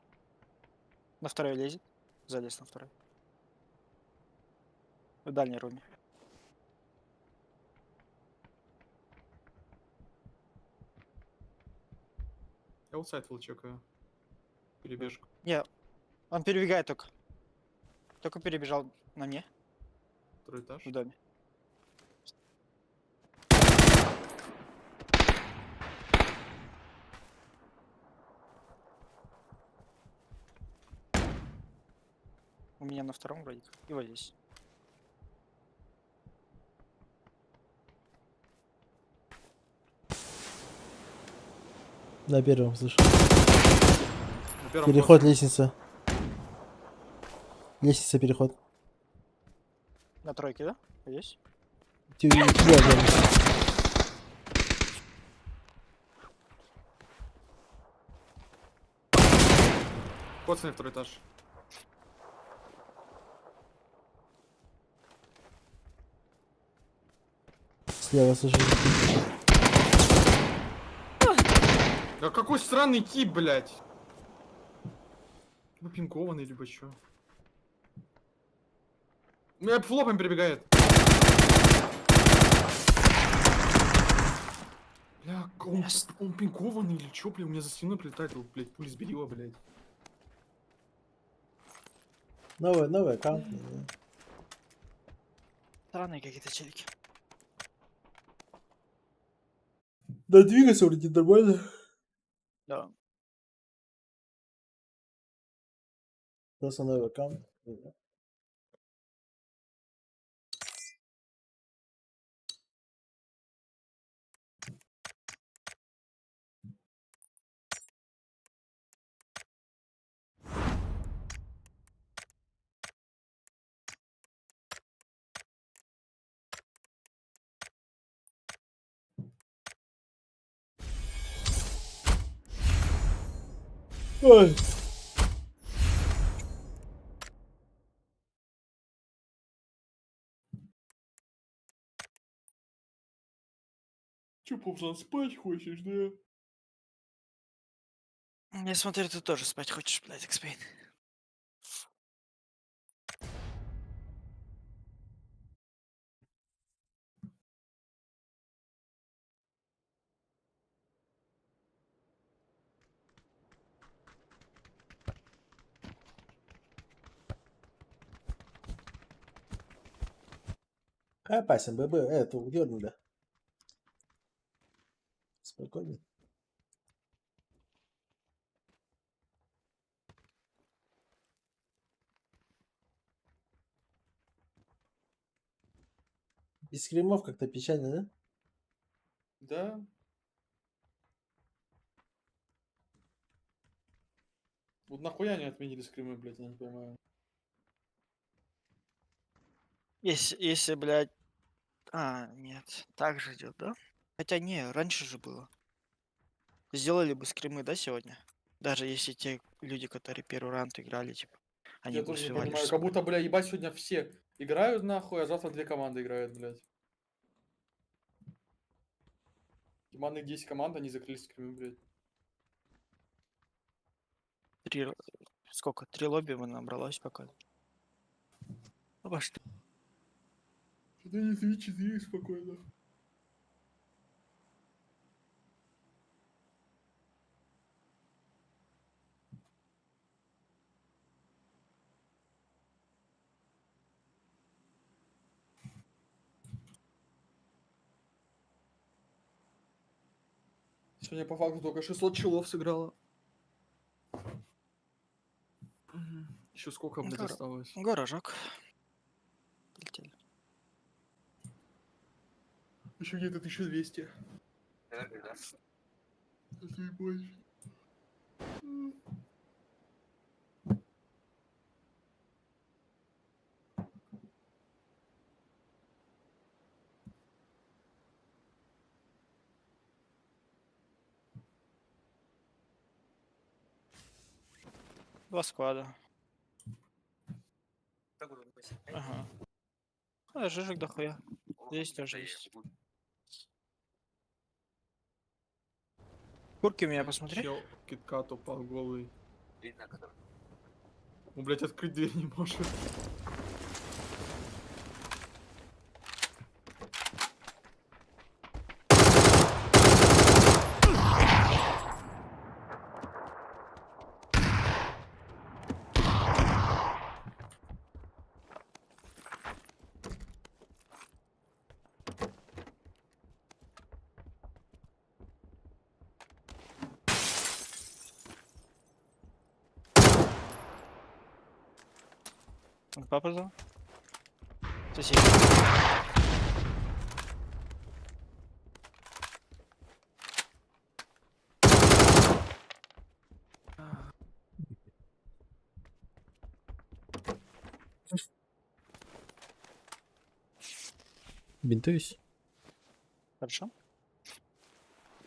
На второй лезет. Залез на второй. В дальней руме. Я аутсайд чекаю. Перебежку. Не, он перебегает только. Только перебежал на мне Второй этаж. в доме. У меня на втором вроде. И вот здесь. На первом, слышу. На первом Переход, лестница. Лестница, переход. На тройке, да? Вот здесь. Тебя, да. Коцанный второй этаж. Слева, слышу. Да какой странный тип, блядь. Ну, пинкованный, либо чё. Меня флопом перебегает. Бля, он пинкованный или чё, бля, у меня за стеной прилетает, вот, блядь, пуля сберила, блядь. Новый аккаунт. Странные какие-то челики. Да двигаться вроде нормально. Да. Просто новый аккаунт. Ой. Чё, Пупсан, спать хочешь, да? Я смотрю, ты тоже спать хочешь, блядь, Экспейн. Опасен, ББ, это удернули. Спокойно. Без скримов как-то печально, да? Да. Вот нахуя они отменили скримы, блядь, я не понимаю. Если, блядь... А, нет. Так же идет, да? Хотя не, раньше же было. Сделали бы скримы, да, сегодня? Даже если те люди, которые первый раунд играли, типа, они Я бы тоже не успевали понимаю, же как будто, спать. бля, ебать, сегодня все играют нахуй, а завтра 2 команды играют, блядь. Командных 10 команд, они закрыли скримы, блядь. Сколько? 3 лобби вы набралось пока. Обо что? Да не 3-4 спокойно. Сегодня по факту только 600 челов сыграла. Еще сколько, блядь, Гора- осталось? Гаражок. Полетели. Еще где-то 1200. Это и больше. Два склада. Ага. А, жижик дохуя. Здесь тоже есть. Курки у меня посмотри. Чел киткат упал голый. Он, блядь, открыть дверь не может. Папа за. Сосед. Бинтуюсь. Хорошо.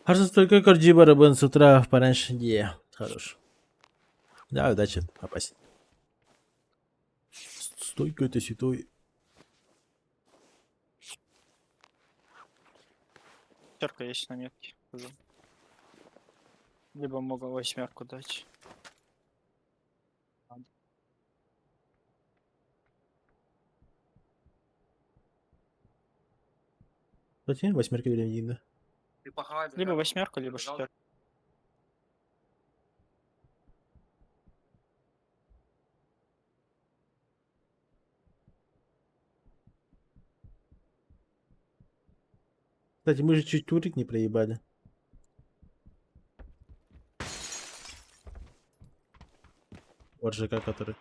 Хорошо, только корджи барабан с утра пораньше. Не, хорош. Да, удачи, опасен. Стойка это святой. Терка есть на метке. Хз. Либо могу 8 дать. Кстати, восьмерка или один, да? Ты похавай. Либо восьмерку, либо шестерку. Кстати, мы же чуть турик не проебали. Вот ЖК, который.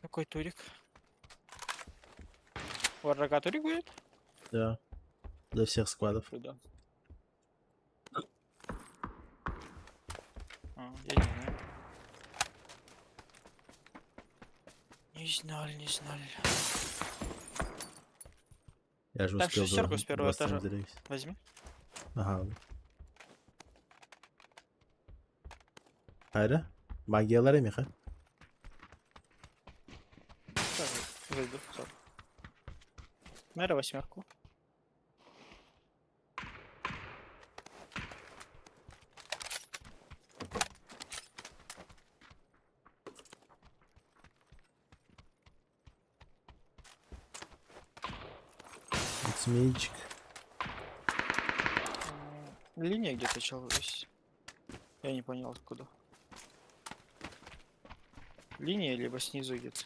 Какой турик? У врага турик будет? Да. Для всех складов. Куда? Я не знаю. Не знали, не знали. Я же Так, успел шестерку до с первого 20 этажа. залезть. Возьми. Ага. Haydi. Magiyalar yemek ha. Так, выйду. Всё. Мэра восьмерку. Змеечек. Линия где-то чел есть. Я не понял откуда. Линия либо снизу где-то.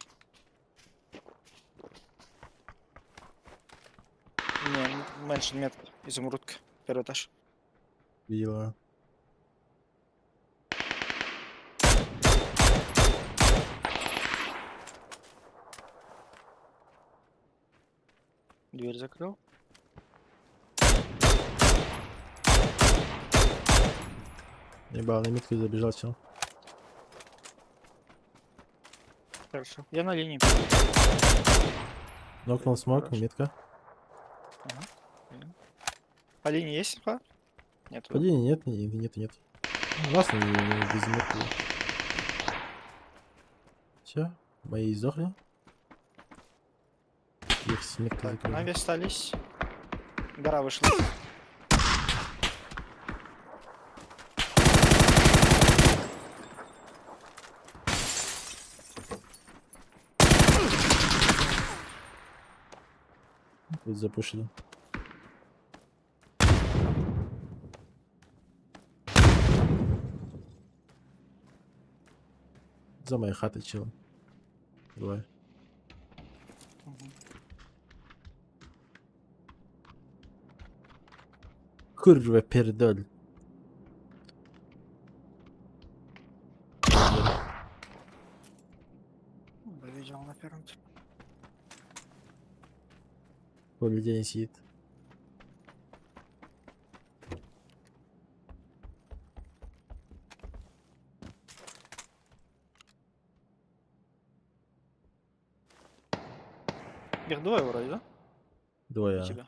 Не, меньше метка. Изумрудка. Первый этаж. Видела. Дверь закрыл. Ебал, на митку забежал все. Хорошо. Я на линии. Нокнул смог, Хорошо. митка. По линии есть инфа? Нет. Падения нет, нет. Ну, ладно, без митки. Все, мои сдохли. Их с миткой Так, закрыли. Нави остались. Гора вышла. Тут запушили. За моей хатой чел. Давай. Kurwa pierdol. Видел на первом. Поле день сидит. Их двое вроде, да? У Двое. тебя.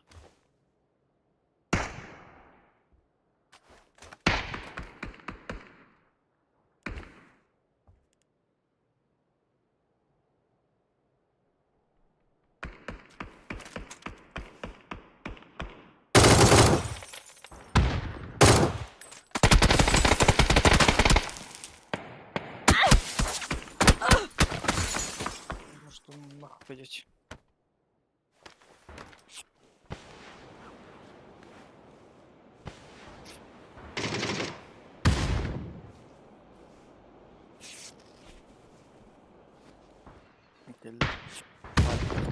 Может, он нахуй пойдете.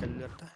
Келлерді.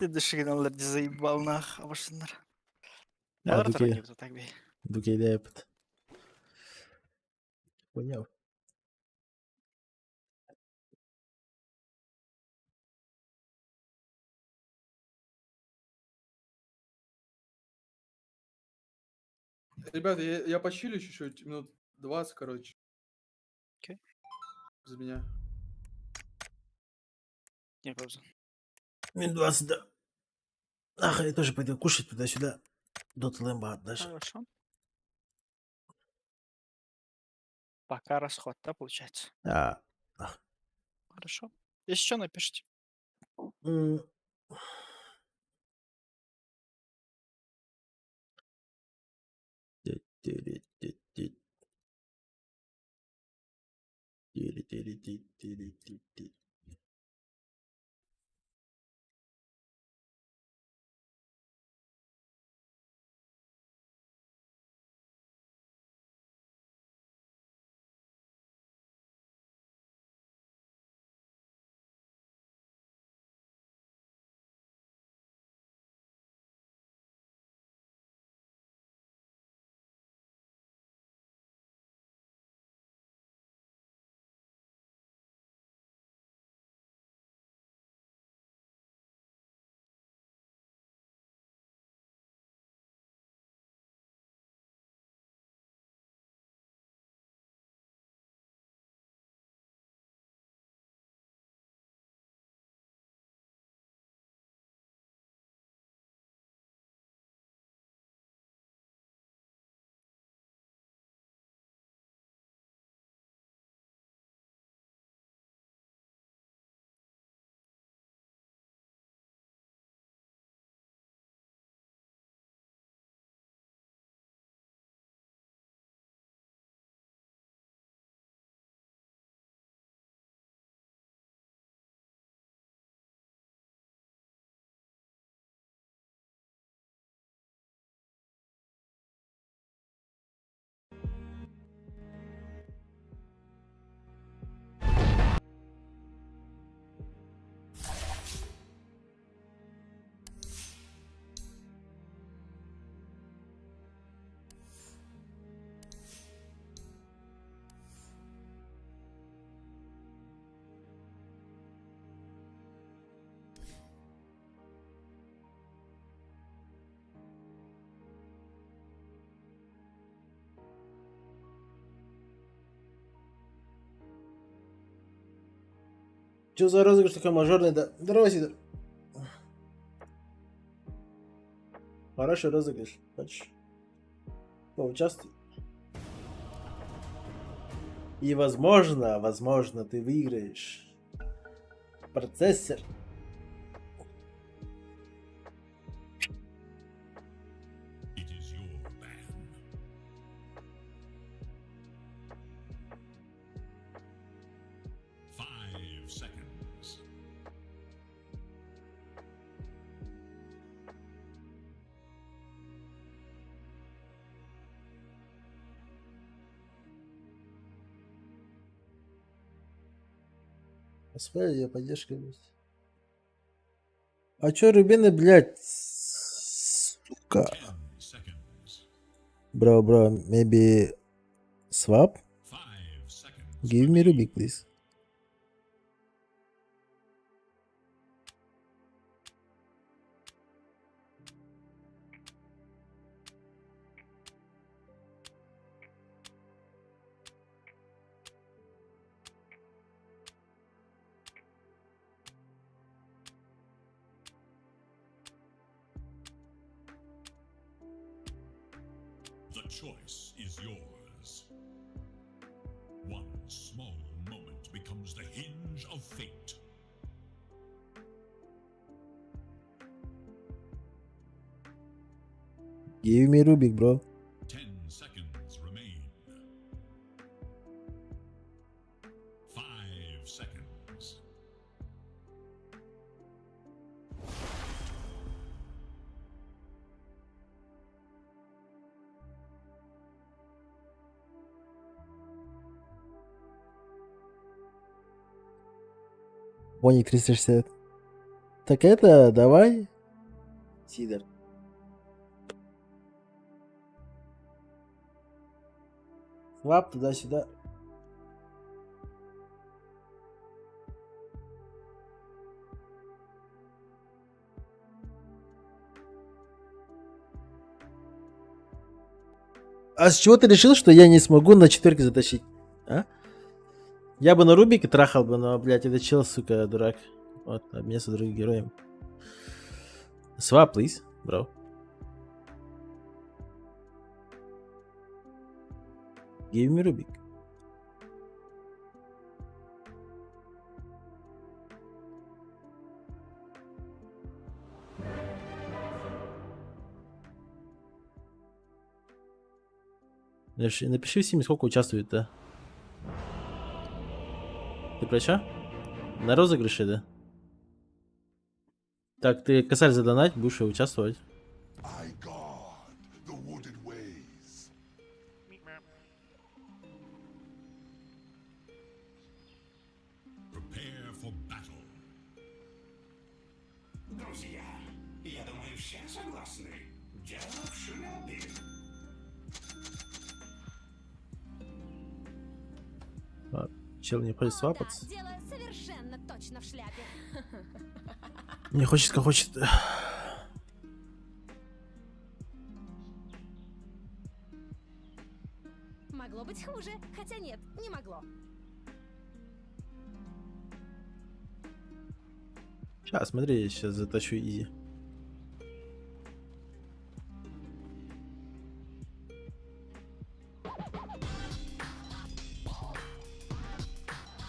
Ты дошириналарды заебал нах, абашындар. А, Алар Дуке, тарагивді так бей. Дуке ляпт. Понял. Ребята, я почилю чуть-чуть, минут 20, короче. Окей. Без меня. Не пауза. Минут 20, да. Ах, я тоже пойду кушать туда-сюда. Дота Лэмба даже. Хорошо. Пока расход, да, получается? А, Хорошо. Если что, напишите. м, ти-ти-ри-ти-ти. Ти-ри-ти-ри-ти-ти-ри-ти-ти. Че за розыгрыш такой мажорный? Да, здорово, Сидор. Хороший розыгрыш. Хочешь? Поучаствуй. И возможно, ты выиграешь процессор. It is your ban. 5 seconds. Господи, я поддержка есть. А чё, Рубины, блядь? Сука. 10 seconds. Bro, maybe swap? 5 seconds. Give me Rubik, please. The choice is yours. One small moment becomes the hinge of fate. Give me Rubik, bro. 10 seconds remain. 5 seconds. Боник 360. Так это, давай. Сидор. Свап туда-сюда. А с чего ты решил, что я не смогу на четверке затащить? А? Я бы на Рубике трахал бы, но, блядь, это чел, сука, дурак. Вот, обменяться другим героем. Swap, please, bro. Give me Rubik. Напиши всем, сколько участвует, да? Ты про чё? На розыгрыше, да? Так, ты косарь задонать, будешь участвовать. I guard the wooded ways. Prepare for battle. Друзья, я думаю, все согласны. Дело в шляпе. Чел не хочет свапаться. Дело совершенно точно в шляпе. Не хочет, как хочет. Могло быть хуже, хотя нет, не могло. Сейчас, смотри, я сейчас затащу изи.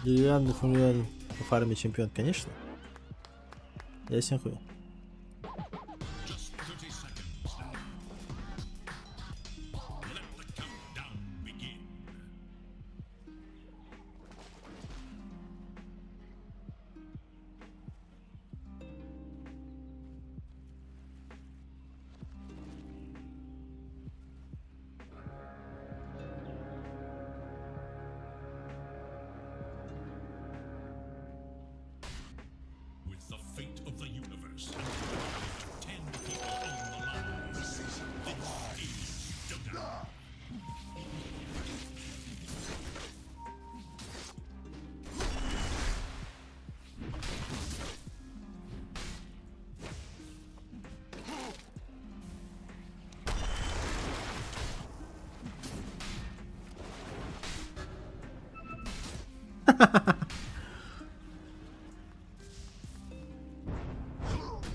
Деревянный фуриан по фарме чемпион, конечно. Ясен хуй. Just 30 seconds now. Let the countdown begin. With the fate of the universe and the lives of 10 people on the line, this is Showdown.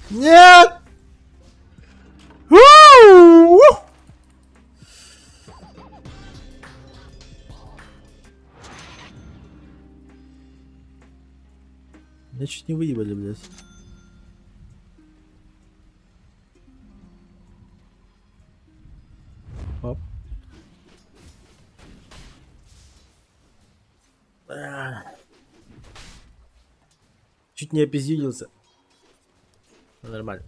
Нет! У-у-у! Меня чуть не выебали, блядь. Оп. Чуть не опиздюлился. Ну, нормально.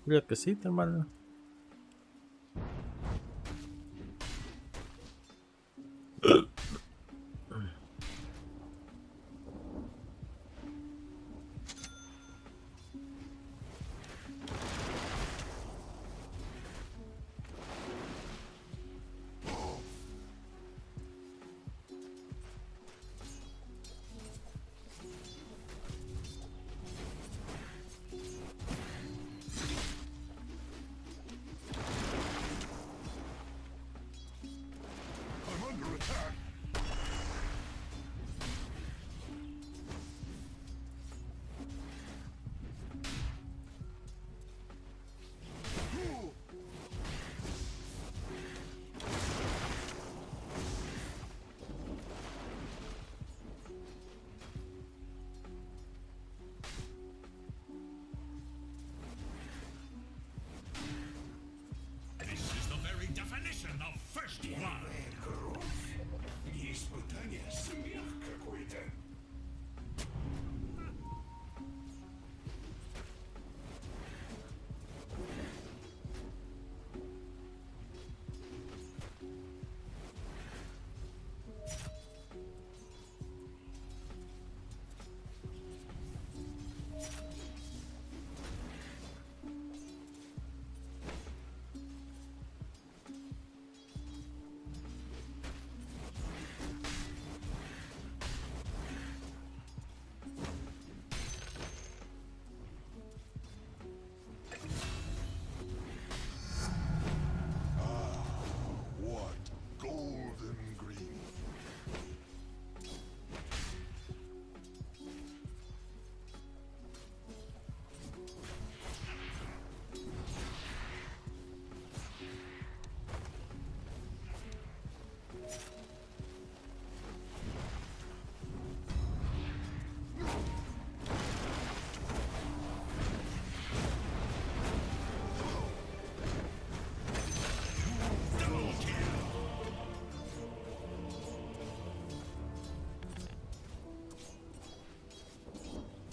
Клетка сидит нормально.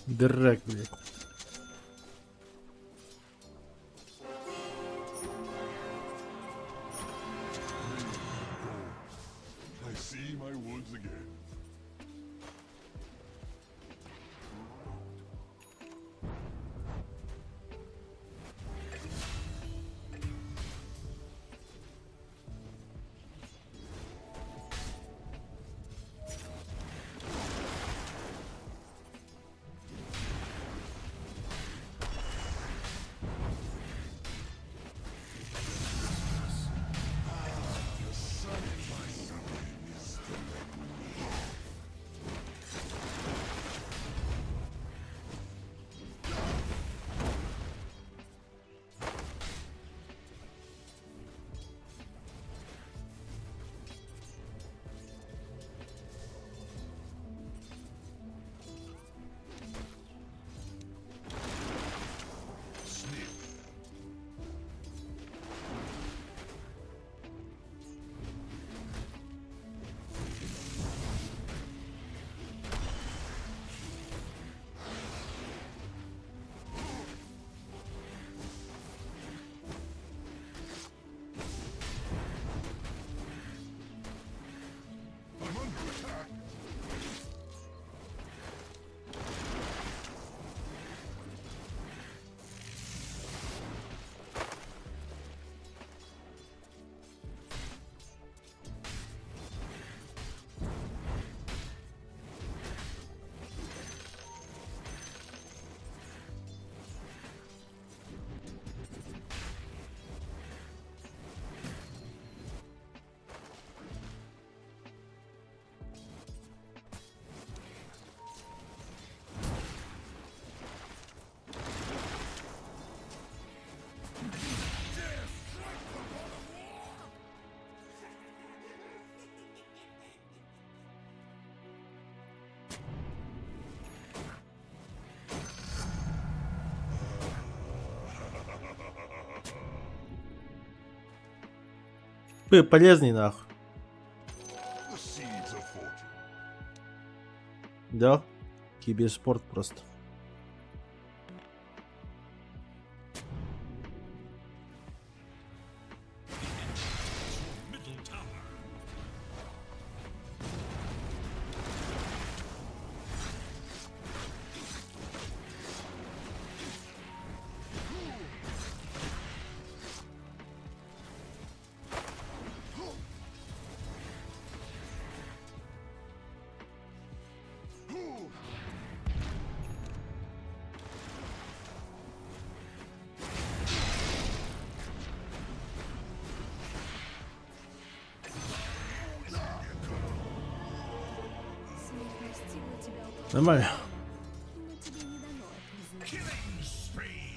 Дурак, блядь. I see my woods again. Вы полезный нахуй. The seeds of fortune. Да? Киберспорт просто. Middle tower. Смерть настигла тебя, Нормально. но тебе не дано это узнать. Killing spree.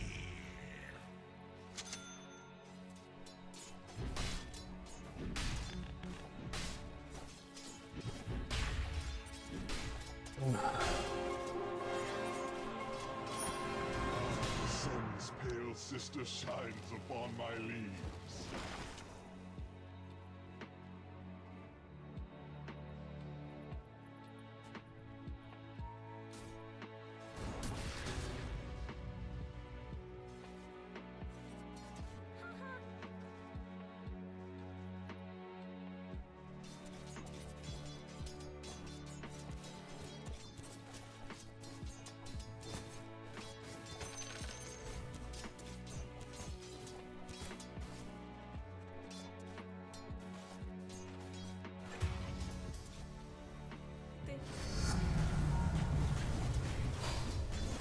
The sun's pale sister shines upon my leaves.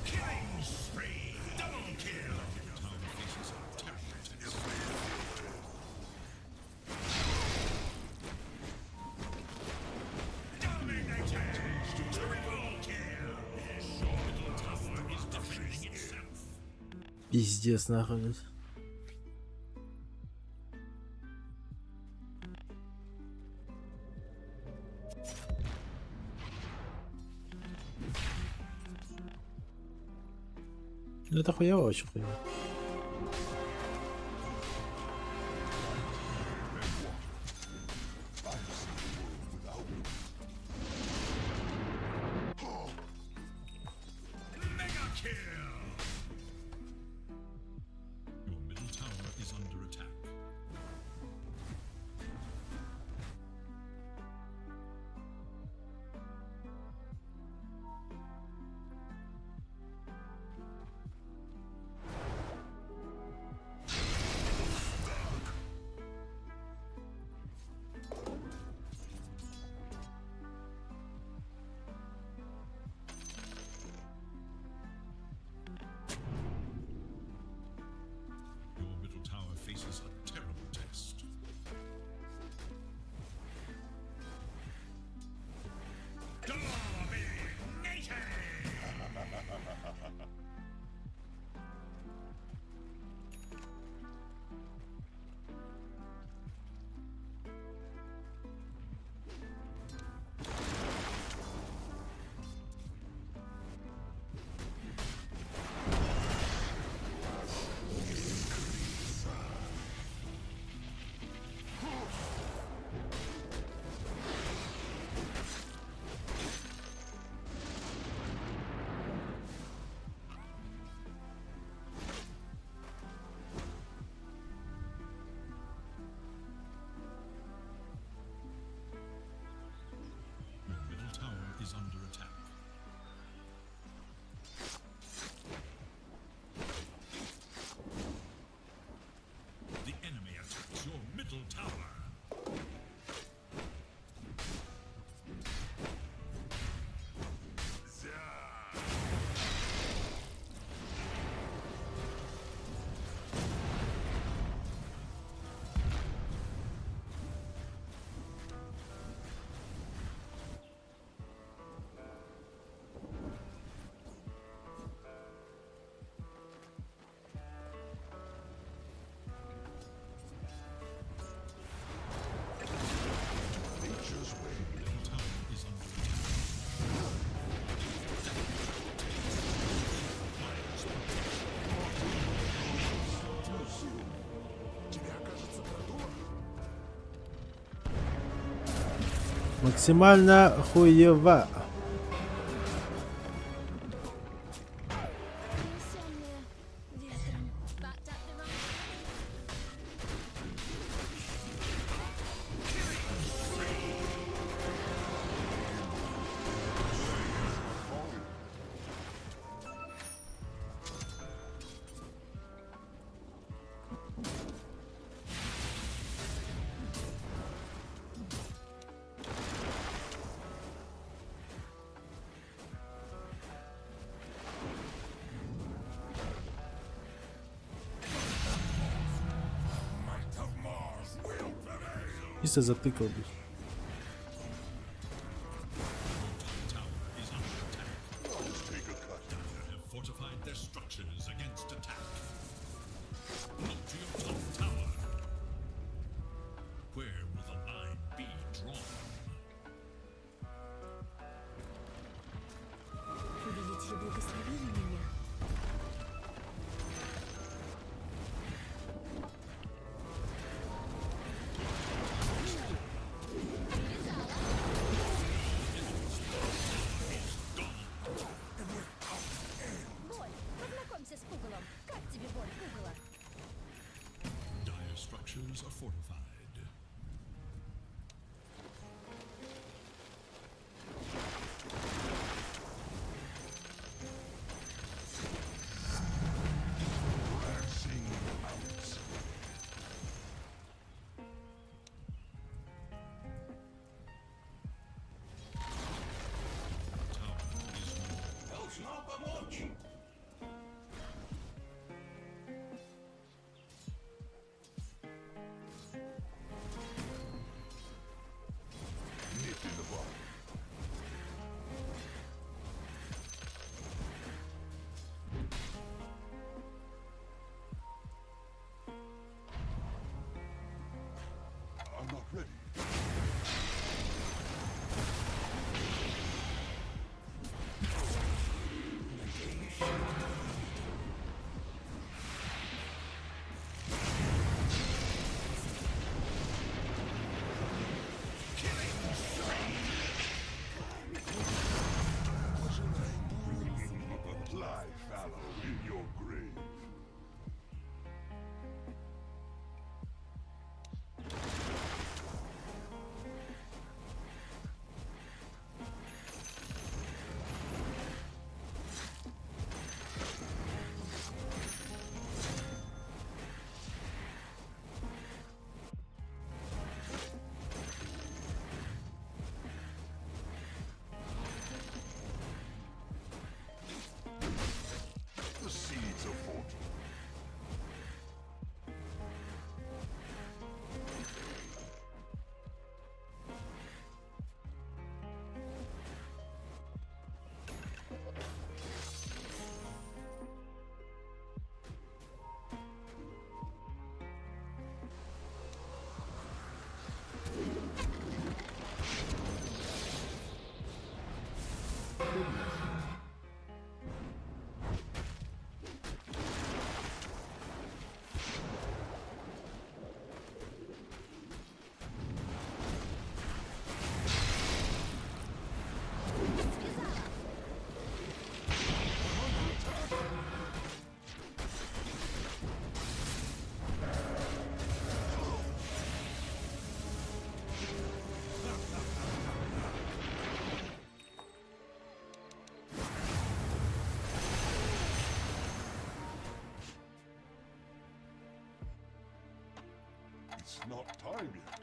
Killing spree. Double kill. Town faces attacked. Dominated. Triple kill. Middle tower is defending itself. Пиздец нахуй. блядь. Ну это хуево, очень хуево. Максимально хуево. Унесённые ветром. Чисто затыкал, блядь. Have fortified their structures against attack. Look to your top tower. Where will the line be drawn? Повелитель благословили меня. Боль, познакомься с пугалом. Как тебе боль, пугало? Dire structures are fortified. It's not time yet.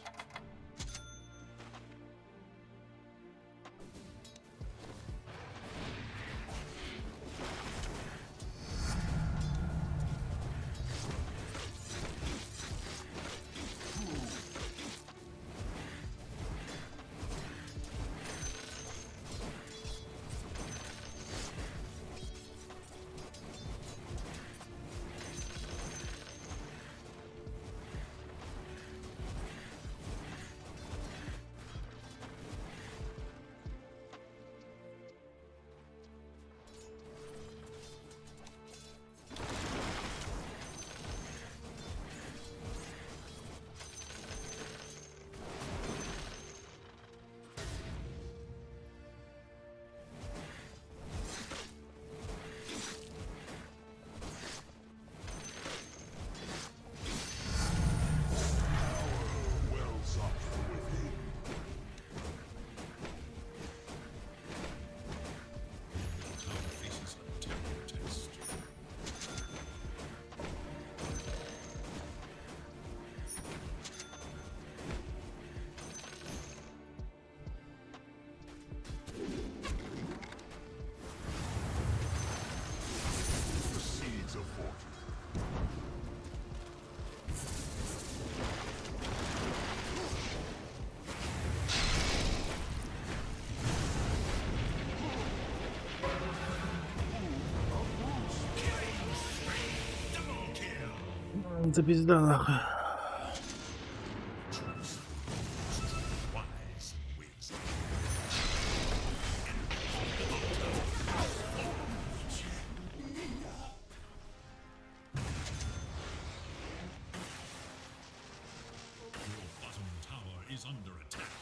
Это пизда нахуй. Wise wins. Your bottom tower is under attack.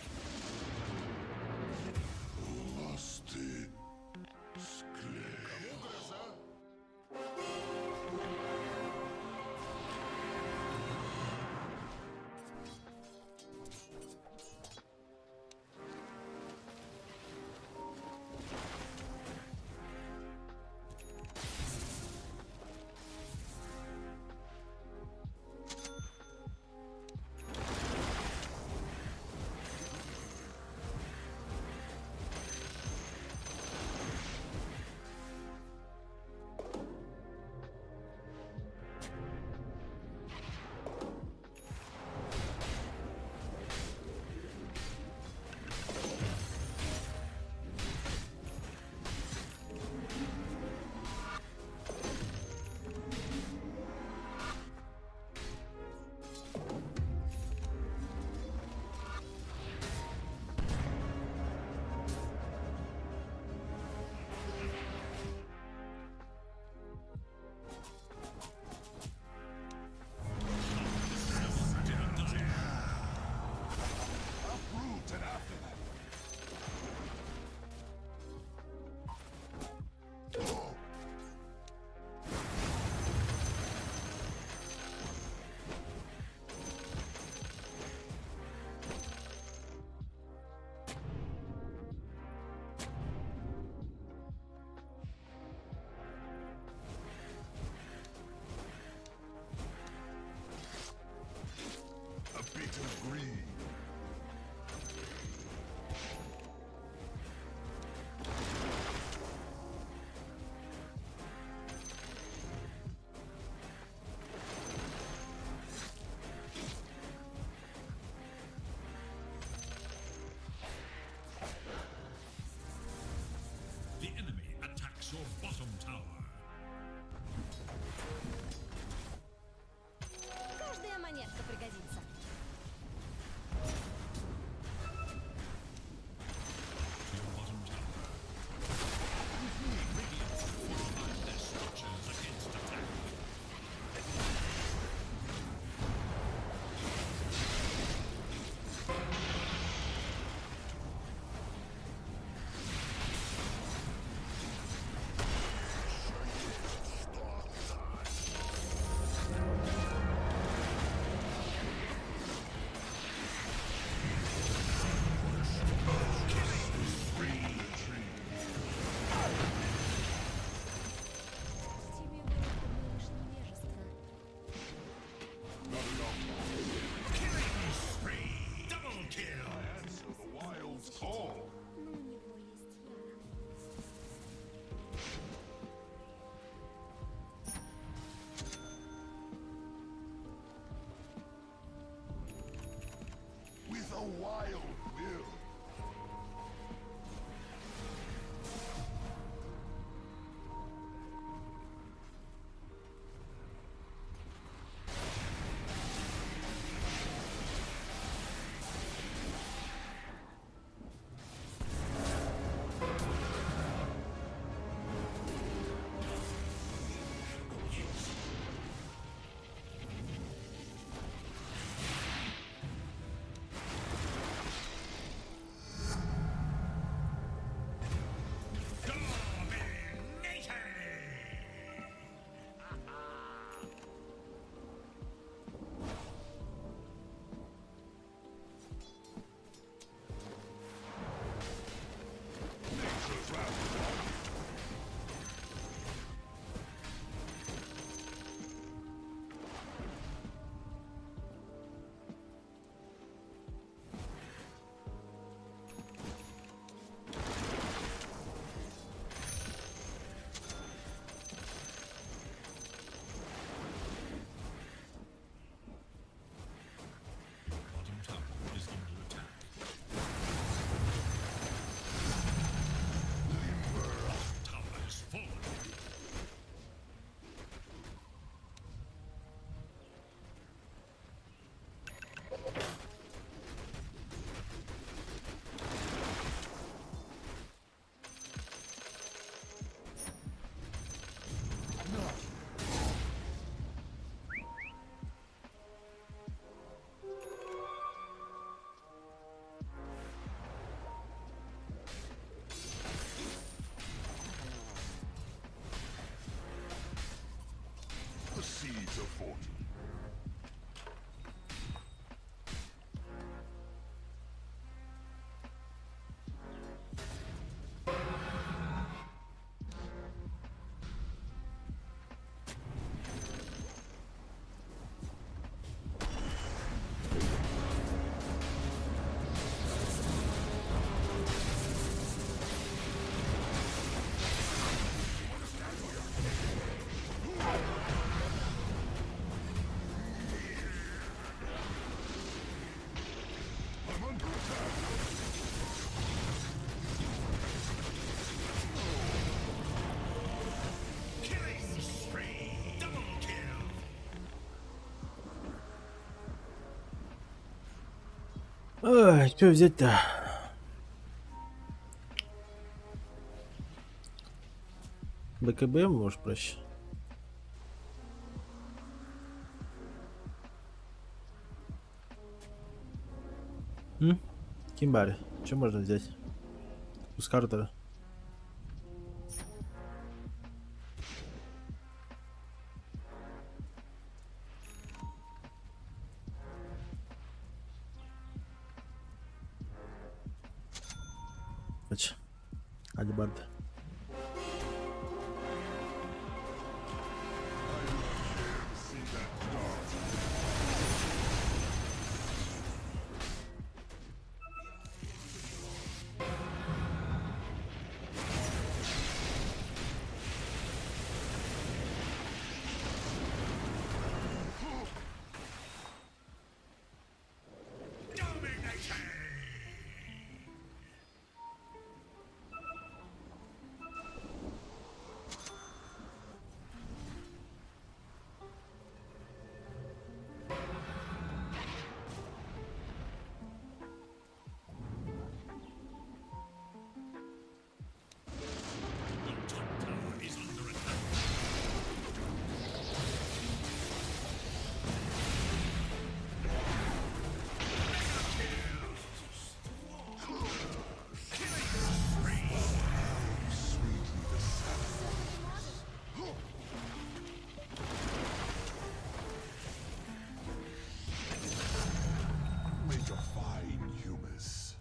Ой, что взять-то? БКБ, может, проще? Кимбари. Что можно взять? С Картера. Альбард. Make a fine humus.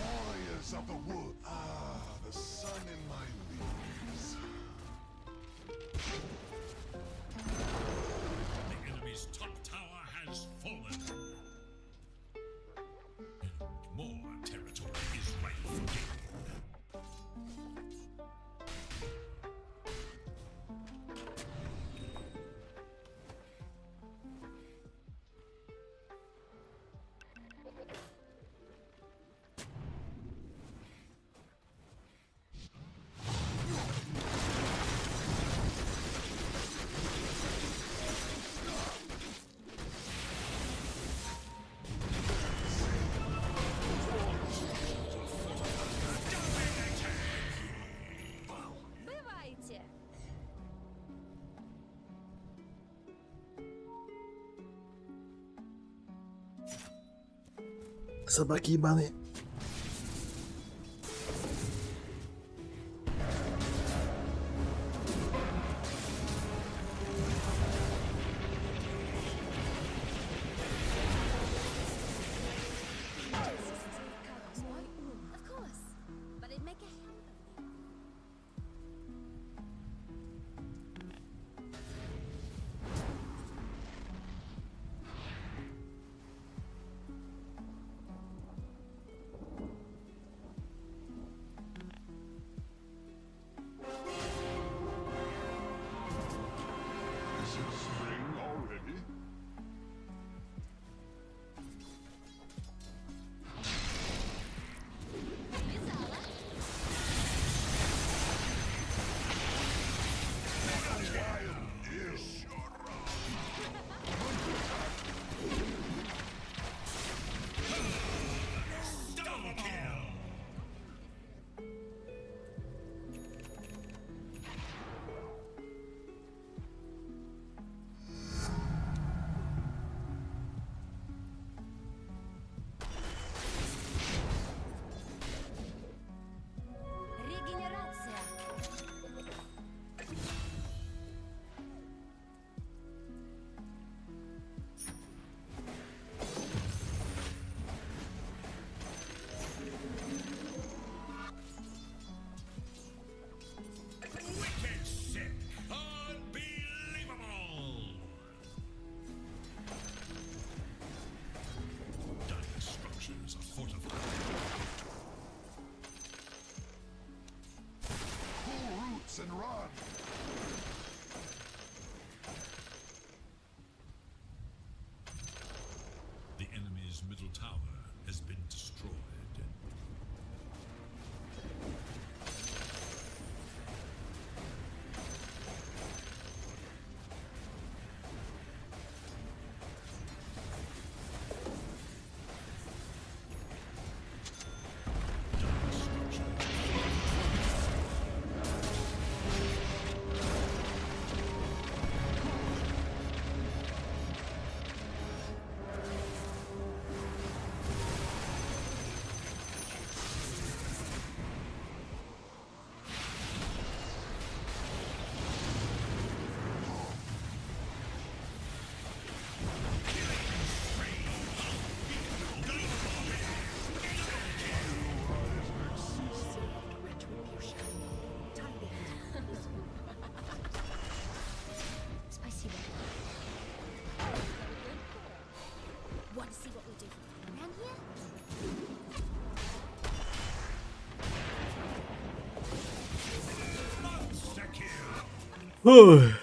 Warriors of the wood. Ah, the sun in my leaves. The enemy's top tower has fallen. And more territory is ripe for gain. Бывайте. Собаки ебаные. Of course. But it'd make a hell of me. The enemy's middle tower has been destroyed. Спасибо. Want to see what we do around here? Ой.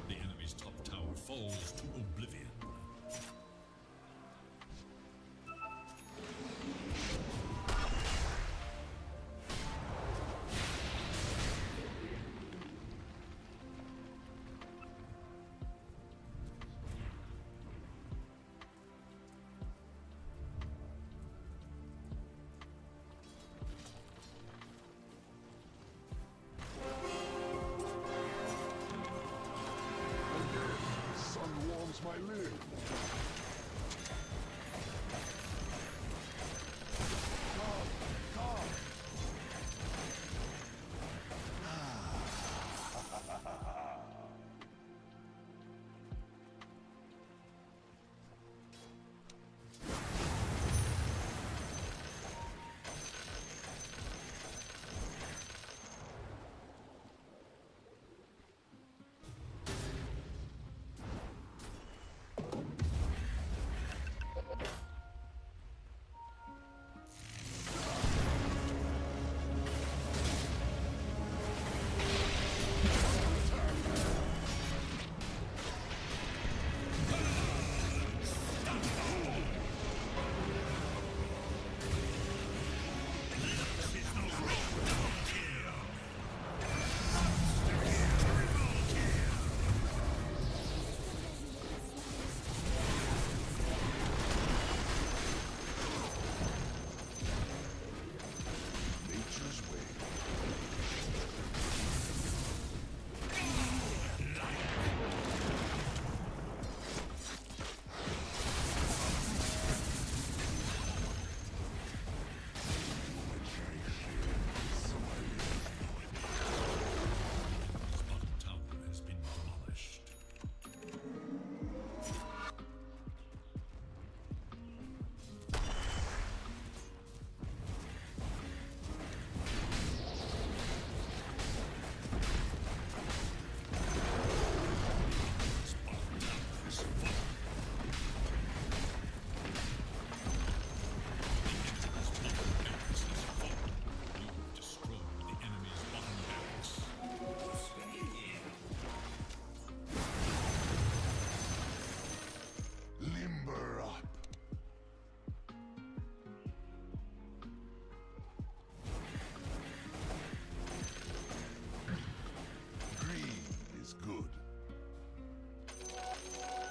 The enemy's top tower falls to oblivion.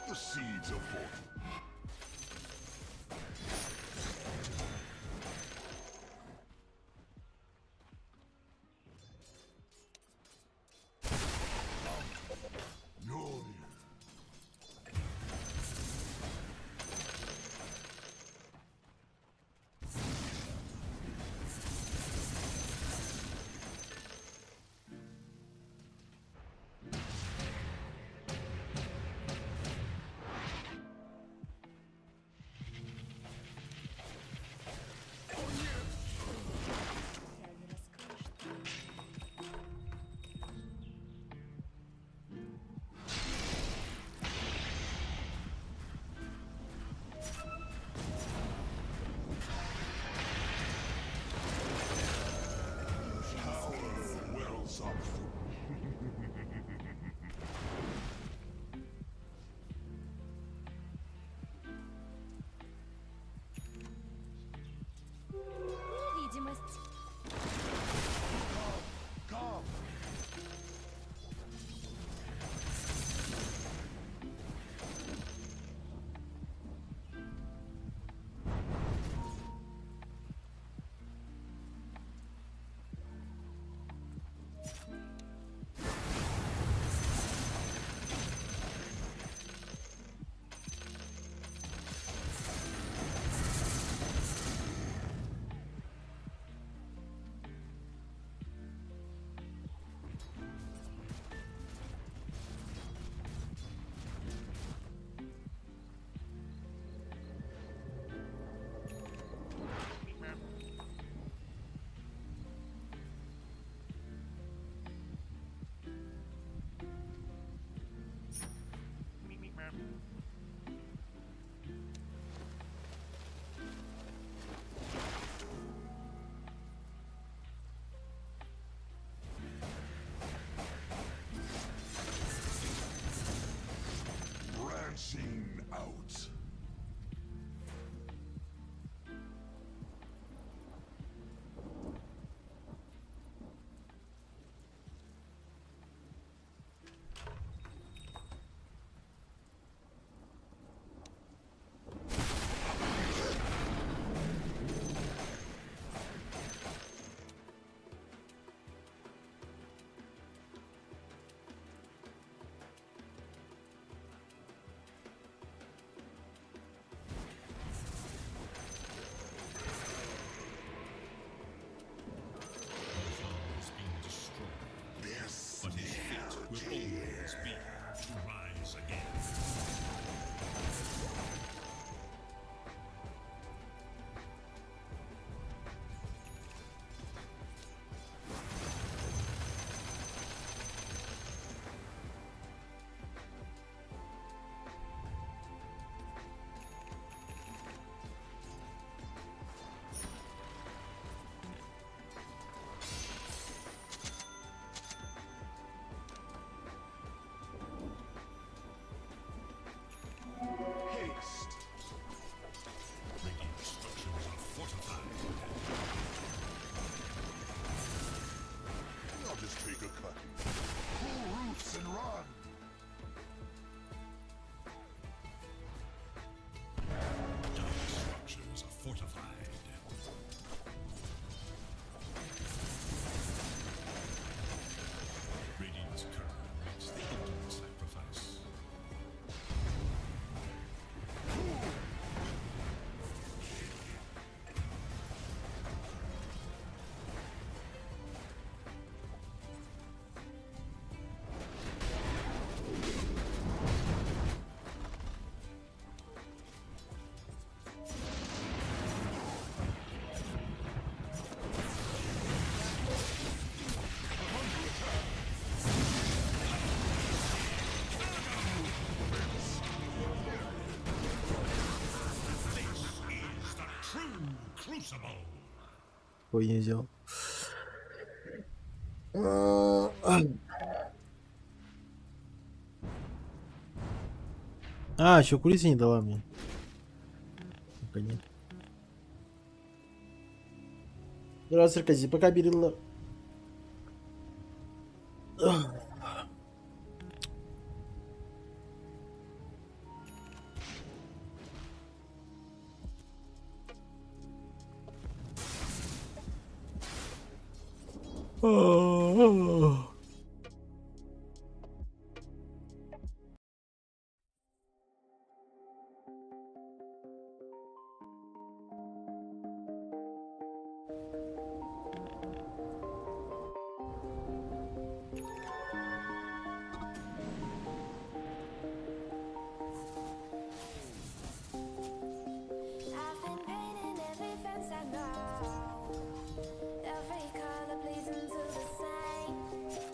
The seeds of fortune. Crucible. Ой, не взял. А, еще курицы не дала мне. Пока нет. Здравствуй, Кази, пока берила. I've been painting every fence I know. Every color bleeds into the same.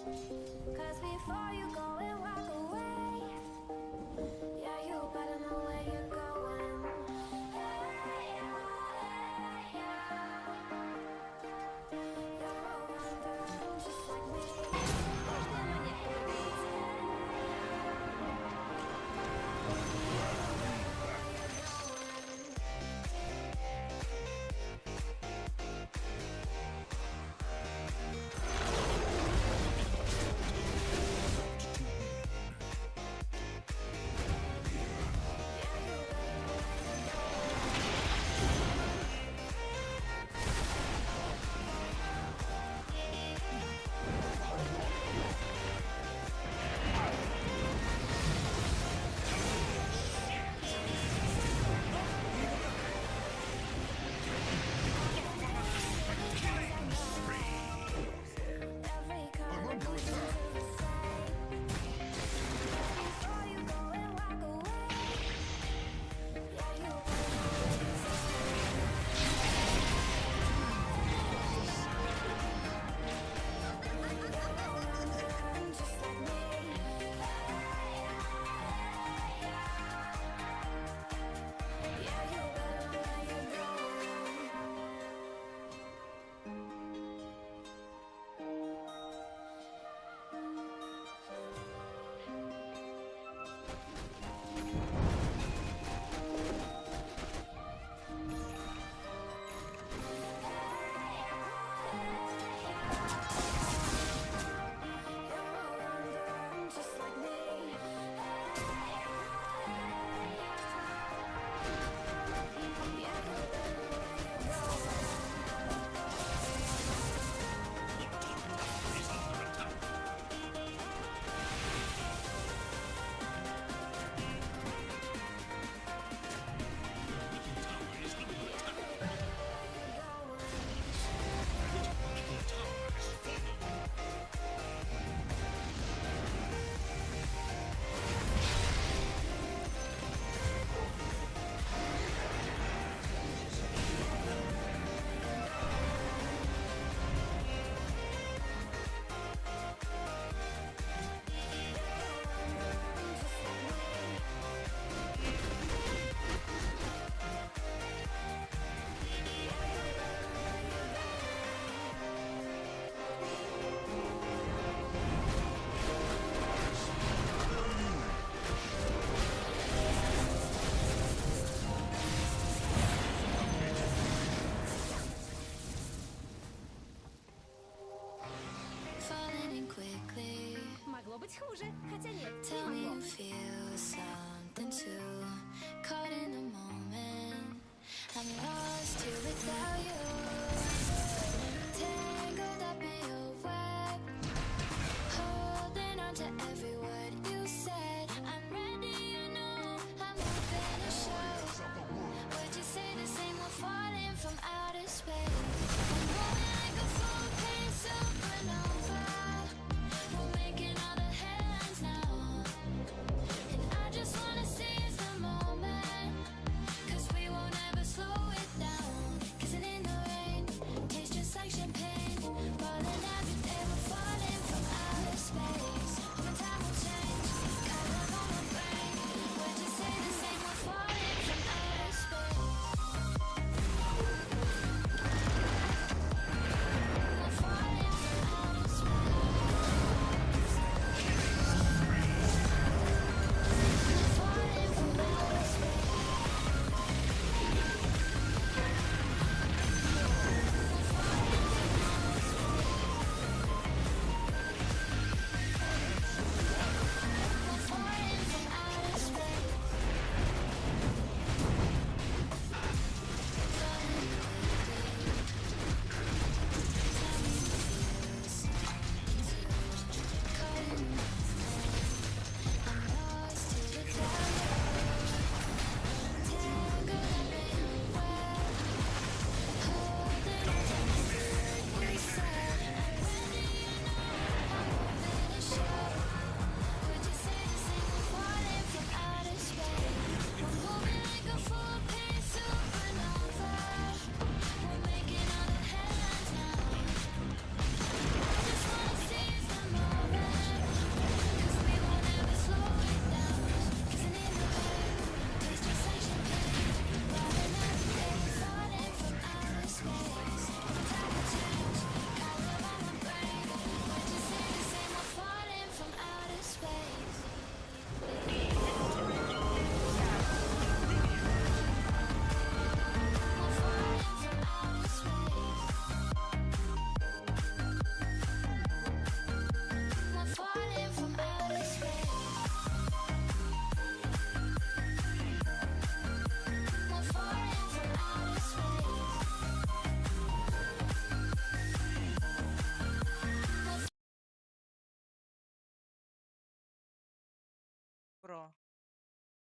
Про.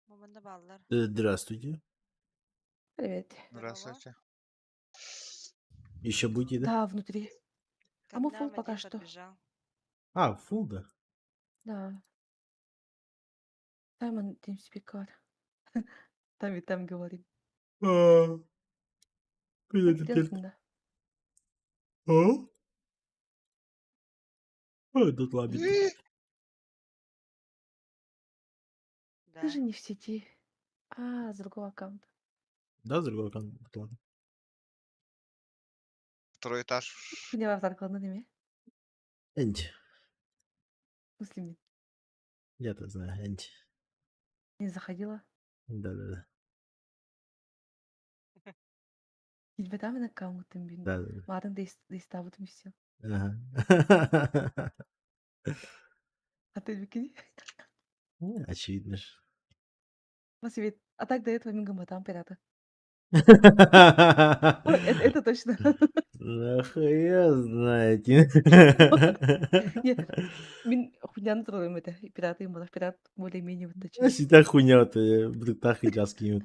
Момента баллар. Здравствуйте. Привет. Здравствуйте. Еще будете, да? Да, внутри. А мы фул пока что. А, фул, да? Да. Саймон Тимспикар. Там и там говорим. А, привет, Интересно, да. А? А, тут ламит. Ты же не в сети. А, с другого аккаунта. Да, с другого аккаунта, ладно. Второй этаж. Хуйня в заркладно неме. Энти. В смысле, мне Я-то знаю, Энти. не заходила. Да-да-да. Гилбетамен аккаунтым бин. Да-да-да. Мадың дейставытым все. Ага. А ты бикини? Очевидно же. Масвет. А так до этого мигаматам пирата. Ой, Ой, это точно. Нахуя знаете. Не, мин хуйняны тұрдым это. Пираты им было. Пират более-менее вот А точно. всегда хуйня вот брутах и джаски.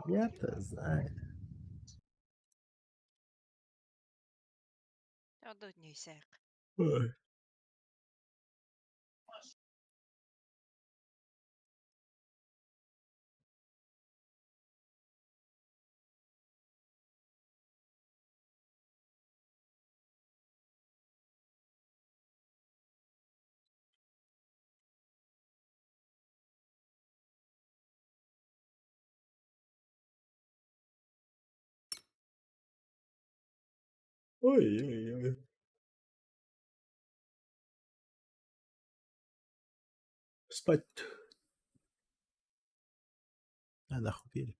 Я-то знаю. Ой. Ой-ой-ой. Спать. А нахуй перед.